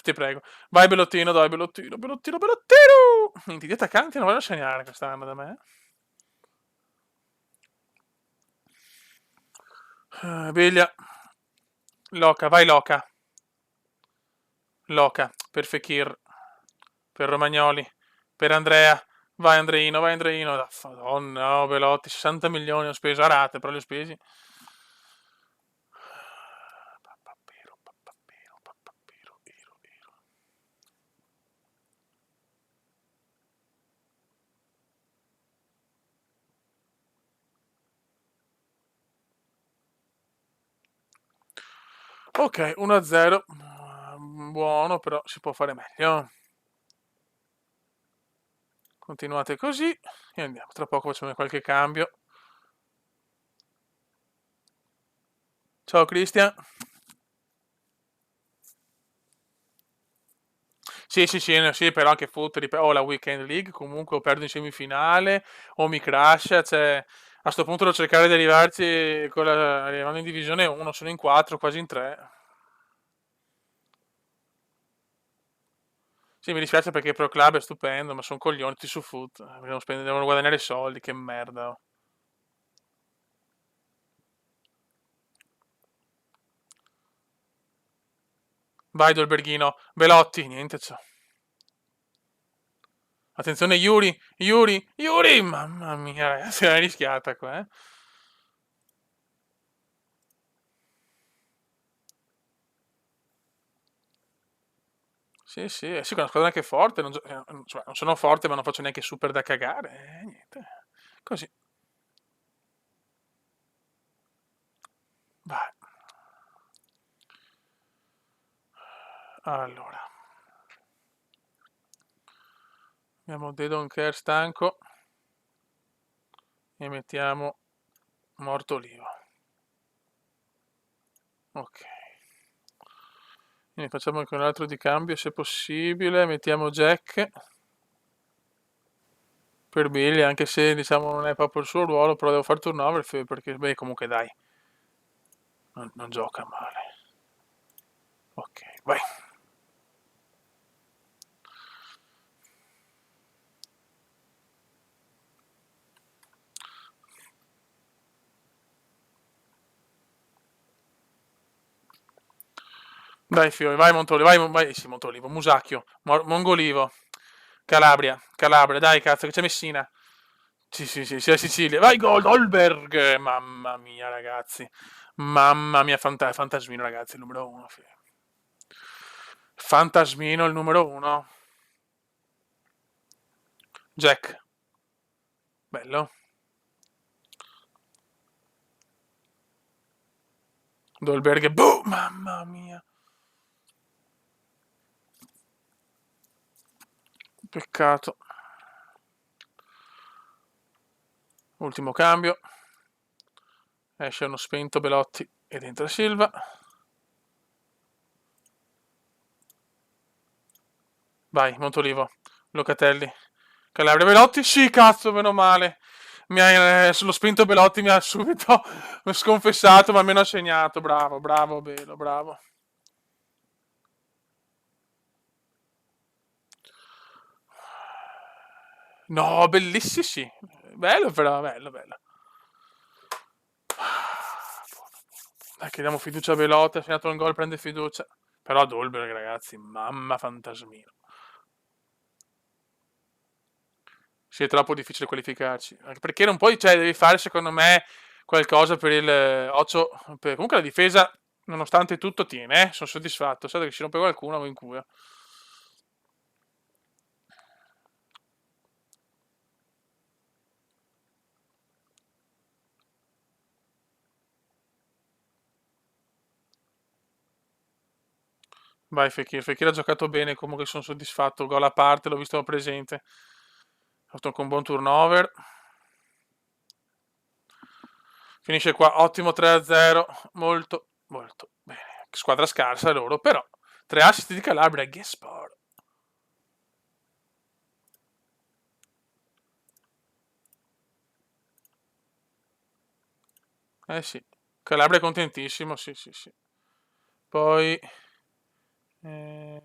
Ti prego. Vai, Belottino, dai, Belottino, Belottino, Belottino! Minchia, gli attaccanti non vogliono segnare quest'anno da me. Veglia. Loca, vai Loca. Loca, per Fekir, per Romagnoli, per Andrea. Vai Andreino. Madonna, oh, Belotti, 60 milioni ho speso a rate, però li ho spesi. Ok, 1-0. Buono, però si può fare meglio. Continuate così e andiamo. Tra poco facciamo qualche cambio. Ciao Cristian. Sì, sì, sì, sì, però anche o la Weekend League, comunque o perdo in semifinale o mi crash, cioè a sto punto devo cercare di arrivarci arrivando in divisione 1, sono in 4, quasi in 3. Sì, mi dispiace perché Pro Club è stupendo, ma sono coglioni tutti su foot, devono guadagnare soldi, che merda. Vai Dolberghino, Belotti, niente c'è. Attenzione Yuri, Yuri, Yuri, mamma mia ragazzi, è rischiata qua, eh. Sì, sì, sì, con una squadra anche forte, cioè, non sono forte ma non faccio neanche super da cagare, niente. Così, vai. Allora, abbiamo De Don't Care stanco e mettiamo Mortolivo. Ok. Quindi facciamo anche un altro di cambio se possibile, mettiamo Jack per Billy, anche se diciamo non è proprio il suo ruolo, però devo fare turnover perché, beh, comunque dai, non gioca male. Ok, vai. Dai Fiori, vai Montolivo, vai, sì, Montolivo, Musacchio, Mongolivo, Calabria, Calabria, dai cazzo, che c'è Messina. Sì, sì, sì, c'è Sicilia. Vai Goldberg, mamma mia ragazzi, mamma mia, Fantasmino ragazzi, il numero uno. Fantasmino il numero uno. Jack, bello. Dolberg, boh, mamma mia. Peccato. Ultimo cambio. Esce uno spento Belotti ed entra Silva. Vai, Montolivo, Locatelli, Calabria, Belotti. Sì, cazzo, meno male. Sullo spinto Belotti mi ha subito sconfessato, ma almeno ha segnato. Bravo, bravo, Belo, bravo. No, bellissimi, sì. Bello però, bello, bello. Dai, che diamo fiducia a Belotti, ha segnato un gol, prende fiducia. Però Dolberg, ragazzi, mamma Fantasmino. Sì, è troppo difficile qualificarci. Anche perché non puoi, cioè, devi fare, secondo me, qualcosa per il 8. Comunque la difesa, nonostante tutto, tiene, sono soddisfatto. Sai che si rompe qualcuno, va in culo. Vai Fekir, Fekir ha giocato bene, comunque sono soddisfatto. Gol a parte, l'ho visto presente. Ha fatto con buon turnover. Finisce qua, ottimo 3-0, molto, molto bene. Squadra scarsa loro, però 3 assist di Calabria, Gaspar. Eh sì, Calabria è contentissimo, sì, sì, sì. Poi eh,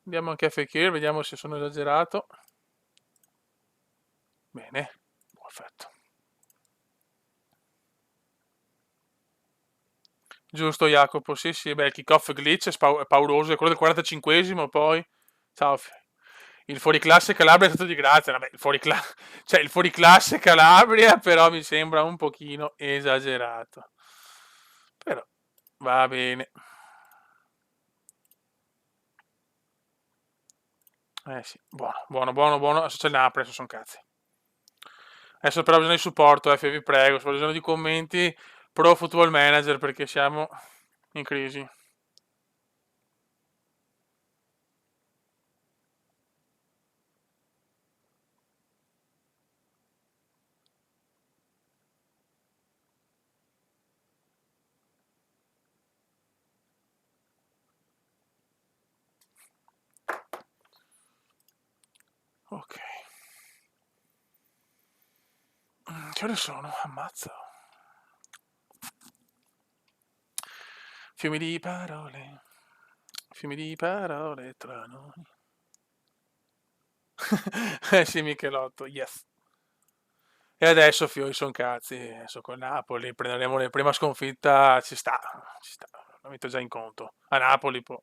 andiamo anche a Fekir, vediamo se sono esagerato. Bene, perfetto. Giusto Jacopo, sì, sì, beh, il kick-off glitch è pauroso, è quello del 45esimo, poi. Ciao. Il fuoriclasse Calabria è stato di grazia, vabbè, cioè, il fuoriclasse Calabria però mi sembra un pochino esagerato. Però va bene. Eh sì, buono, buono, buono, buono. Adesso c'è il Napoli, adesso sono cazzi. Adesso però bisogna di supporto, vi prego, se ho bisogno di commenti pro Football Manager perché siamo in crisi. Ok. Che ore sono? Ammazza. Fiumi di parole. Fiumi di parole tra noi. Eh sì, Michelotto, yes. E adesso Fiori sono cazzi, adesso con Napoli prenderemo la prima sconfitta, ci sta, la metto già in conto. A Napoli poi.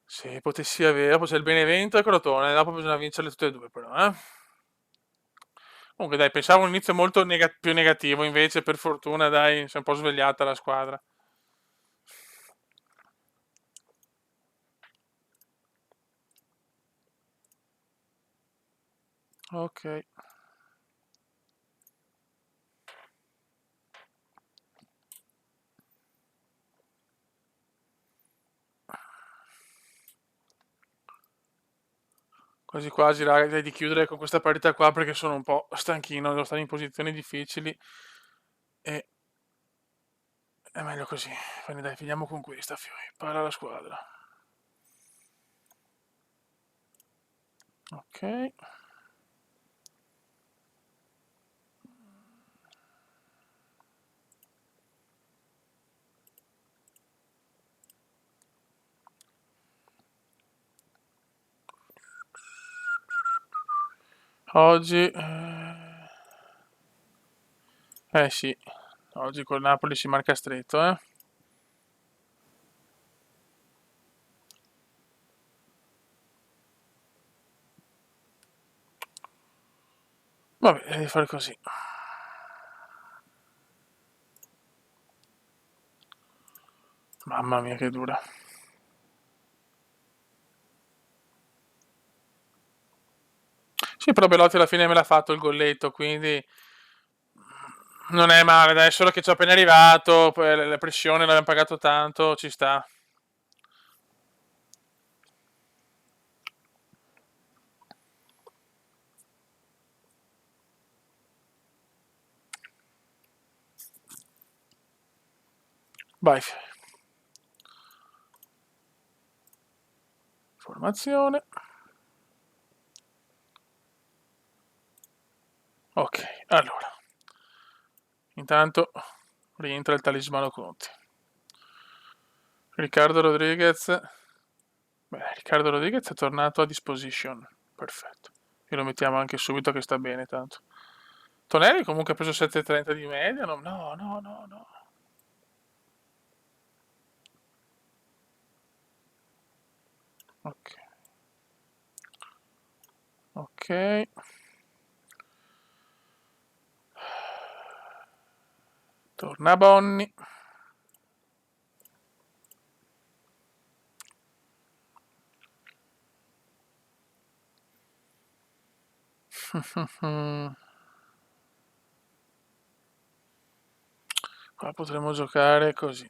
Se potessi avere, dopo c'è il Benevento e il Crotone, dopo bisogna vincerle tutte e due però, eh. Comunque dai, pensavo un inizio molto più negativo, invece per fortuna dai, si è un po' svegliata la squadra. Ok. Quasi quasi, raga, direi di chiudere con questa partita qua perché sono un po' stanchino, devo stare in posizioni difficili e è meglio così. Quindi dai, finiamo con questa, Fiori. Parla la squadra. Ok. Oggi... sì, oggi col Napoli si marca stretto, eh. Vabbè, devi fare così. Mamma mia, che dura. Sì, però Belotti alla fine me l'ha fatto il golletto, quindi non è male, dai, solo che ci ho appena arrivato, poi la pressione l'abbiamo pagato tanto, ci sta. Vai. Formazione. Ok, allora. Intanto rientra il talismano Conti. Riccardo Rodriguez. Beh, Riccardo Rodriguez è tornato a disposition. Perfetto. E lo mettiamo anche subito che sta bene tanto. Tonelli comunque ha preso 7,30 di media. No, no, no, no, no. Ok. Ok. Torna Bonni. Qua potremmo giocare così.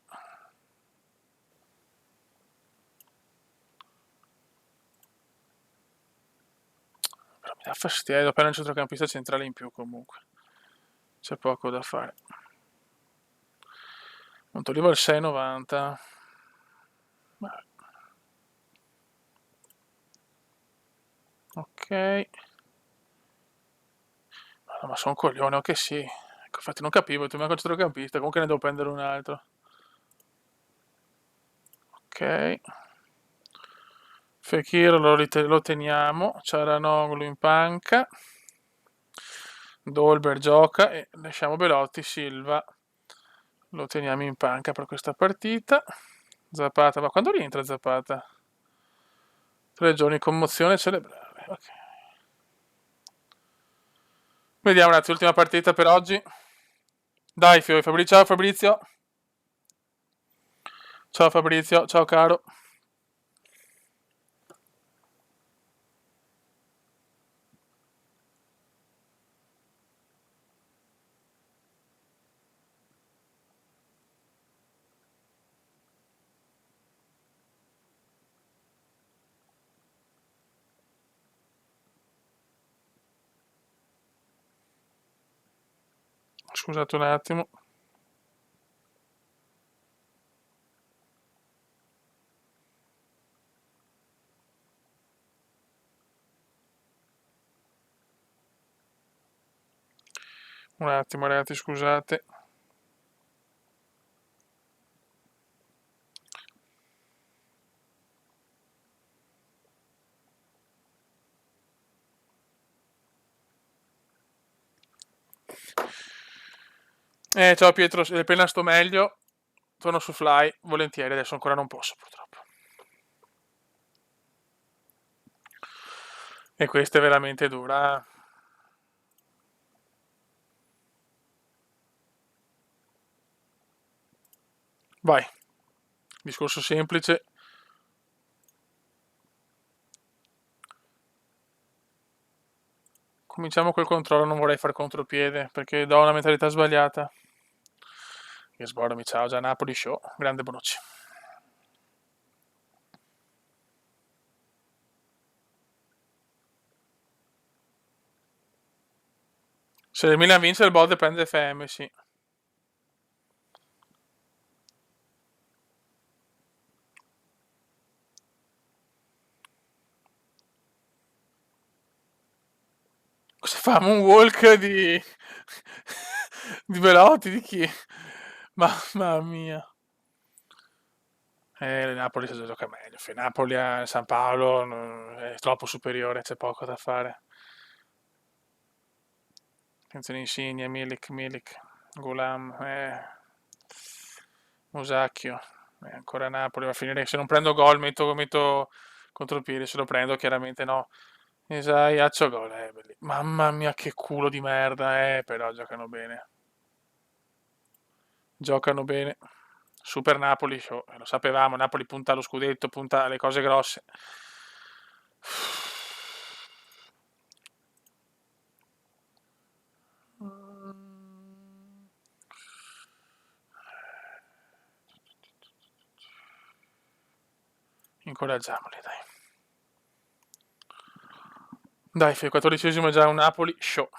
Però mi dà fastidio, devo appena un centrocampista centrale in più comunque. C'è poco da fare. Montolivo al 6,90. Ok. Ma sono un coglione, ok sì. Ecco, infatti non capivo, tu mi hai il centrocampista, comunque ne devo prendere un altro. Ok. Fekir lo teniamo. Ciaranoglu in panca. Dolber gioca e lasciamo Belotti, Silva. Lo teniamo in panca per questa partita. Zapata, ma quando rientra Zapata? 3 giorni, commozione cerebrale. Ok. Vediamo un attimo, ultima partita per oggi. Dai, Fabrizio, ciao Fabrizio. Ciao Fabrizio, ciao caro. Scusate un attimo. Un attimo, ragazzi, scusate. Ciao Pietro, se appena sto meglio, torno su Fly, volentieri, adesso ancora non posso purtroppo. E questa è veramente dura. Vai, discorso semplice. Cominciamo col controllo, non vorrei fare contropiede perché do una mentalità sbagliata. Che sborami, ciao, già Napoli show, grande Bonucci. Se il Milan vince il Bode prende FM, sì. Cosa fa? Un walk di... di Velotti, di chi? Mamma mia. Il Napoli si gioca meglio. Il Napoli a San Paolo è troppo superiore, c'è poco da fare. Attenzione Insigne, Milik, Gulam, Musacchio. Ancora Napoli va a finire. Se non prendo gol, metto contropiede. Se lo prendo, chiaramente no. Esai, Accio gol. Mamma mia, che culo di merda. Però giocano bene. Giocano bene. Super Napoli, lo sapevamo. Napoli punta allo scudetto, punta alle cose grosse. Incoraggiamoli, dai. Dai, il 14esimo è già un Napoli show.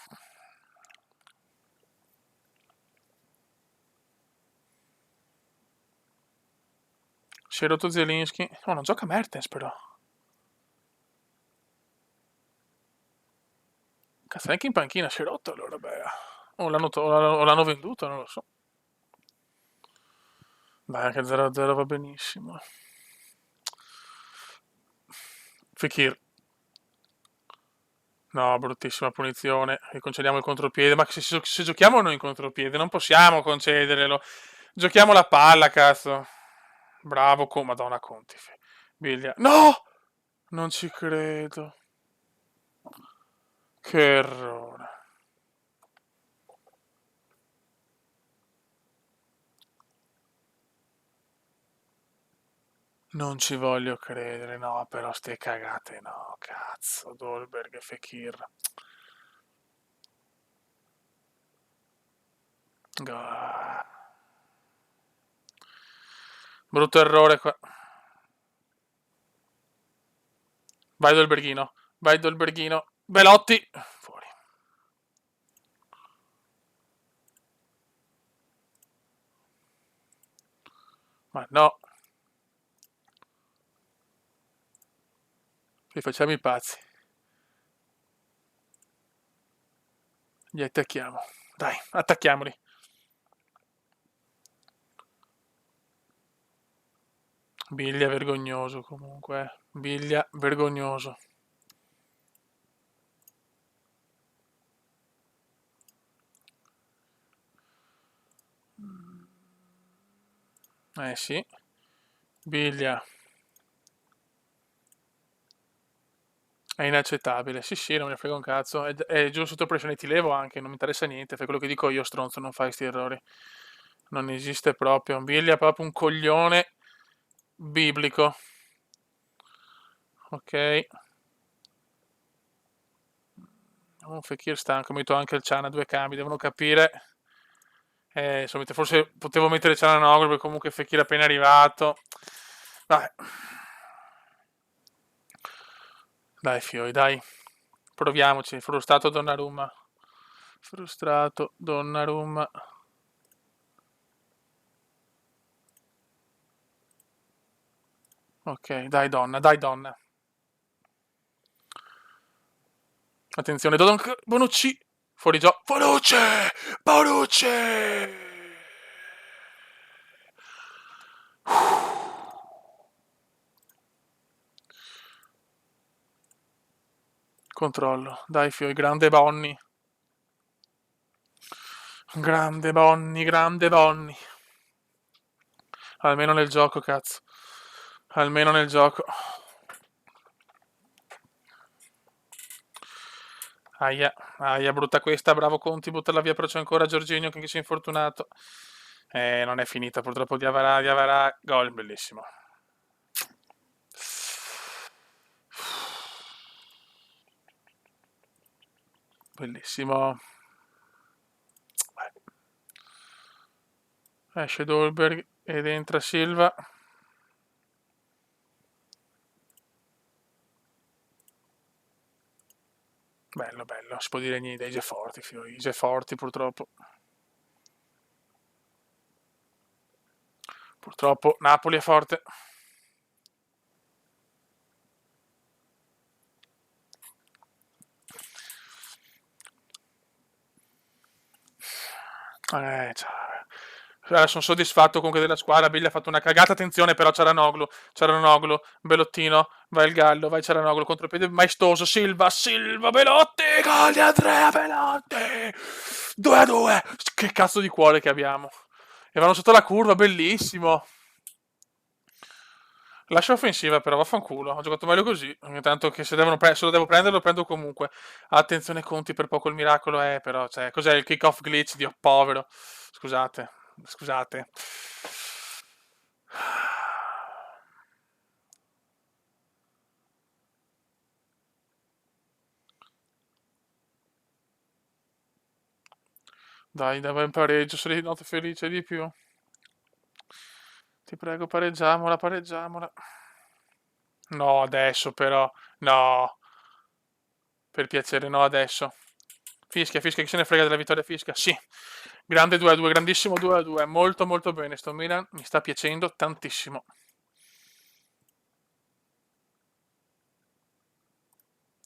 Si è rotto Zielinski. Oh, non gioca Mertens però. Cazzo, neanche in panchina si è rotto allora, beh. O l'hanno venduto, non lo so. Dai, anche 0-0 va benissimo. Fekir. No, bruttissima punizione. E concediamo il contropiede. Ma se giochiamo noi in contropiede, non possiamo concederlo. Giochiamo la palla, cazzo. Bravo, Madonna Conti. Biglia. No! Non ci credo. Che errore. Non ci voglio credere, no, però ste cagate, no, cazzo, Dolberg e Fekir. Ah. Brutto errore qua. Vai Dolberghino, Belotti, fuori. Ma no. Li facciamo i pazzi. Li attacchiamo. Dai, attacchiamoli. Biglia vergognoso comunque. Biglia vergognoso. Sì. Biglia. È inaccettabile. Sì, sì, non me ne frega un cazzo. È giù sotto pressione, ti levo anche, non mi interessa niente. Fai quello che dico io, stronzo, non fai sti errori. Non esiste proprio. Biglia è proprio un coglione biblico. Ok. Un Fekir stanco, metto anche il Ciana, due cambi, devono capire. Insomma, forse potevo mettere Cialanoglu perché comunque Fekir è appena arrivato. Vabbè. Dai, Fioi, dai. Proviamoci. Frustato Donnarumma. Frustrato, Donnarumma. Ok, dai donna, dai donna. Attenzione, Dodonk, Bonucci. Fuori gioco. Bonucci! Bonucci! Controllo. Dai, Fioi, grande Bonni. Grande Bonni, grande Bonni. Almeno nel gioco, cazzo. Almeno nel gioco. Aia, aia, brutta questa. Bravo Conti, buttala via, però c'è ancora Giorginio che si è infortunato. Non è finita, purtroppo Diavara. Gol, bellissimo. Bellissimo. Esce Dolberg ed entra Silva. Bello, bello, non si può dire niente, Ige forti, Fiori, Ige forti purtroppo. Purtroppo Napoli è forte. Cioè, allora, sono soddisfatto comunque della squadra. Billy ha fatto una cagata. Attenzione, però Ciaranoglu, Belottino, vai il Gallo, vai Ciaranoglu, contropiede maestoso. Silva, Belotti, gol di Andrea Belotti. 2-2. Che cazzo di cuore che abbiamo. E vanno sotto la curva, bellissimo. Lascia offensiva, però vaffanculo. Ho giocato meglio così. Tanto che se lo devo prendere, lo prendo comunque. Attenzione, Conti, per poco il miracolo è, però. Cioè, cos'è il kick-off glitch? Dio povero. Scusate, scusate. Dai, vai in pareggio. Sarei noto felice di più. Ti prego, pareggiamola. No, adesso però. No. Per piacere, no, adesso. Fischia, chi se ne frega della vittoria, fischia. Sì. Grande 2-2, grandissimo 2-2. Molto, molto bene. Sto Milan mi sta piacendo tantissimo.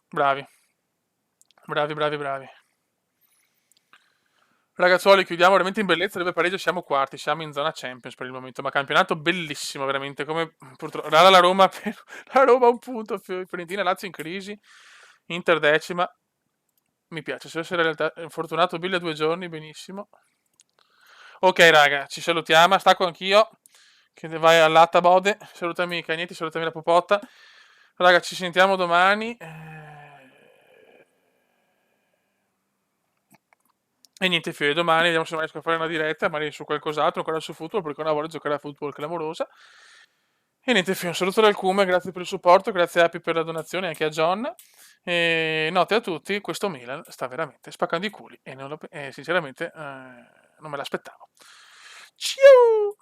Bravi. Bravi. Ragazzuoli, chiudiamo veramente in bellezza. Dove pareggio siamo quarti. Siamo in zona Champions per il momento. Ma campionato bellissimo, veramente. Come purtroppo. Rara la Roma. La Roma un punto. Fiorentina, Lazio in crisi. Inter decima. Mi piace. Se essere realtà. Fortunato Billy a 2 giorni. Benissimo. Ok, raga, ci salutiamo. Stacco anch'io. Che vai all'atta bode. Salutami i cagnetti, salutami la popotta. Raga, ci sentiamo domani. E niente, fine, domani vediamo se riesco a fare una diretta, magari su qualcos'altro, ancora su football, perché una vuole giocare a football clamorosa. E niente, fine, un saluto dal Cume, grazie per il supporto, grazie a Happy per la donazione, anche a John. E note a tutti, questo Milan sta veramente spaccando i culi e, sinceramente non me l'aspettavo. Ciao!